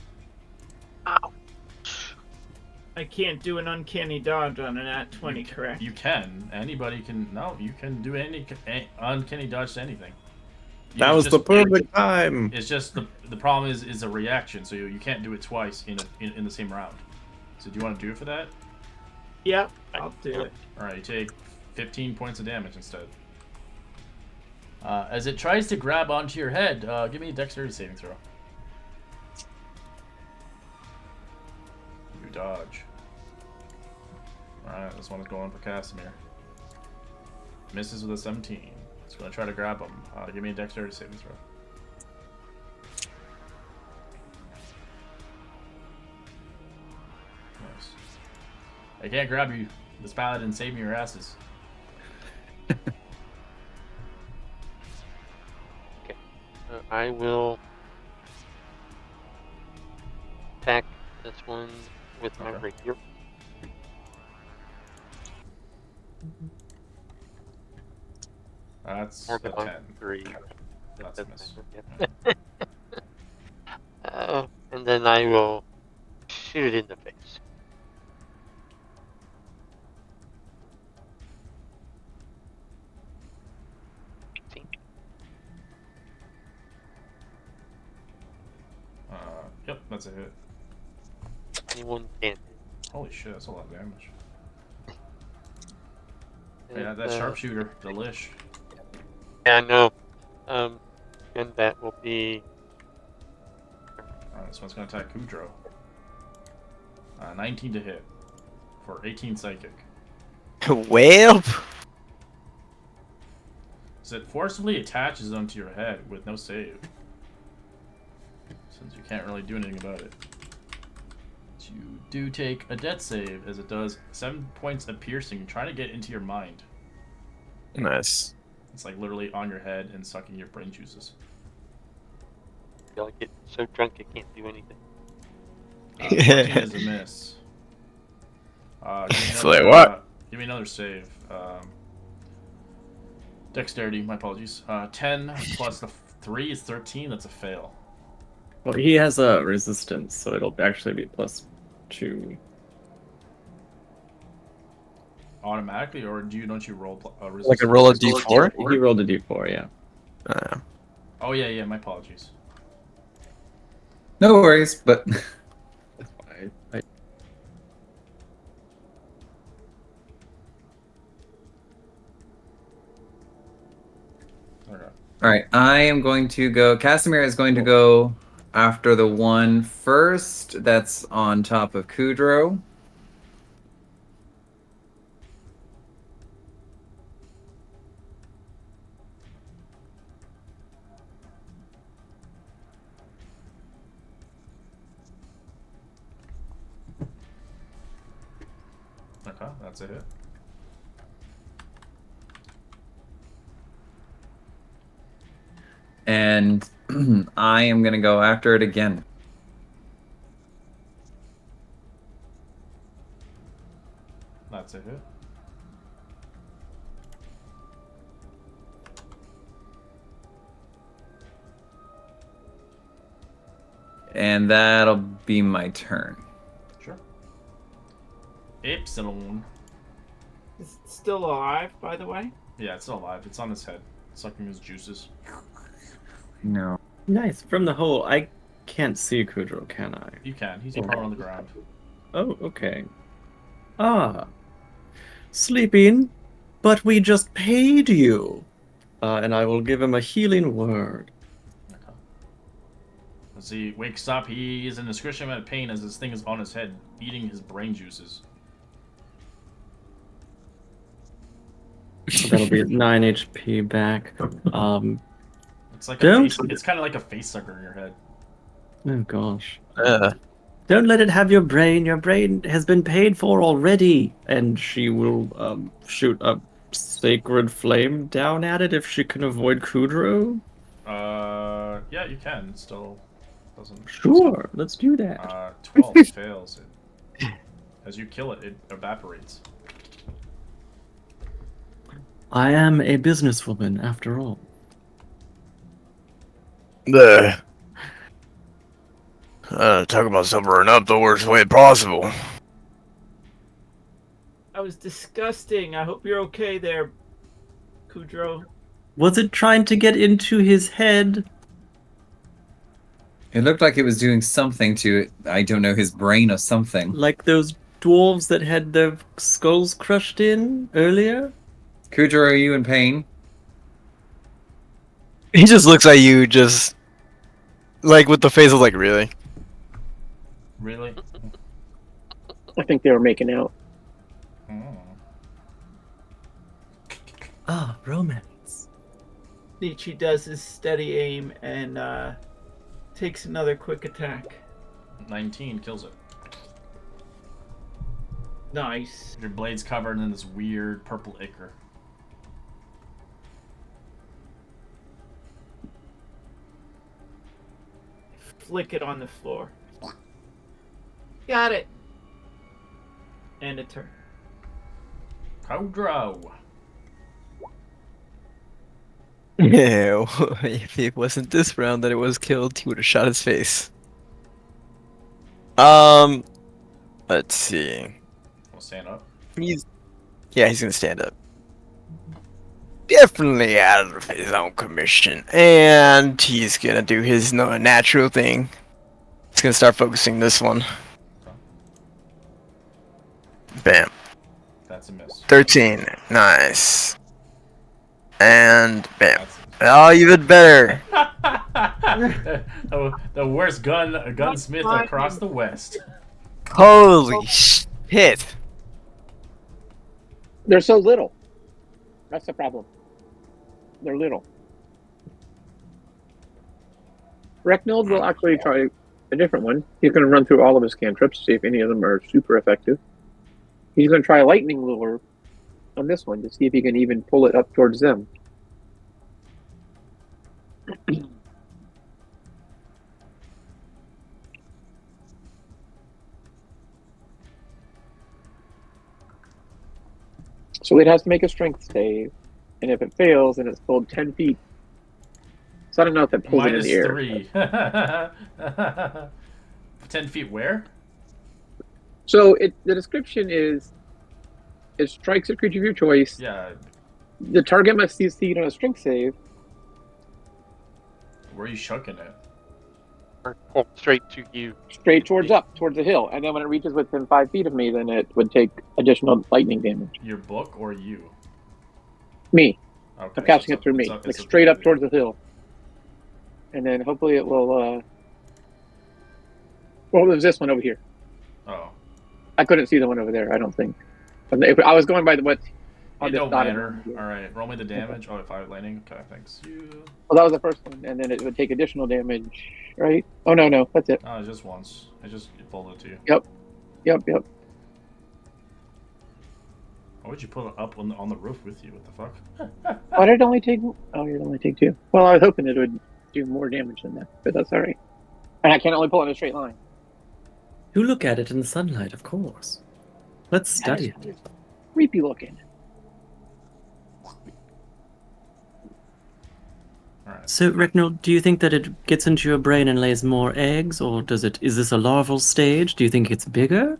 I can't do an uncanny dodge on an at 20, correct? You can. Anybody can. No, you can do any uncanny dodge to anything. That was the perfect time. It's just the problem is a reaction, so you can't do it twice in the same round. So do you want to do it for that? Yep, I'll do it. All right, you take 15 points of damage instead. As it tries to grab onto your head, give me a dexterity saving throw. You dodge. Alright, this one is going for Casimir. Misses with a 17. It's going to try to grab him. Give me a dexterity saving throw. Nice. I can't grab you. This paladin saved me your asses. I will attack this one with my rapier. That's More a than 10. 3. That's a miss. And then I will shoot it in the face. Yep, that's a hit. Anyone can. Holy shit, that's a lot of damage. And, Yeah, that sharpshooter, delish. Yeah, I know. and that will be. Alright, this one's going to attack Kudro. 19 to hit for 18 psychic. Well, So it forcibly attaches them to your head with no save. Since you can't really do anything about it. So you do take a death save as it does 7 points of piercing trying to get into your mind. Nice. It's like literally on your head and sucking your brain juices. I'll get so drunk I can't do anything. 14 is a miss. Slay what? Give me another save. Dexterity, my apologies. 10 plus the 3 is 13. That's a fail. Well, he has a resistance, so it'll actually be +2. Automatically, or don't you roll resistance? like a roll a d4? He rolled a d4, yeah. Oh yeah, my apologies. No worries, but I Okay. all right. I am going to go. Casimir is going to go after the one first. That's on top of Kudro. Okay, that's a hit. And I am going to go after it again. That's a hit. And that'll be my turn. Sure. Epsilon. Is it still alive, by the way? Yeah, it's still alive. It's on his head, sucking his juices. No. Nice. From the hole, I can't see Kudro, can I? You can. He's prone on the ground. Oh, okay. Ah. Sleeping, but we just paid you. And I will give him a healing word. Okay. As he wakes up, he is in excruciating amount of pain as this thing is on his head, eating his brain juices. That'll be 9 HP back. It's like Don't- it's kind of like a face sucker in your head. Oh gosh. Uh, Don't let it have your brain. Your brain has been paid for already. And she will shoot a sacred flame down at it if she can avoid Kudro. Yeah, you can. It still doesn't. Sure, let's do that. 12 fails. As you kill it, it evaporates. I am a businesswoman, after all. Talk about sobering up the worst way possible. That was disgusting. I hope you're okay there, Kudro. Was it trying to get into his head? It looked like it was doing something to it. I don't know, his brain or something. Like those dwarves that had their skulls crushed in earlier? Kudro, are you in pain? He just looks at you, just like with the face of like, really? Really? I think they were making out. Mm. Ah, romance. Nietzsche does his steady aim and takes another quick attack. 19 kills it. Nice. Your blade's covered in this weird purple ichor. Flick it on the floor. Got it. And a turn. Kudro. Yeah, if it wasn't this round that it was killed, he would have shot his face. Let's see. We'll stand up. He's gonna stand up. Definitely out of his own commission, and he's gonna do his natural thing. He's gonna start focusing this one. Bam. That's a miss. 13. Nice. And bam. That's a miss. Oh, even better. The worst gunsmith across the West. Holy shit! They're so little. That's the problem. They're little. Recknold will actually try a different one. He's going to run through all of his cantrips, see if any of them are super effective. He's going to try a lightning lure on this one to see if he can even pull it up towards them. So it has to make a strength save, and if it fails, then it's pulled 10 feet. So I don't know if it pulls it in the air. -3. 10 feet where? So the description is it strikes a creature of your choice. Yeah. The target must succeed on a strength save. Where are you shucking it? Or pull straight to you. Straight towards the hill. And then when it reaches within 5 feet of me, then it would take additional lightning damage. Your book or you? Me. Okay, I'm casting it through me. Like straight up towards the hill. And then hopefully it will well, there's this one over here. Oh. I couldn't see the one over there, I don't think. I was going by what It don't matter. Alright, roll me the damage. Oh, 5 lightning. Okay, thanks. Well, that was the first one, and then it would take additional damage, right? Oh, no, that's it. Oh, just once. I just pulled it to you. Yep. Why would you put it up on the roof with you? What the fuck? Why did it only take... Oh, it only take 2. Well, I was hoping it would do more damage than that, but that's alright. And I can only pull in a straight line. You look at it in the sunlight, of course. Let's study it. Creepy looking. Alright. So, Recknold, do you think that it gets into your brain and lays more eggs, or is this a larval stage? Do you think it's bigger?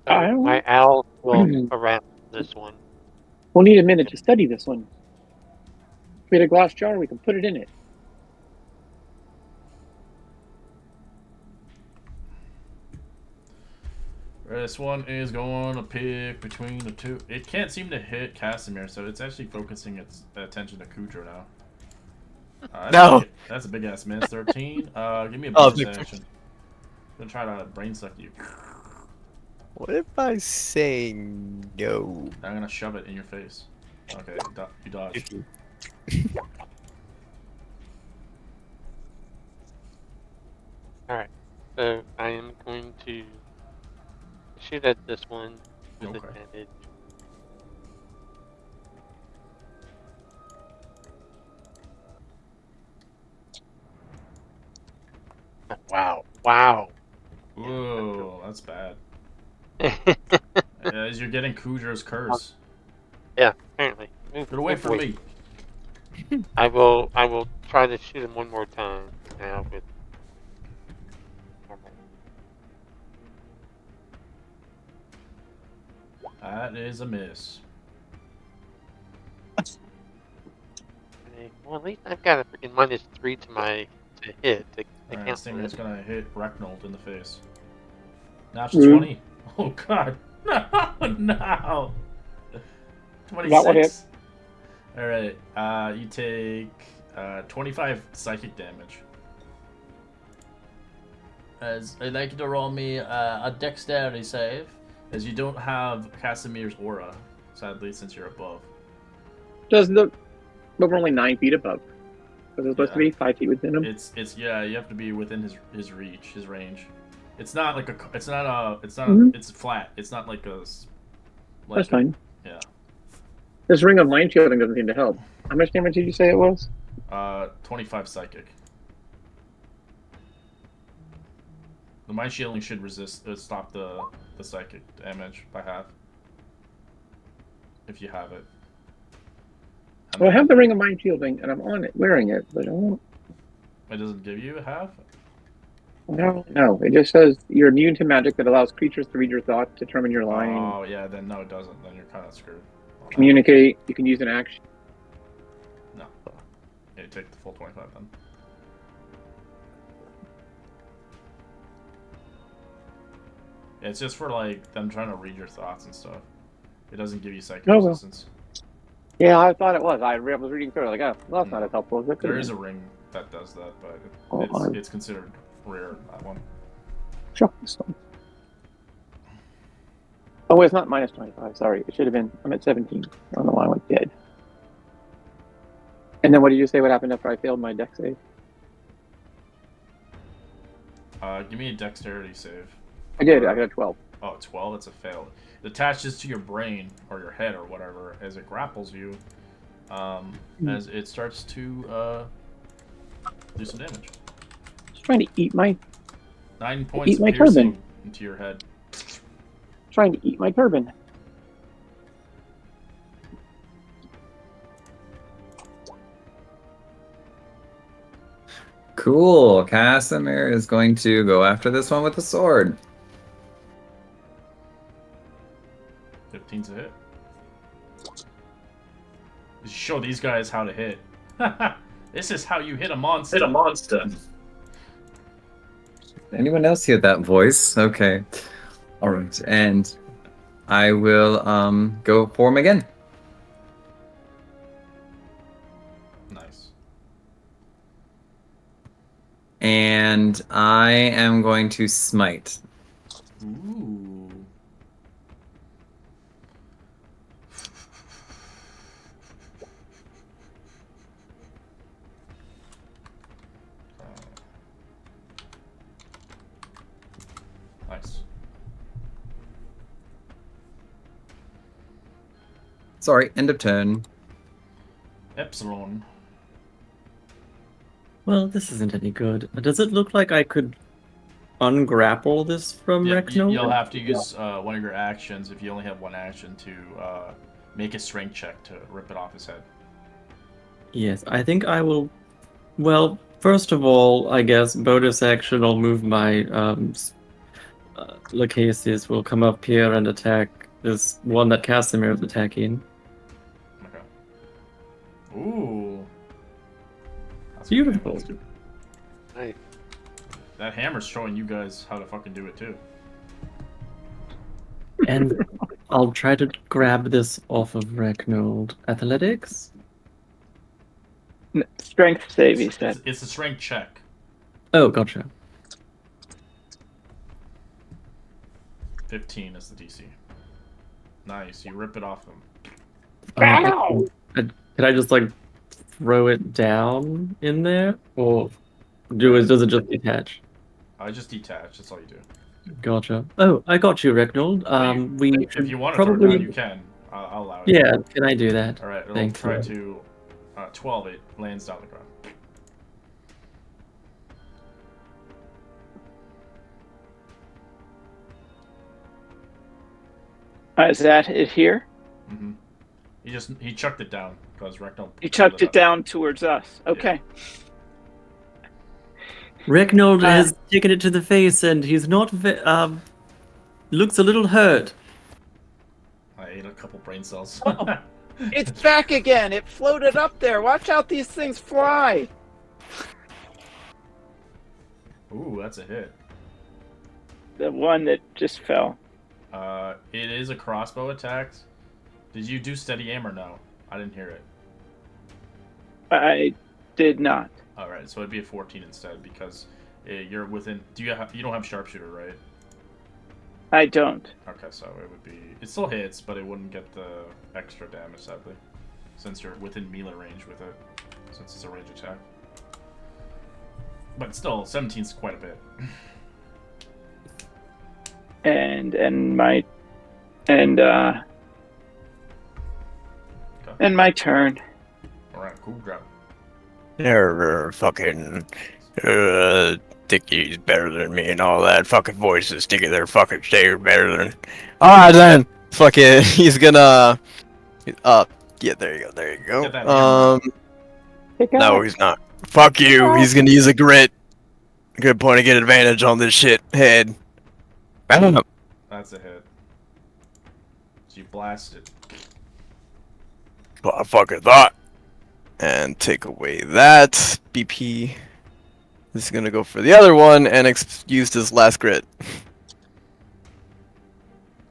My owl will around this one. We'll need a minute to study this one. If we had a glass jar, we can put it in it. This one is going to pick between the two. It can't seem to hit Casimir, so it's actually focusing its attention to Kudro now. No! That's a big ass miss. 13. Give me a bonus action. I'm gonna try to brain suck you. What if I say no? I'm gonna shove it in your face. Okay, you dodged. Alright, so I am going to shoot at this one with advantage. Wow. Whoa, that's bad. As you're getting Kudro's curse. Yeah, apparently. Get away from me. I will try to shoot him one more time now with That is a miss. Well, at least I've got a freaking -3 to my hit. Alright, this thing is gonna hit Recknold in the face. Natural 20. Oh god. No. 26. Alright, you take 25 psychic damage. As I'd like you to roll me a dexterity save, as you don't have Casimir's aura, sadly, since you're above. But we're only 9 feet above. So it's supposed to be 5 feet within him. It's yeah, you have to be within his reach, his range. It's not like it's flat. It's not like a. That's fine. Yeah. This ring of mind shielding doesn't seem to help. How much damage did you say it was? 25 psychic. The mind shielding should stop the psychic damage by half. If you have it. Well, I have the ring of mind shielding, and I'm on it, wearing it, but I won't. It doesn't give you half? No. It just says you're immune to magic that allows creatures to read your thoughts, determine your line. Oh, yeah, then no, it doesn't. Then you're kind of screwed. Communicate. You can use an action. No. Yeah, you take the full 25 then. Yeah, it's just for, like, them trying to read your thoughts and stuff. It doesn't give you psychic Oh, well. resistance. Yeah, I thought it was. I was reading through it like, oh, well, that's not as helpful as it could There have is a been. ring that does that, but Oh, it's considered rare, that one. Sure. Oh, wait, it's not minus 25. Sorry. It should have been. I'm at 17. I don't know why I went dead. And then what did you say? What happened after I failed my deck save? Give me a dexterity save. I did. I got a 12. Oh, 12? That's a fail. It attaches to your brain, or your head, or whatever, as it grapples you, as it starts to do some damage. Just trying to eat my 9 points Eat of my piercing turban. into your head. Trying to eat my turban. Cool. Casimir is going to go after this one with a sword. 15's a hit. You show these guys how to hit. This is how you hit a monster. Anyone else hear that voice? Okay. All right. And I will go for him again. Nice. And I am going to smite. Ooh. Nice. Sorry, end of turn. Epsilon. Well, this isn't any good. Does it look like I could ungrapple this from Yeah, Rekno? you'll have to use one of your actions, if you only have one action, to make a strength check to rip it off his head. Yes, I think I will. Well, first of all, I guess bonus action, I'll move my Lacasis will come up here and attack this one that Casimir is attacking. Okay. Ooh. That's Beautiful. good. Nice. That hammer's showing you guys how to fucking do it too. And I'll try to grab this off of Reknold. Athletics? Strength save, he said. It's a strength check. Oh, gotcha. 15 is the DC. Nice, you rip it off him. Ow! Could I just like throw it down in there, or does it just detach? I just detach. That's all you do. Gotcha. Oh, I got you, Reknold. If you want to throw it down, you can. I'll allow it. Yeah, can I do that? All right. It'll Thank try you. to 12. It lands down the ground. Is that it here? Mm-hmm. He chucked it down because Rectal. He chucked it down towards us. Okay. Reknold has taken it to the face, and he's not. Looks a little hurt. I ate a couple brain cells. Oh, it's back again. It floated up there. Watch out, these things fly. Ooh, that's a hit. The one that just fell. It is a crossbow attack. Did you do steady aim or no? I didn't hear it. I did not. All right, so it'd be a 14 instead because you're within. You don't have sharpshooter, right? I don't. Okay, so it would be. It still hits, but it wouldn't get the extra damage sadly, since you're within melee range with it, since it's a range attack. But still, 17's quite a bit. And my turn. All right, cool job. You're fucking think he's better than me and all that fucking voices thinking they're fucking saying better than. Alright then, fuck it. He's gonna. Yeah, there you go. Get that hammer. No, he's not. Fuck you. He's gonna use a grit. Good point to get advantage on this shit head. I don't know. That's a hit. So you blast it. What I fucking thought. And take away that BP. This is gonna go for the other one and use his last grit.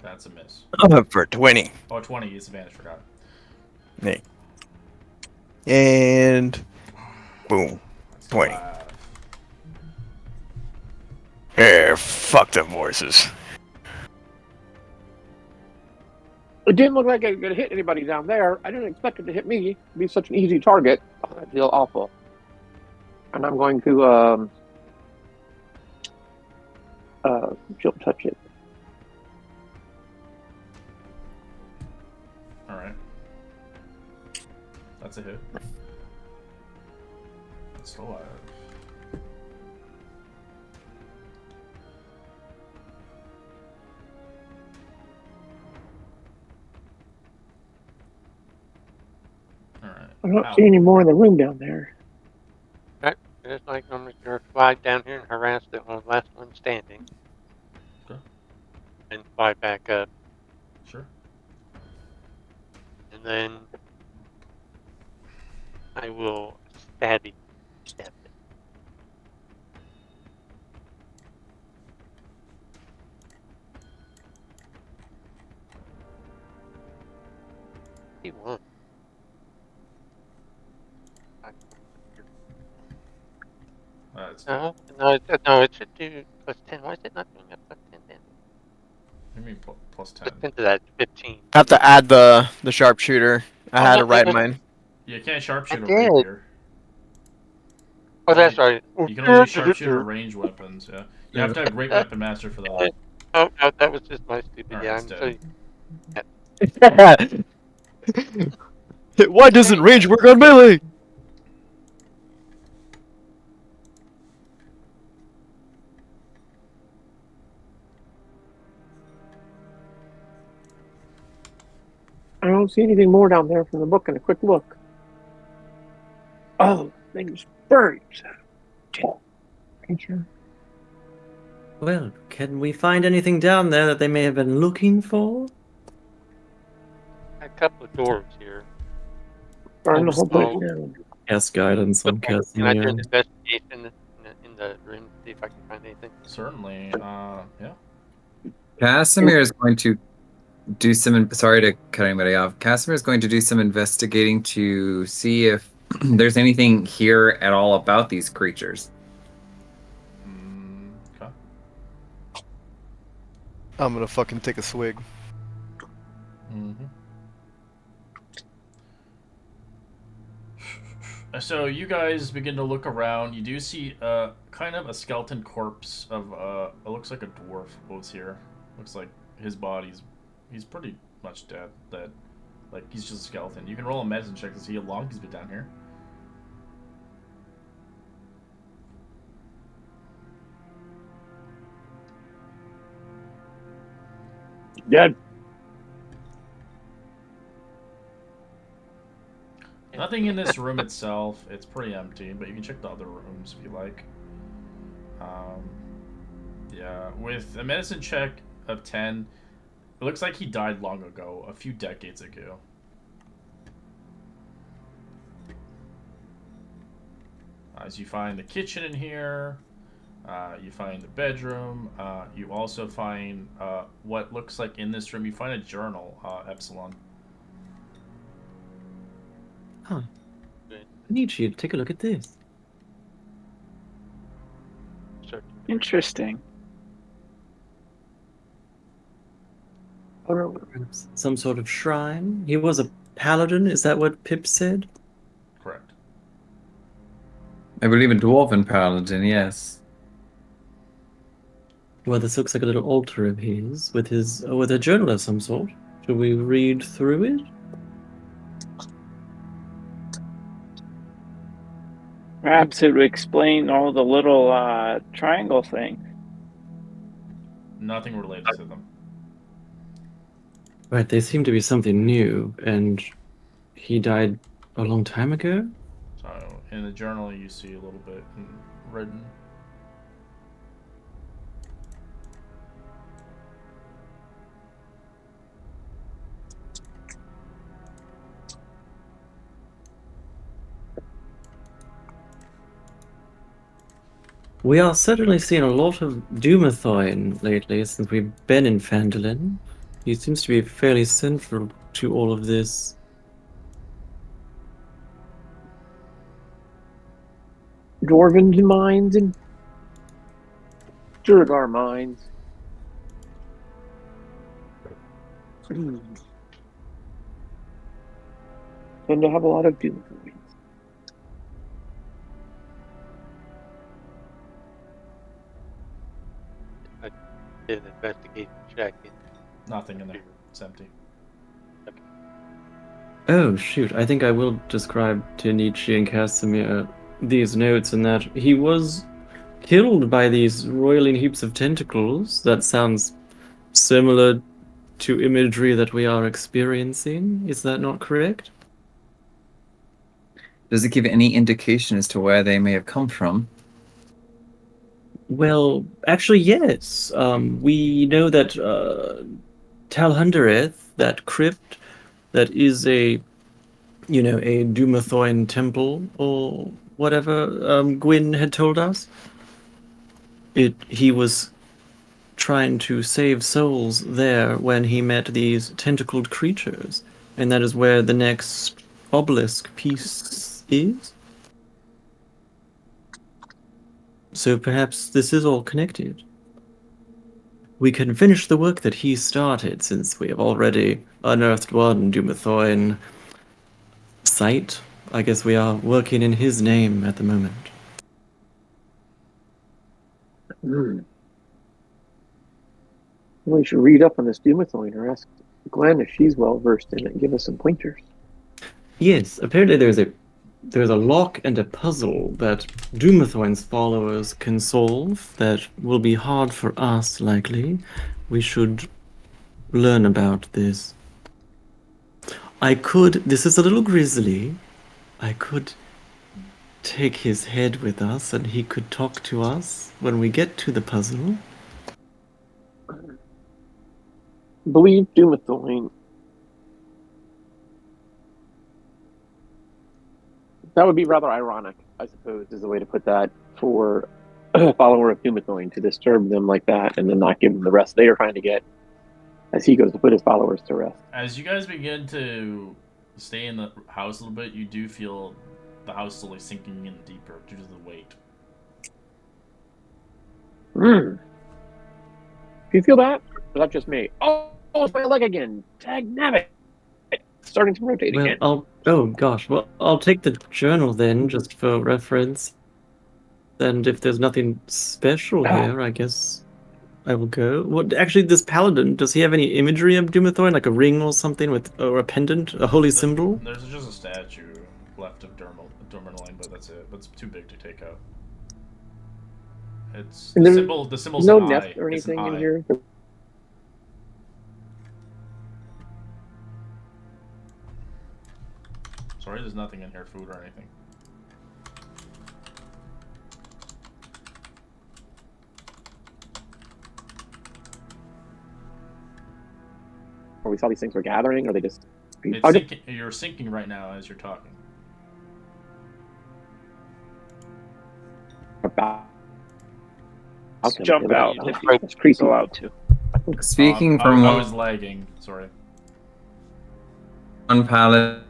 That's a miss. For 20. Oh, 20 is advantage, forgot. Nee. And boom. Let's 20. laugh. Yeah, fuck them horses. It didn't look like it was going to hit anybody down there. I didn't expect it to hit me. It'd be such an easy target. Oh, I feel awful. And I'm going to chill touch it. Alright. That's a hit. It's still alive. Alright. I don't Ow. see any more in the room down there. Just like I'm just gonna slide down here and harass the last one standing. Okay. And fly back up. Sure. And then I will stabby step it. He won. No, it should do plus 10. Why is it not doing that plus 10 damage? What do you mean plus 10? Plus 10 to that, 15. I have to add the sharpshooter. I had it right in mine. You can't sharpshoot a did. rapier. Oh, that's right. You can only sharpshoot ranged weapons, yeah. You have to have Great Weapon Master for that. Oh, no, that was just my stupid. Alright, Yeah, I'm so. Why doesn't range work on melee? I don't see anything more down there from the book in a quick look. Oh, things burned. Creature. Well, can we find anything down there that they may have been looking for? A couple of doors here. Burn the whole place Oh. down. Cast guidance on Can I do an Casimir. investigation in the room, see if I can find anything? Certainly, yeah. Casimir is going to do some. Sorry to cut anybody off. Casimir is going to do some investigating to see if there's anything here at all about these creatures. Okay. I'm gonna fucking take a swig. So you guys begin to look around. You do see kind of a skeleton corpse of it looks like a dwarf was here. Looks like his he's pretty much dead. Like he's just a skeleton. You can roll a medicine check to see how long he's been down here. Dead. Nothing in this room itself. It's pretty empty, but you can check the other rooms if you like. Yeah, with a medicine check of 10, it looks like he died long ago, a few decades ago. As you find the kitchen in here, you find the bedroom, you also find what looks like in this room, you find a journal, Epsilon. Huh. I need you to take a look at this. Sure. Interesting. Perhaps some sort of shrine? He was a paladin, is that what Pip said? Correct. I believe a dwarven paladin, yes. Well, this looks like a little altar of his with a journal of some sort. Should we read through it? Perhaps it would explain all the little triangle things. Nothing related to them. Right, they seem to be something new, and he died a long time ago? So, in the journal, you see a little bit written. We are certainly seeing a lot of Doomathoin lately since we've been in Phandelver. He seems to be fairly central to all of this. Dwarven minds and Durgar minds. Tend to have a lot of doom movies. I did an investigation check. And Nothing in there. It's empty. Oh, shoot. I think I will describe to Nietzsche and Casimir these notes and that he was killed by these roiling heaps of tentacles. That sounds similar to imagery that we are experiencing. Is that not correct? Does it give any indication as to where they may have come from? Well, actually, yes. We know that Talhundereth, that crypt, that is a Dumathoin temple or whatever Gwyn had told us. He was trying to save souls there when he met these tentacled creatures, and that is where the next obelisk piece is. So perhaps this is all connected. We can finish the work that he started, since we have already unearthed one Dumathoin site. I guess we are working in his name at the moment. We should read up on this Dumathoin or ask Glenn if she's well versed in it and give us some pointers. Yes, apparently there's a lock and a puzzle that Dumathoin's followers can solve that will be hard for us, likely. We should learn about this. This is a little grisly, I could take his head with us and he could talk to us when we get to the puzzle. Believe Dumathoin. That would be rather ironic, I suppose, is the way to put that, for a follower of Dumathoin to disturb them like that and then not give them the rest they are trying to get as he goes to put his followers to rest. As you guys begin to stay in the house a little bit, you do feel the house slowly sinking in deeper due to the weight. Do you feel that? Or is that just me? Oh, it's my leg again. Tag nabbit. Starting to rotate again. I'll take the journal then, just for reference. And if there's nothing special here, I guess I will go. What actually, this paladin, does he have any imagery of Dumathoin, like a ring or something or a pendant, a holy symbol? There's just a statue left of Durmanoin, but that's it. But it's too big to take out. It's the symbol. The symbol's no an nest eye. or It's an anything in eye. here. Sorry, there's nothing in here, food or anything. Or we saw these things were gathering, or they just. You're sinking right now as you're talking. Let's jump out. That's creepy. Allowed to. Speaking I from was lagging. Sorry. one pallet.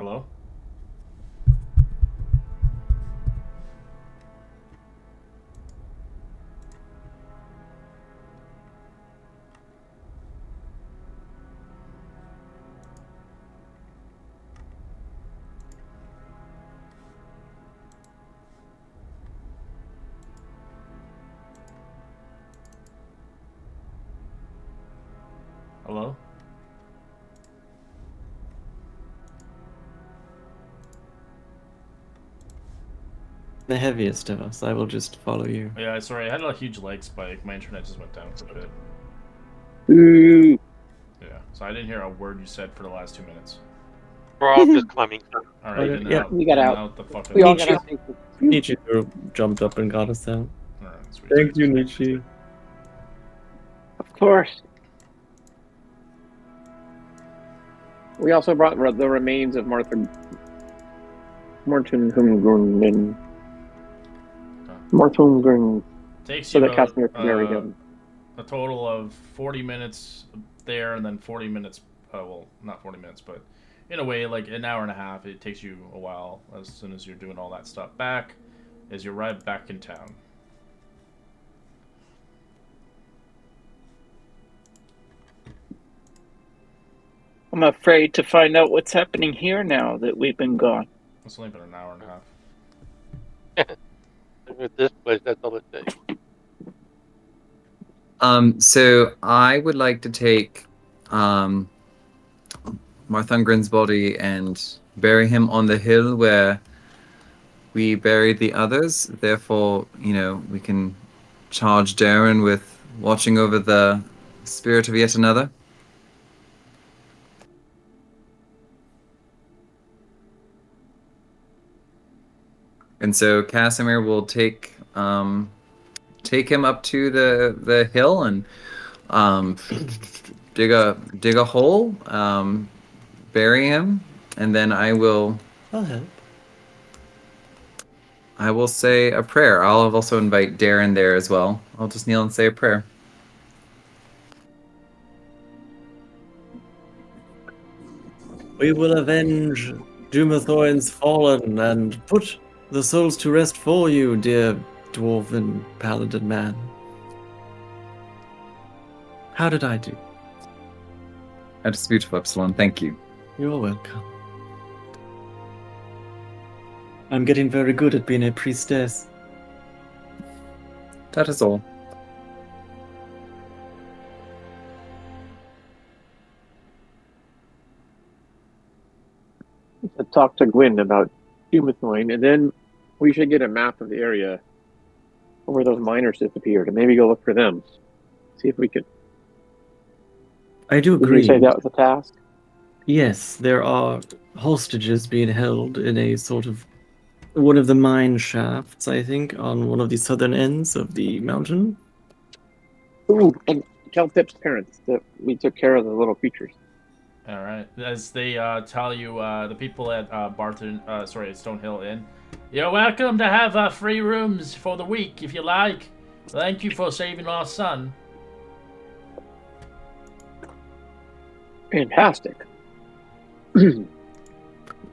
Hello? Hello? The heaviest of us. I will just follow you. Yeah, sorry, I had a huge leg spike. My internet just went down for a bit. Ooh. Yeah, so I didn't hear a word you said for the last 2 minutes. We're all just climbing. Alright, Okay, then yeah, we got out. the fucking... We all got Nietzsche. out. Nietzsche jumped up and got us out. Alright, sweet. Thank you, Nietzsche. Of course. We also brought the remains of Martin Humgren. Martin Humgren. Takes So you that Casimir could bury him. a total of 40 minutes there, and then 40 minutes, well, not 40 minutes, but in a way, like an hour and a half. It takes you a while as soon as you're doing all that stuff back, as you arrive back in town. I'm afraid to find out what's happening here now that we've been gone. It's only been an hour and a half. With this place, that's all it takes. So I would like to take Marthungren's body and bury him on the hill where we buried the others. Therefore, we can charge Darren with watching over the spirit of yet another. And so Casimir will take him up to the hill and dig a hole, bury him, and then I'll help. I will say a prayer. I'll also invite Darren there as well. I'll just kneel and say a prayer. We will avenge Dumathoin's fallen and put the souls to rest for you, dear dwarven paladin man. How did I do? That is beautiful, Epsilon. Thank you. You're welcome. I'm getting very good at being a priestess. That is all. To talk to Gwyn about Dumathoin, and then we should get a map of the area where those miners disappeared, and maybe go look for them. See if we could. I do Did agree. you say that was a task? Yes, there are hostages being held in a sort of one of the mine shafts, I think, on one of the southern ends of the mountain. Ooh, and tell Pip's parents that we took care of the little creatures. All right. As they tell you, the people at Stonehill Inn, you're welcome to have free rooms for the week if you like. Thank you for saving our son. Fantastic.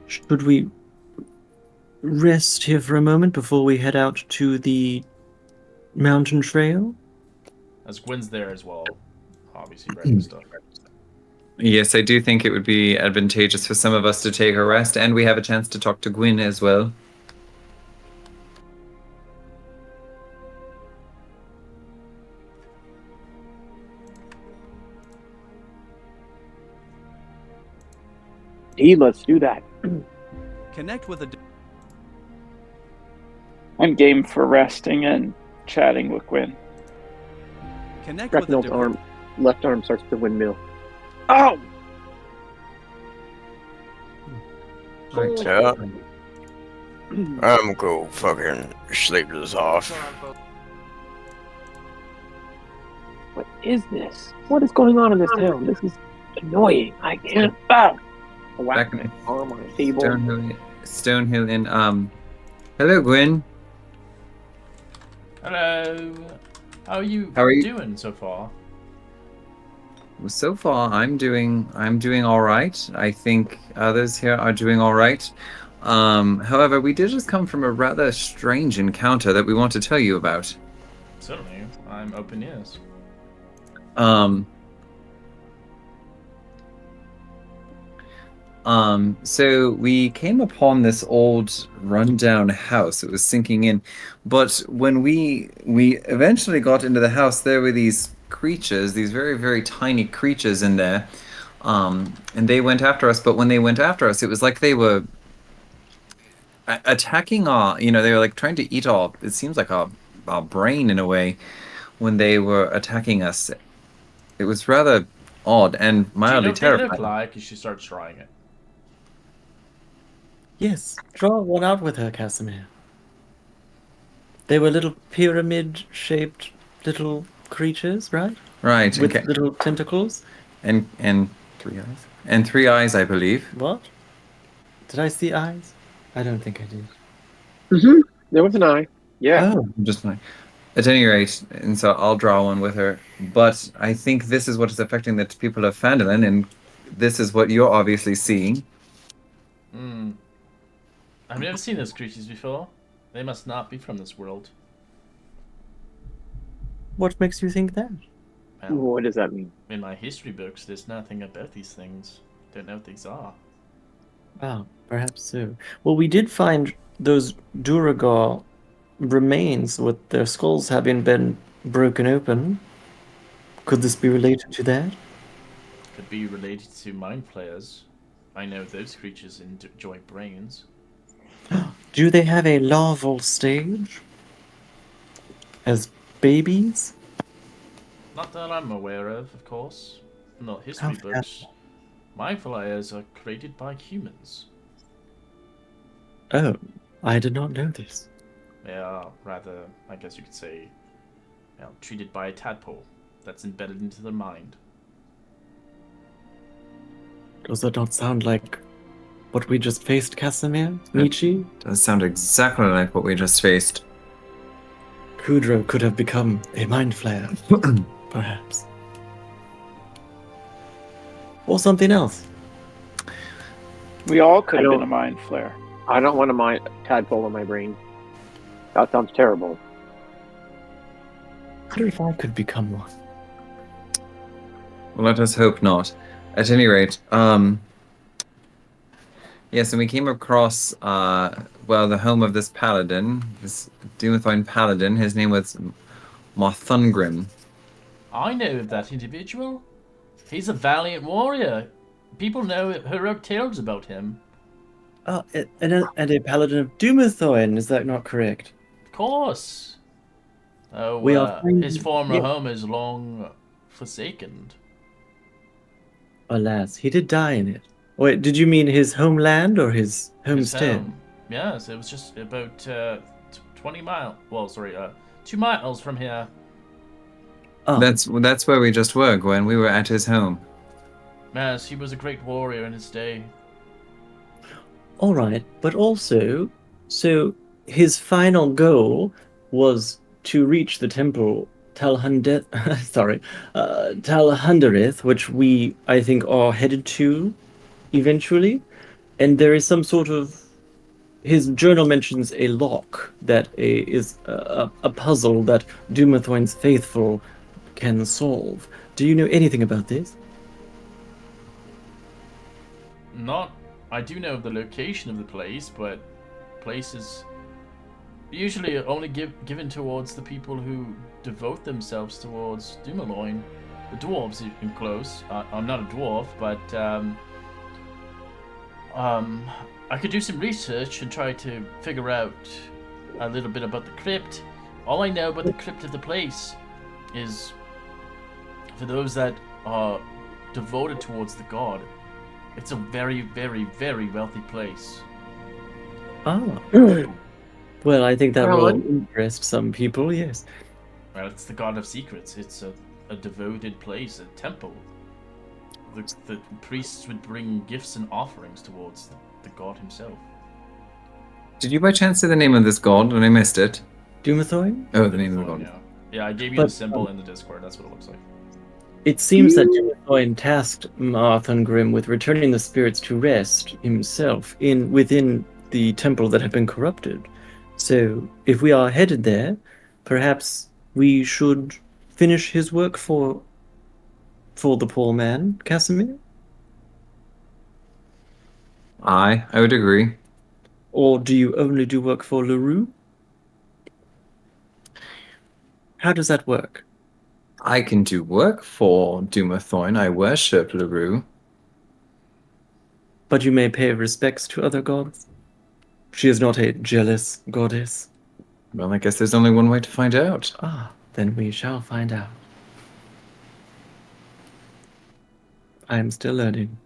Should we rest here for a moment before we head out to the mountain trail? As Gwyn's there as well, obviously writing stuff. Yes, I do think it would be advantageous for some of us to take a rest, and we have a chance to talk to Gwyn as well. Let's do that. Connect with a. I'm game for resting and chatting with Gwyn. Connect with a Breckenell's different. left arm starts to windmill. Oh! Right. Yeah. I'm go fucking sleep this off. What is this? What is going on in this town? This is annoying. I can't. Whack my arm on a table. Stonehill Inn. Hello, Gwyn. Hello. How are you How are you? doing so far? so far I'm doing all right. I think others here are doing all right. However, we did just come from a rather strange encounter that we want to tell you about. Certainly, I'm open ears. So we came upon this old rundown house. It was sinking in, but when we eventually got into the house, there were these creatures, these very, very tiny creatures in there. And they went after us, but when they went after us, it was like they were attacking our, they were like trying to eat our, it seems like our brain in a way when they were attacking us. It was rather odd and Do you know mildly what they look terrifying. like? You should start trying it. Yes, draw one out with her, Casimir. They were little pyramid-shaped little creatures, right? Right. With Okay. little tentacles. And 3 eyes. And 3 eyes, I believe. What? Did I see eyes? I don't think I did. Mm-hmm. There was an eye. Yeah. Oh, Just fine. At any rate, and so I'll draw one with her. But I think this is what is affecting the people of Phandelver, and this is what you're obviously seeing. Hmm. I've never seen those creatures before. They must not be from this world. what makes you think that? Well, What does that mean? in my history books, there's nothing about these things. Don't know what these are. Ah, perhaps so. Well, we did find those Duragar remains with their skulls having been broken open. Could this be related to that? Could be related to mind flayers. I know those creatures enjoy brains. Do they have a larval stage? As babies? Not that I'm aware of course. Not history How books. Mind flayers are created by humans. Oh, I did not know this. They are rather, I guess you could say, treated by a tadpole that's embedded into their mind. Does that not sound like what we just faced, Casimir? Nietzsche? Does sound exactly like what we just faced. Kudro could have become a mind flayer, perhaps. Or something else. We all could I have been don't- a mind flare. I don't want a tadpole in my brain. That sounds terrible. I wonder if I could become one. Well, let us hope not. At any rate, yes, and we came across, the home of this paladin, this Doomthorn paladin. His name was Mothungrim. I know of that individual. He's a valiant warrior. People know heroic tales about him. Oh, and a paladin of Doomthorn, is that not correct? Of course. Oh, We are his former yeah. home is long forsaken. Alas, he did die in it. Wait, did you mean his homeland or his His homestead? home. Yes, it was just about 20 miles. Well, sorry, 2 miles from here. Oh, That's where we just were, Gwen. We were at his home. Yes, he was a great warrior in his day. all right. But also, so his final goal was to reach the temple Talhanderith, which we, I think, are headed to eventually. And there is some sort of. His journal mentions a lock that is a puzzle that Doomthorn's faithful can solve. Do you know anything about this? I do know the location of the place, but places usually only given towards the people who devote themselves towards Dumaloin. The dwarves in close. I'm not a dwarf, but I could do some research and try to figure out a little bit about the crypt. All I know about the crypt of the place is for those that are devoted towards the god. It's a very, very, very wealthy place. Ah. Well, I think that will Alan? interest some people, yes. Well, it's the god of secrets. It's a devoted place, a temple. The priests would bring gifts and offerings towards the god himself. Did you by chance say the name of this god and I missed it? Doomthorn? Oh, the name of the god. Yeah, I gave you But, the symbol in the Discord. That's what it looks like. It seems that Dumathoin tasked Marthangrim with returning the spirits to rest himself within the temple that had been corrupted. So, if we are headed there, perhaps we should finish his work for the poor man, Casimir? I would agree. Or do you only do work for LaRue? How does that work? I can do work for Dumathoin. I worship LaRue. But you may pay respects to other gods? She is not a jealous goddess. Well, I guess there's only one way to find out. Ah, then we shall find out. I am still learning.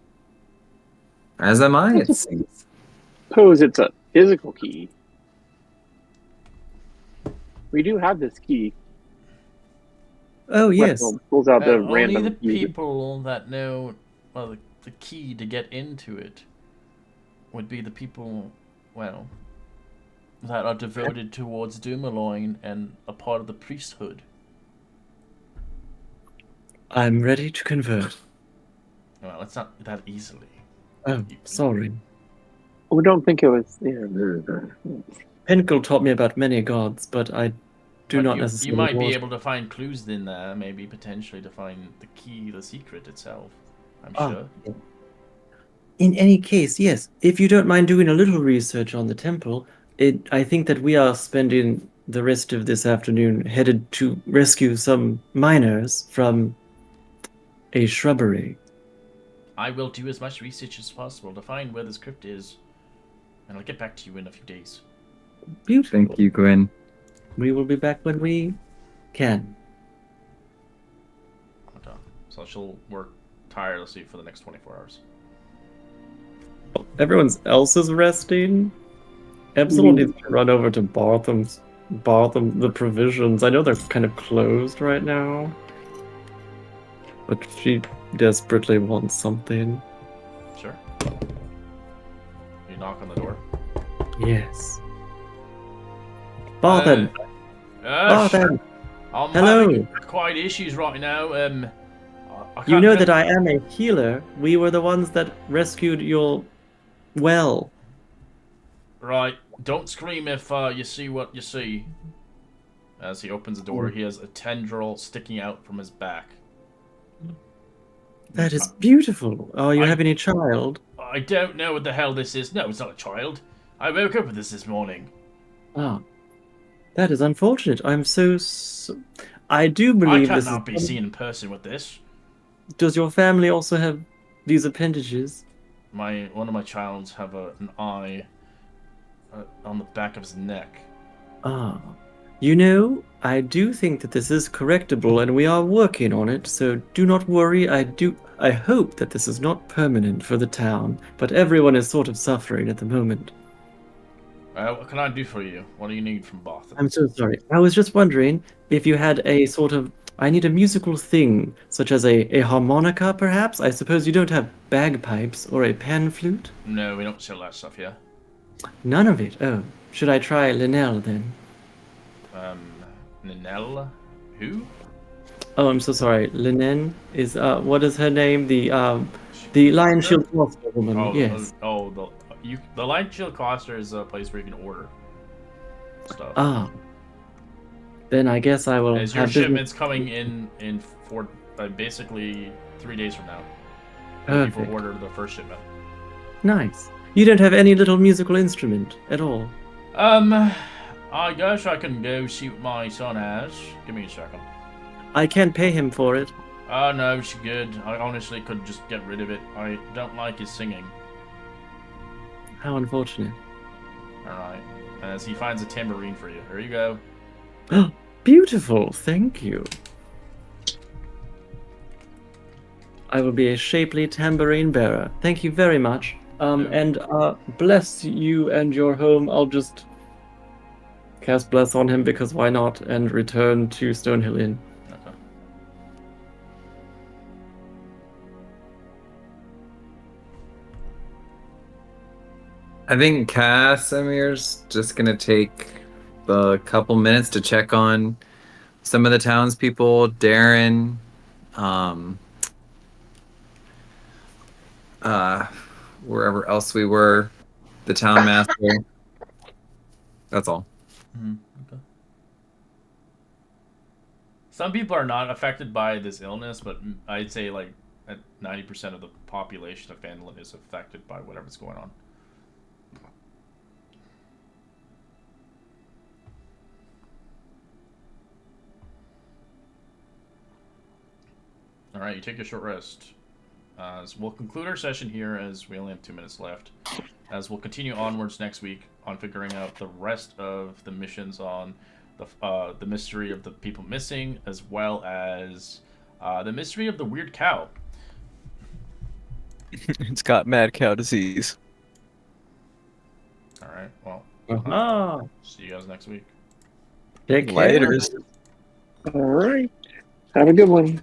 As am I, it seems. Suppose it's a physical key. We do have this key. Oh, yes. Pulls out the only random the key. people that know, well, the key to get into it would be the people, well, that are devoted towards Dumaloin and a part of the priesthood. I'm ready to convert. Well, it's not that easily. Oh, sorry. We don't think it was. Pinnacle taught me about many gods, but I do not necessarily. You might be able to find clues in there, maybe potentially to find the key, the secret itself. I'm sure. In any case, yes. If you don't mind doing a little research on the temple, I think that we are spending the rest of this afternoon headed to rescue some miners from a shrubbery. I will do as much research as possible to find where this crypt is, and I'll get back to you in a few days. Beautiful. Thank you, Gwen. We will be back when we can. Okay. So she'll work tirelessly for the next 24 hours. Everyone else is resting. Epsilon needs to run over to Bartham the provisions. I know they're kind of closed right now, but she desperately wants something. Sure. You knock on the door. Yes. Bartham. Bartham. I'm Hello. having quite issues right now. You know that I am a healer. We were the ones that rescued your well. Right. Don't scream if you see what you see. As he opens the door, he has a tendril sticking out from his back. That is beautiful. Are you having a child? I don't know what the hell this is. No, it's not a child. I woke up with this morning. Ah. That is unfortunate. I'm so... I do believe I this cannot is... be seen in person with this. Does your family also have these appendages? One of my childs have an eye on the back of his neck. Ah. You know, I do think that this is correctable and we are working on it, so do not worry. I hope that this is not permanent for the town, but everyone is sort of suffering at the moment. What can I do for you? What do you need from Botham? I'm so sorry. I was just wondering if you had a sort of... I need a musical thing, such as a harmonica, perhaps? I suppose you don't have bagpipes or a pan flute? No, we don't sell that stuff here. None of it? Oh. Should I try Linnell, then? Ninel? Who? Oh, I'm so sorry. Linen is, what is her name? The Lion Shield Cluster woman, Oh, yes. The Lion Shield Cluster is a place where you can order stuff. Ah. Then I guess I will Your shipment's coming in for basically 3 days from now. Perfect. People order the first shipment. Nice. You don't have any little musical instrument at all? I guess I can go see what my son has. Give me a second. I can't pay him for it. No, it's good. I honestly could just get rid of it. I don't like his singing. How unfortunate. Alright. As he finds a tambourine for you. Here you go. Beautiful, thank you. I will be a shapely tambourine bearer. Thank you very much. And bless you and your home. I'll just cast bless on him because why not, and return to Stonehill Inn. Okay. I think Casimir's just gonna take a couple minutes to check on some of the townspeople. Darren, wherever else we were, the town master. That's all. Okay. Some people are not affected by this illness, but I'd say like 90% of the population of Phandelver is affected by whatever's going on. All right, you take a short rest. So we'll conclude our session here as we only have 2 minutes left. As we'll continue onwards next week on figuring out the rest of the missions on the mystery of the people missing, as well as the mystery of the weird cow. It's got mad cow disease. All right. Well, see you guys next week. Take care. Later. All right. Have a good one.